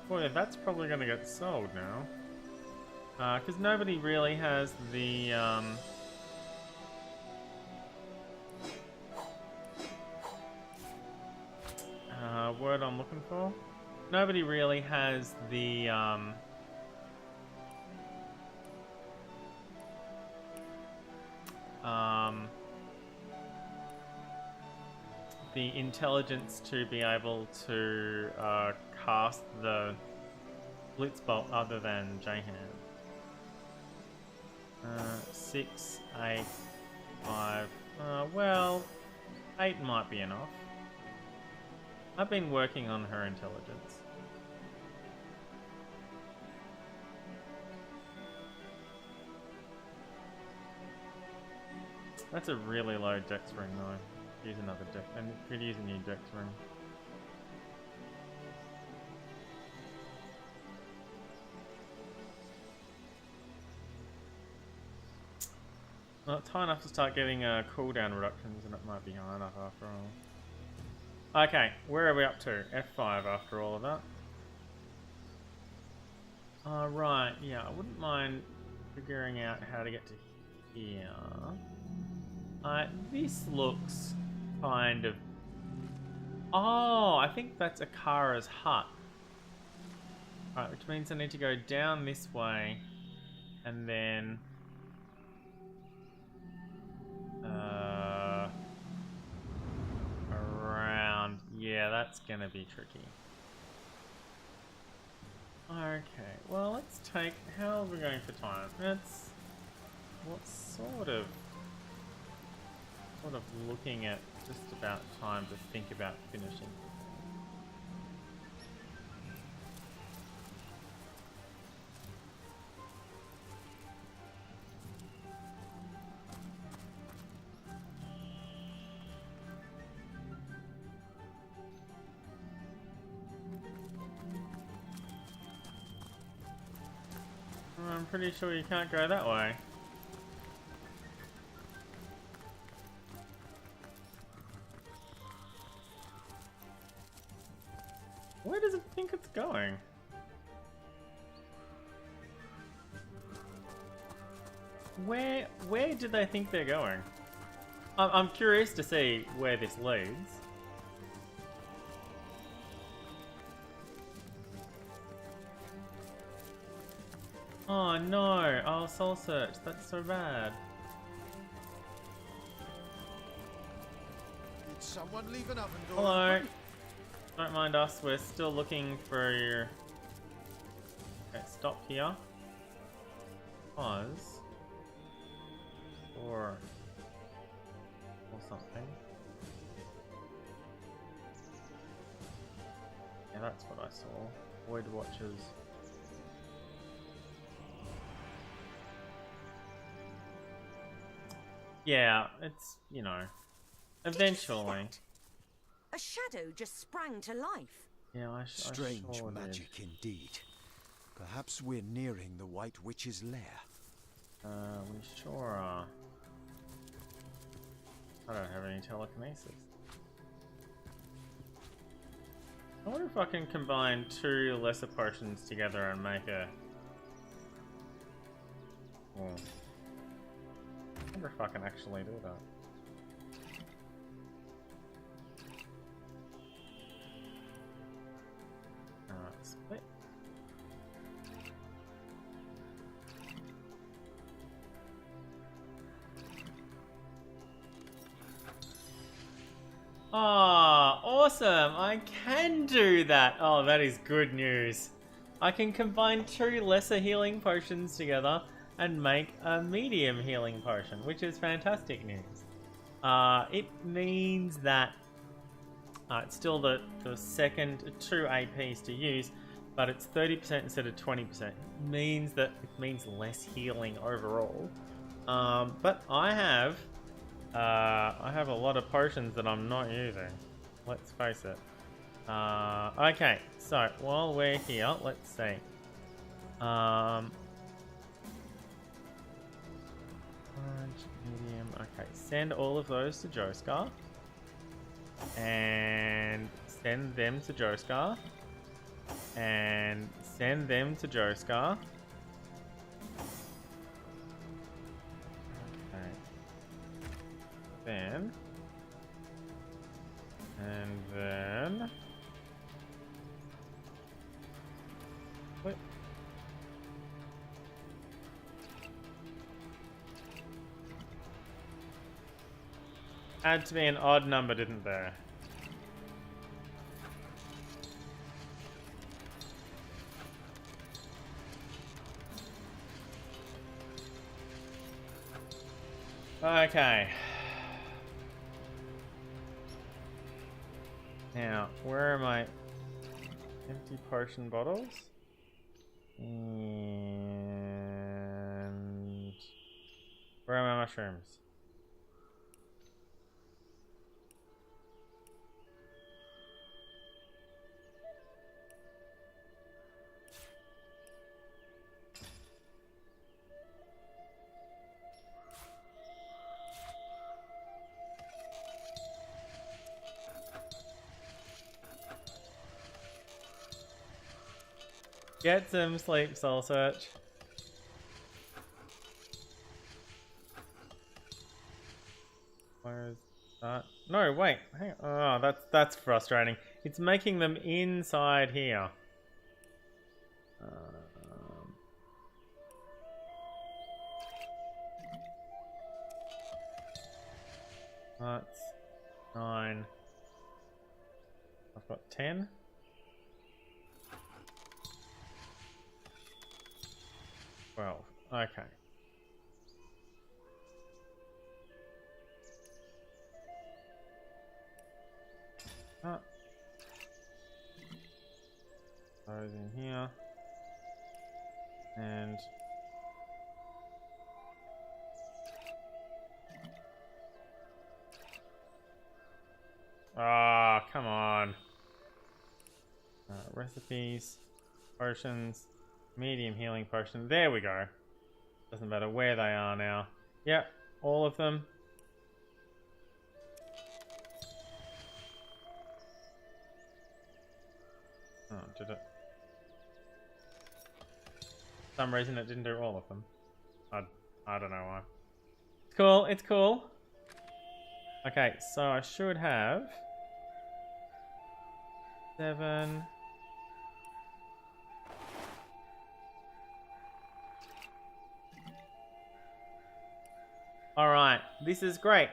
Boy, that's probably going to get sold now. Because nobody really has the, word I'm looking for. Nobody really has the, the intelligence to be able to cast the Blitzbolt other than Jahan. 6, 8, 5. Well, 8 might be enough. I've been working on her intelligence. That's a really low dex ring though. Use another dex, and could use a new dex ring. Well, it's high enough to start getting cooldown reductions, and it might be high enough after all. Okay, where are we up to? F5 after all of that. Right, yeah, I wouldn't mind figuring out how to get to here. This looks kind of Oh, I think that's Akara's hut. Alright, which means I need to go down this way and then around. Yeah, that's gonna be tricky. Okay, well let's take, how are we going for time? That's what sort of looking at just about time to think about finishing. I'm pretty sure you can't go that way. Where does it think it's going? Where do they think they're going? I'm curious to see where this leads. Oh no! Oh, soul search. That's so bad. Did someone leave an oven door Hello. open? Don't mind us. We're still looking for your. Okay, stop here. Pause. Or something. Yeah, that's what I saw. Void watchers. Yeah, it's, you know, eventually. A shadow just sprang to life. Yeah, I Strange sure magic indeed. Perhaps we're nearing the White Witch's lair. We sure are. I don't have any telekinesis. I wonder if I can combine two lesser potions together and make a... Oh. I wonder if I can actually do that. Split. Ah, awesome! I can do that! Oh, that is good news. I can combine two lesser healing potions together and make a medium healing potion, which is fantastic news. It means that it's still the second 2 APs to use, but it's 30% instead of 20%. It means less healing overall. But I have a lot of potions that I'm not using. Let's face it. Okay, so while we're here, let's see. Large, medium. Okay, send all of those to Joescar. And send them to Joescar. And send them to Joescar. Okay. Then. And then. Wait. Had to be an odd number, didn't there? Okay. Now, where are my empty potion bottles? And where are my mushrooms? Get some sleep, soul search. Where is that? No, wait. Hang on. Oh, that's frustrating. It's making them inside here. That's 9. I've got 10. Well, okay. Those in here. And come on. Recipes, potions, medium healing potion. There we go. Doesn't matter where they are now. Yep, all of them. Oh, did it? For some reason it didn't do all of them. I don't know why. It's cool, it's cool. Okay, so I should have 7. Alright, this is great.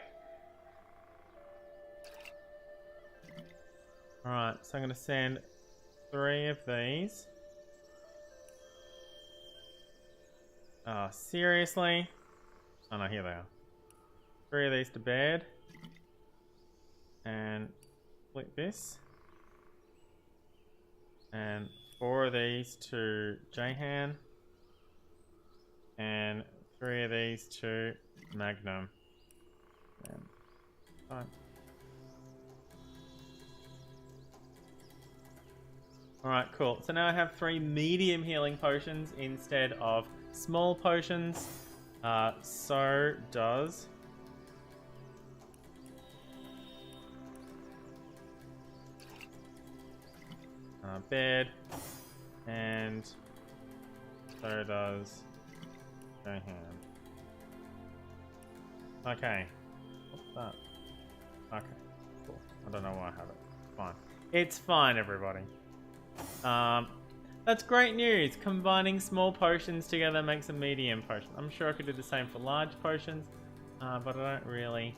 Alright, so I'm going to send 3 of these. Oh, seriously? Oh no, here they are. 3 of these to bed. And click this. And 4 of these to Jahan. And 3 of these to Magnum. And fine. Alright, cool. So now I have 3 medium healing potions instead of small potions. So does bed, and so does Jahan. Okay. What's that? Okay, cool. I don't know why I have it. Fine. It's fine, everybody. That's great news. Combining small potions together makes a medium potion. I'm sure I could do the same for large potions, but I don't really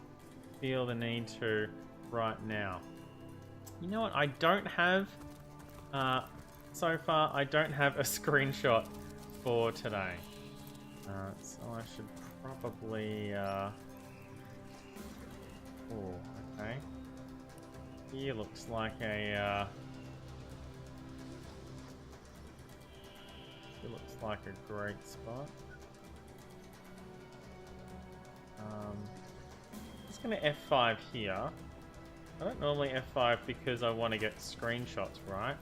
feel the need to right now. You know what? I don't have, so far, I don't have a screenshot for today. So I should probably, oh, okay. Here looks like a, it looks like a great spot. I'm just going to F5 here. I don't normally F5 because I want to get screenshots right.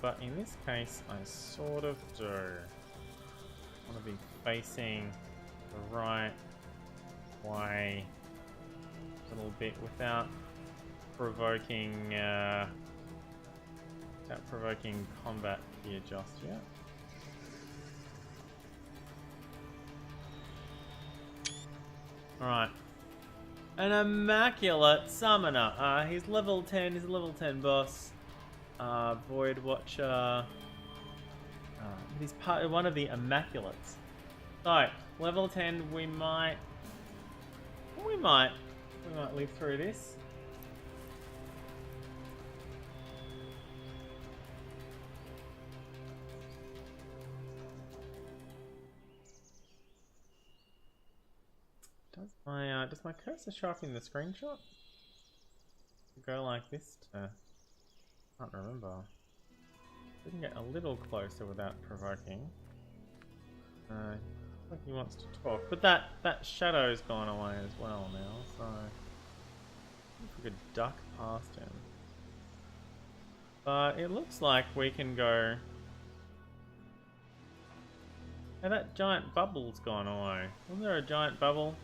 But in this case, I sort of do. I want to be facing the right way a little bit without provoking combat here just yet. Alright. An Immaculate Summoner. He's level 10. He's a level 10 boss. Void Watcher. He's one of the Immaculates. So, level 10, we might live through this. Does my cursor show up in the screenshot? Go like this to... Can't remember. We can get a little closer without provoking. Looks like he wants to talk, but that shadow's gone away as well now, so if we could duck past him. But it looks like we can go. Hey, that giant bubble's gone away. Wasn't there a giant bubble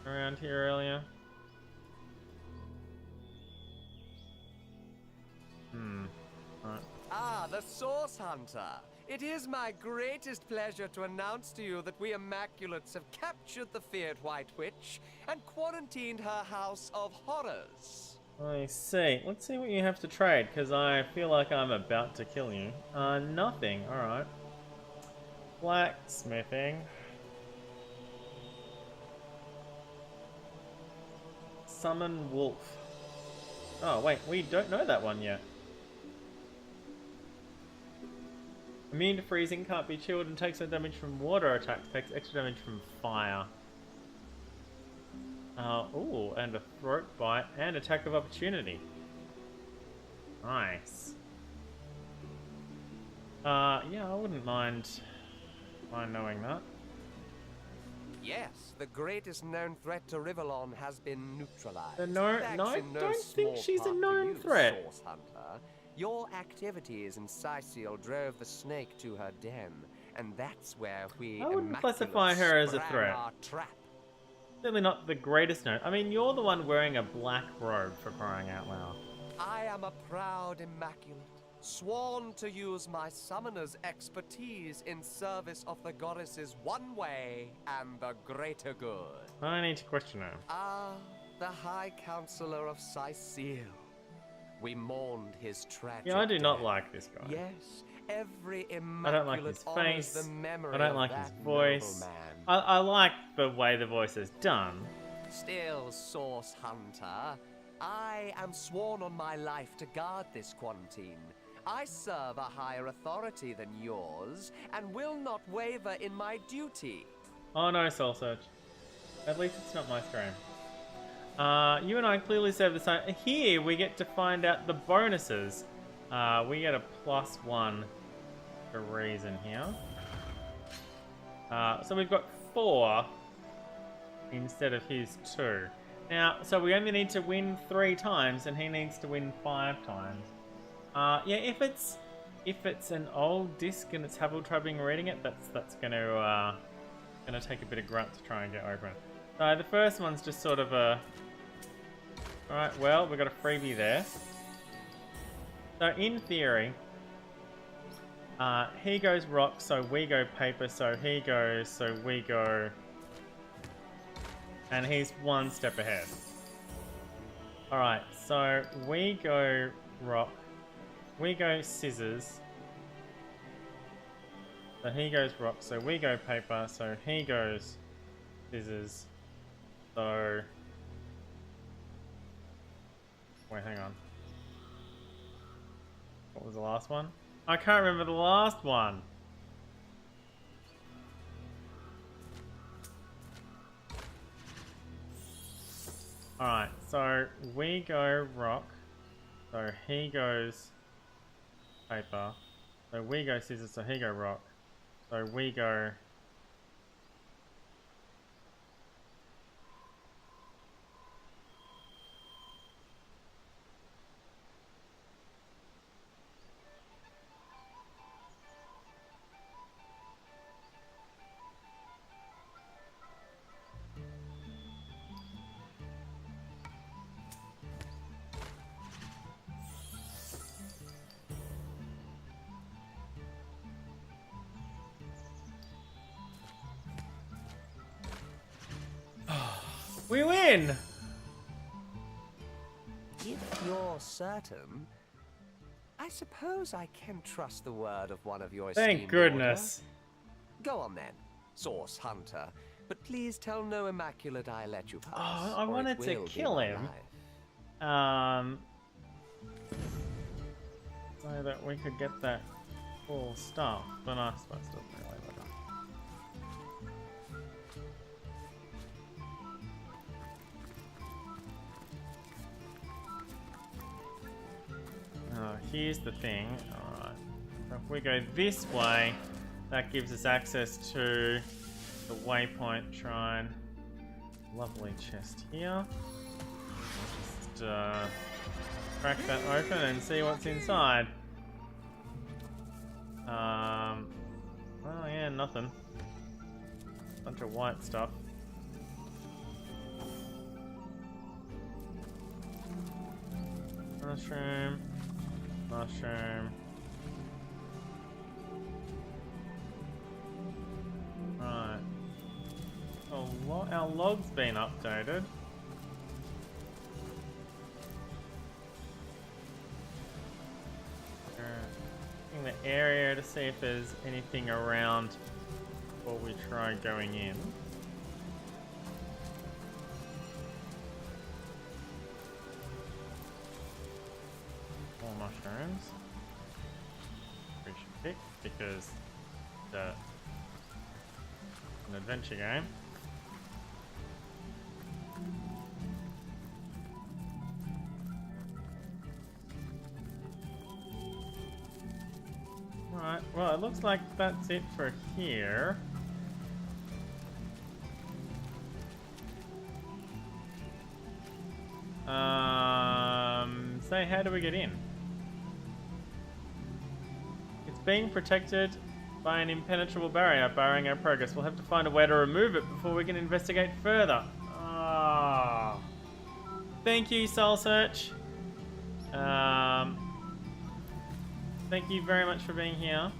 around here earlier? Right. Ah, the Source Hunter. It is my greatest pleasure to announce to you that we Immaculates have captured the feared White Witch and quarantined her house of horrors. I see. Let's see what you have to trade, because I feel like I'm about to kill you. Nothing. Alright. Blacksmithing. Summon wolf. Oh, wait. We don't know that one yet. Immune to freezing, can't be chilled, and takes no damage from water attacks. Takes extra damage from fire. Ooh, and a throat bite and attack of opportunity. Nice. Yeah, I wouldn't mind knowing that. Yes, the greatest known threat to Rivellon has been neutralized. No, I don't think she's a known threat. Source Hunter. Your activities in Sicil drove the snake to her den, and that's where we I wouldn't classify her as a sprang threat. our trap. Certainly not the greatest known. I mean, you're the one wearing a black robe, for crying out loud. I am a proud Immaculate, sworn to use my summoner's expertise in service of the goddess's one way and the greater good. I need to question her. Ah, the High Counselor of Sicil. We mourned his tragic Yeah, I do not death. like this guy. Yes, every I don't like Immaculate his honors face. the memory I don't of like his that voice. noble man. I like the way the voice is done. Still, Source Hunter, I am sworn on my life to guard this quarantine. I serve a higher authority than yours, and will not waver in my duty. Oh no, Soul Search. At least it's not my stream. You and I clearly serve the same. Here we get to find out the bonuses. We get a +1 for reason here. So we've got 4 instead of his 2. Now, so we only need to win 3 times, and he needs to win 5 times. Yeah, if it's an old disc and it's having trouble reading it, that's gonna take a bit of grunt to try and get open. So the first one's just sort of a. All right, well, we got a freebie there. So in theory, he goes rock, so we go paper, so he goes, so we go, and he's 1 step ahead. All right, so we go rock, we go scissors, so he goes rock, so we go paper, so he goes scissors, so wait, hang on. What was the last one? I can't remember the last one. Alright, so we go rock. So he goes paper. So we go scissors, so he go rock. So we go. We win! If you're certain, I suppose I can trust the word of one of your esteemed Thank goodness. order. Go on then, Source Hunter. But please tell no Immaculate I let you pass. Oh, I or it wanted to will be kill my him. life. So that we could get that full stuff, but I suppose it doesn't really matter. Here's the thing. Alright. So if we go this way, that gives us access to the waypoint shrine. Lovely chest here. Just crack that open and see what's inside. Oh yeah, nothing. Bunch of white stuff. Mushroom. Mushroom. Our log's been updated. In the area to see if there's anything around before we try going in. More mushrooms. We should pick because it's an adventure game. Alright, well it looks like that's it for here. So how do we get in? It's being protected by an impenetrable barrier barring our progress. We'll have to find a way to remove it before we can investigate further. Ah. Thank you, Soul Search. Thank you very much for being here.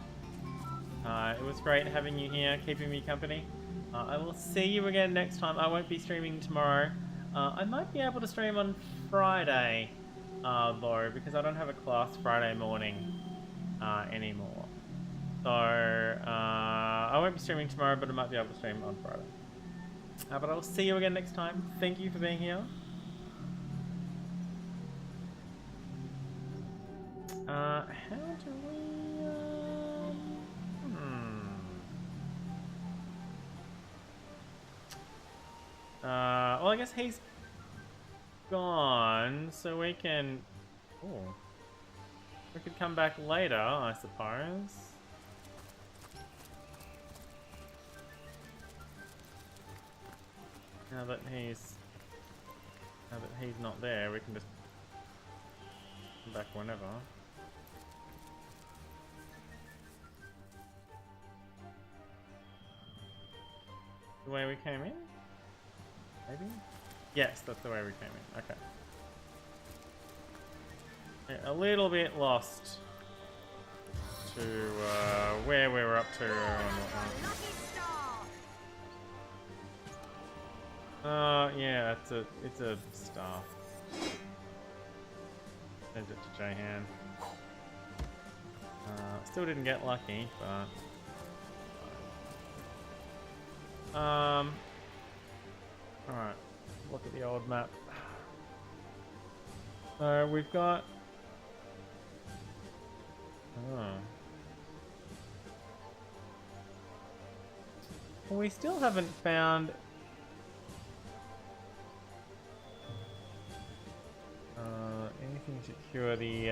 It was great having you here, keeping me company. I will see you again next time. I won't be streaming tomorrow. I might be able to stream on Friday, though, because I don't have a class Friday morning anymore. So, I won't be streaming tomorrow, but I might be able to stream on Friday. But I will see you again next time. Thank you for being here. How do we... well, I guess he's gone, so we can... Oh. We could come back later, I suppose. Now that he's not there, we can just come back whenever. The way we came in? Maybe? Yes, that's the way we came in. Okay. Yeah, a little bit lost to where we were up to and whatnot. Yeah, it's a star. Send it to Jahan. Still didn't get lucky, but alright, look at the old map. So we've got... Well, we still haven't found... anything to cure the...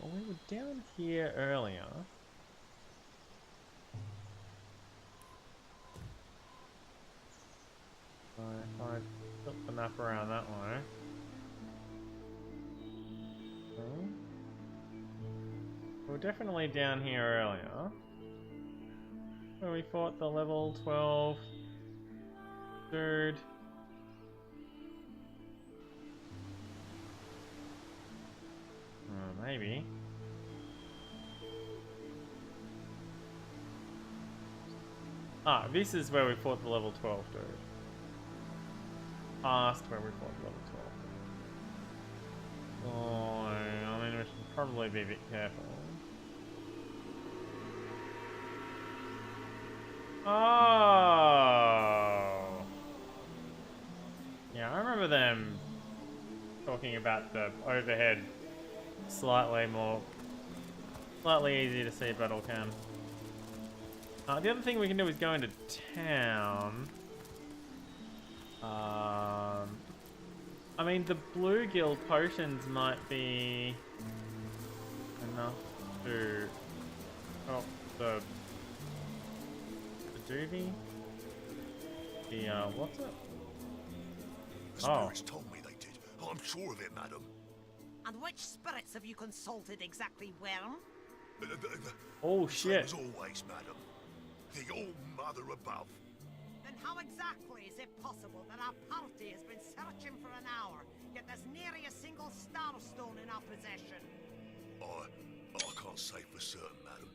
Well, we were down here earlier. If I flip the map around that way. Okay. We were definitely down here earlier. Where we fought the level 12 dude. Maybe. Ah, this is where we fought the level 12 dude. Past where we fought the level 12. Oh, I mean, we should probably be a bit careful. Oh! Yeah, I remember them talking about the overhead slightly easy to see battle cam. The other thing we can do is go into town. I mean, the blue guild potions might be enough to help the doobie. The what's it? The spirits told me they did. I'm sure of it, madam. And which spirits have you consulted exactly, Worm? Oh shit! As always, madam. The All Mother above. Then how exactly is it possible that our party has been searching for an hour, yet there's nary a single starstone in our possession? I can't say for certain, madam?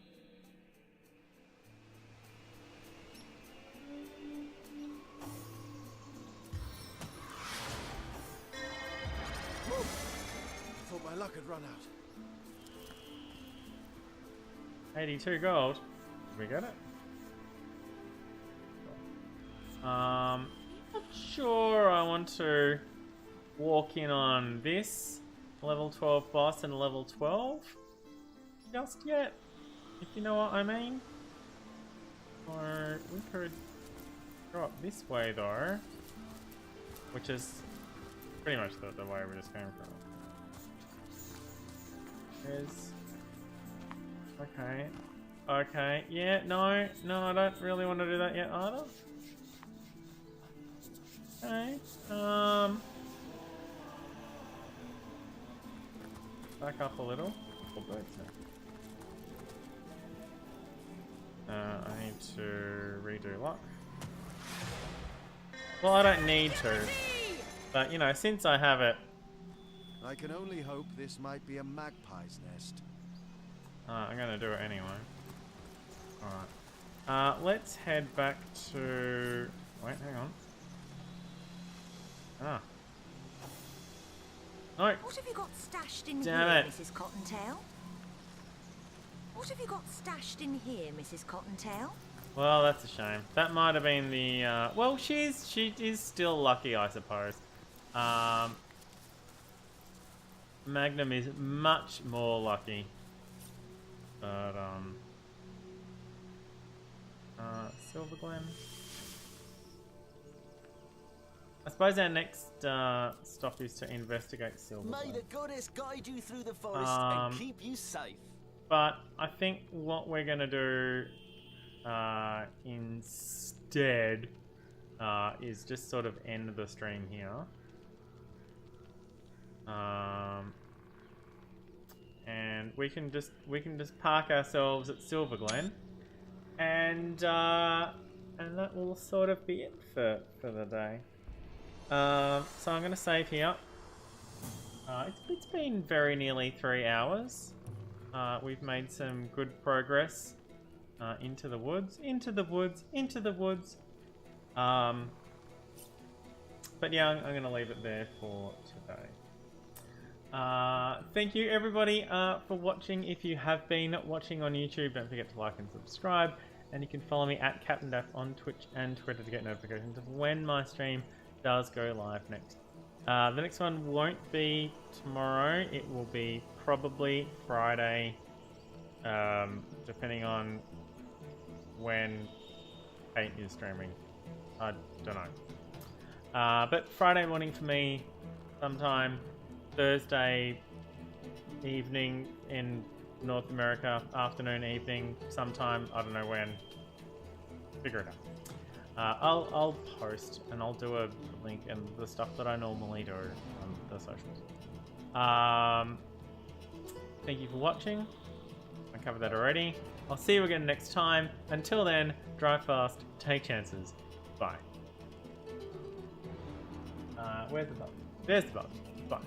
I thought my luck had run out. 82 gold. Did we get it? Not sure I want to walk in on this level 12 boss and level 12 just yet, if you know what I mean. Or we could go up this way though, which is pretty much the way we just came from. Is okay. Okay, yeah, no, I don't really want to do that yet either. Okay, back up a little. I need to redo luck. Well, I don't need to, but you know, since I have it. I can only hope this might be a magpie's nest. I'm gonna do it anyway. Alright. Let's head back to... Wait, hang on. Ah. No! What have you got stashed in Damn here, it. Mrs. Cottontail? What have you got stashed in here, Mrs. Cottontail? Well, that's a shame. That might have been the... Well, she is still lucky, I suppose. Magnum is much more lucky. But, Silver Glen. I suppose our next stop is to investigate Silver Glen. May the goddess guide you through the forest and keep you safe. But I think what we're gonna do instead is just sort of end the stream here. And we can just park ourselves at Silver Glen, and that will sort of be it for the day. So I'm gonna save here. It's been very nearly 3 hours. We've made some good progress into the woods. But yeah, I'm gonna leave it there for today. Thank you everybody for watching. If you have been watching on YouTube, don't forget to like and subscribe, and you can follow me at CaptDaf on Twitch and Twitter to get notifications of when my stream does go live next. The next one won't be tomorrow, it will be probably Friday, depending on when Kate is streaming. I don't know. But Friday morning for me, sometime. Thursday evening in North America, afternoon, evening, sometime, I don't know when. Figure it out. I'll post and I'll do a link and the stuff that I normally do on the socials. Thank you for watching. I covered that already. I'll see you again next time. Until then, drive fast, take chances. Bye. Where's the button? There's the button. Bye.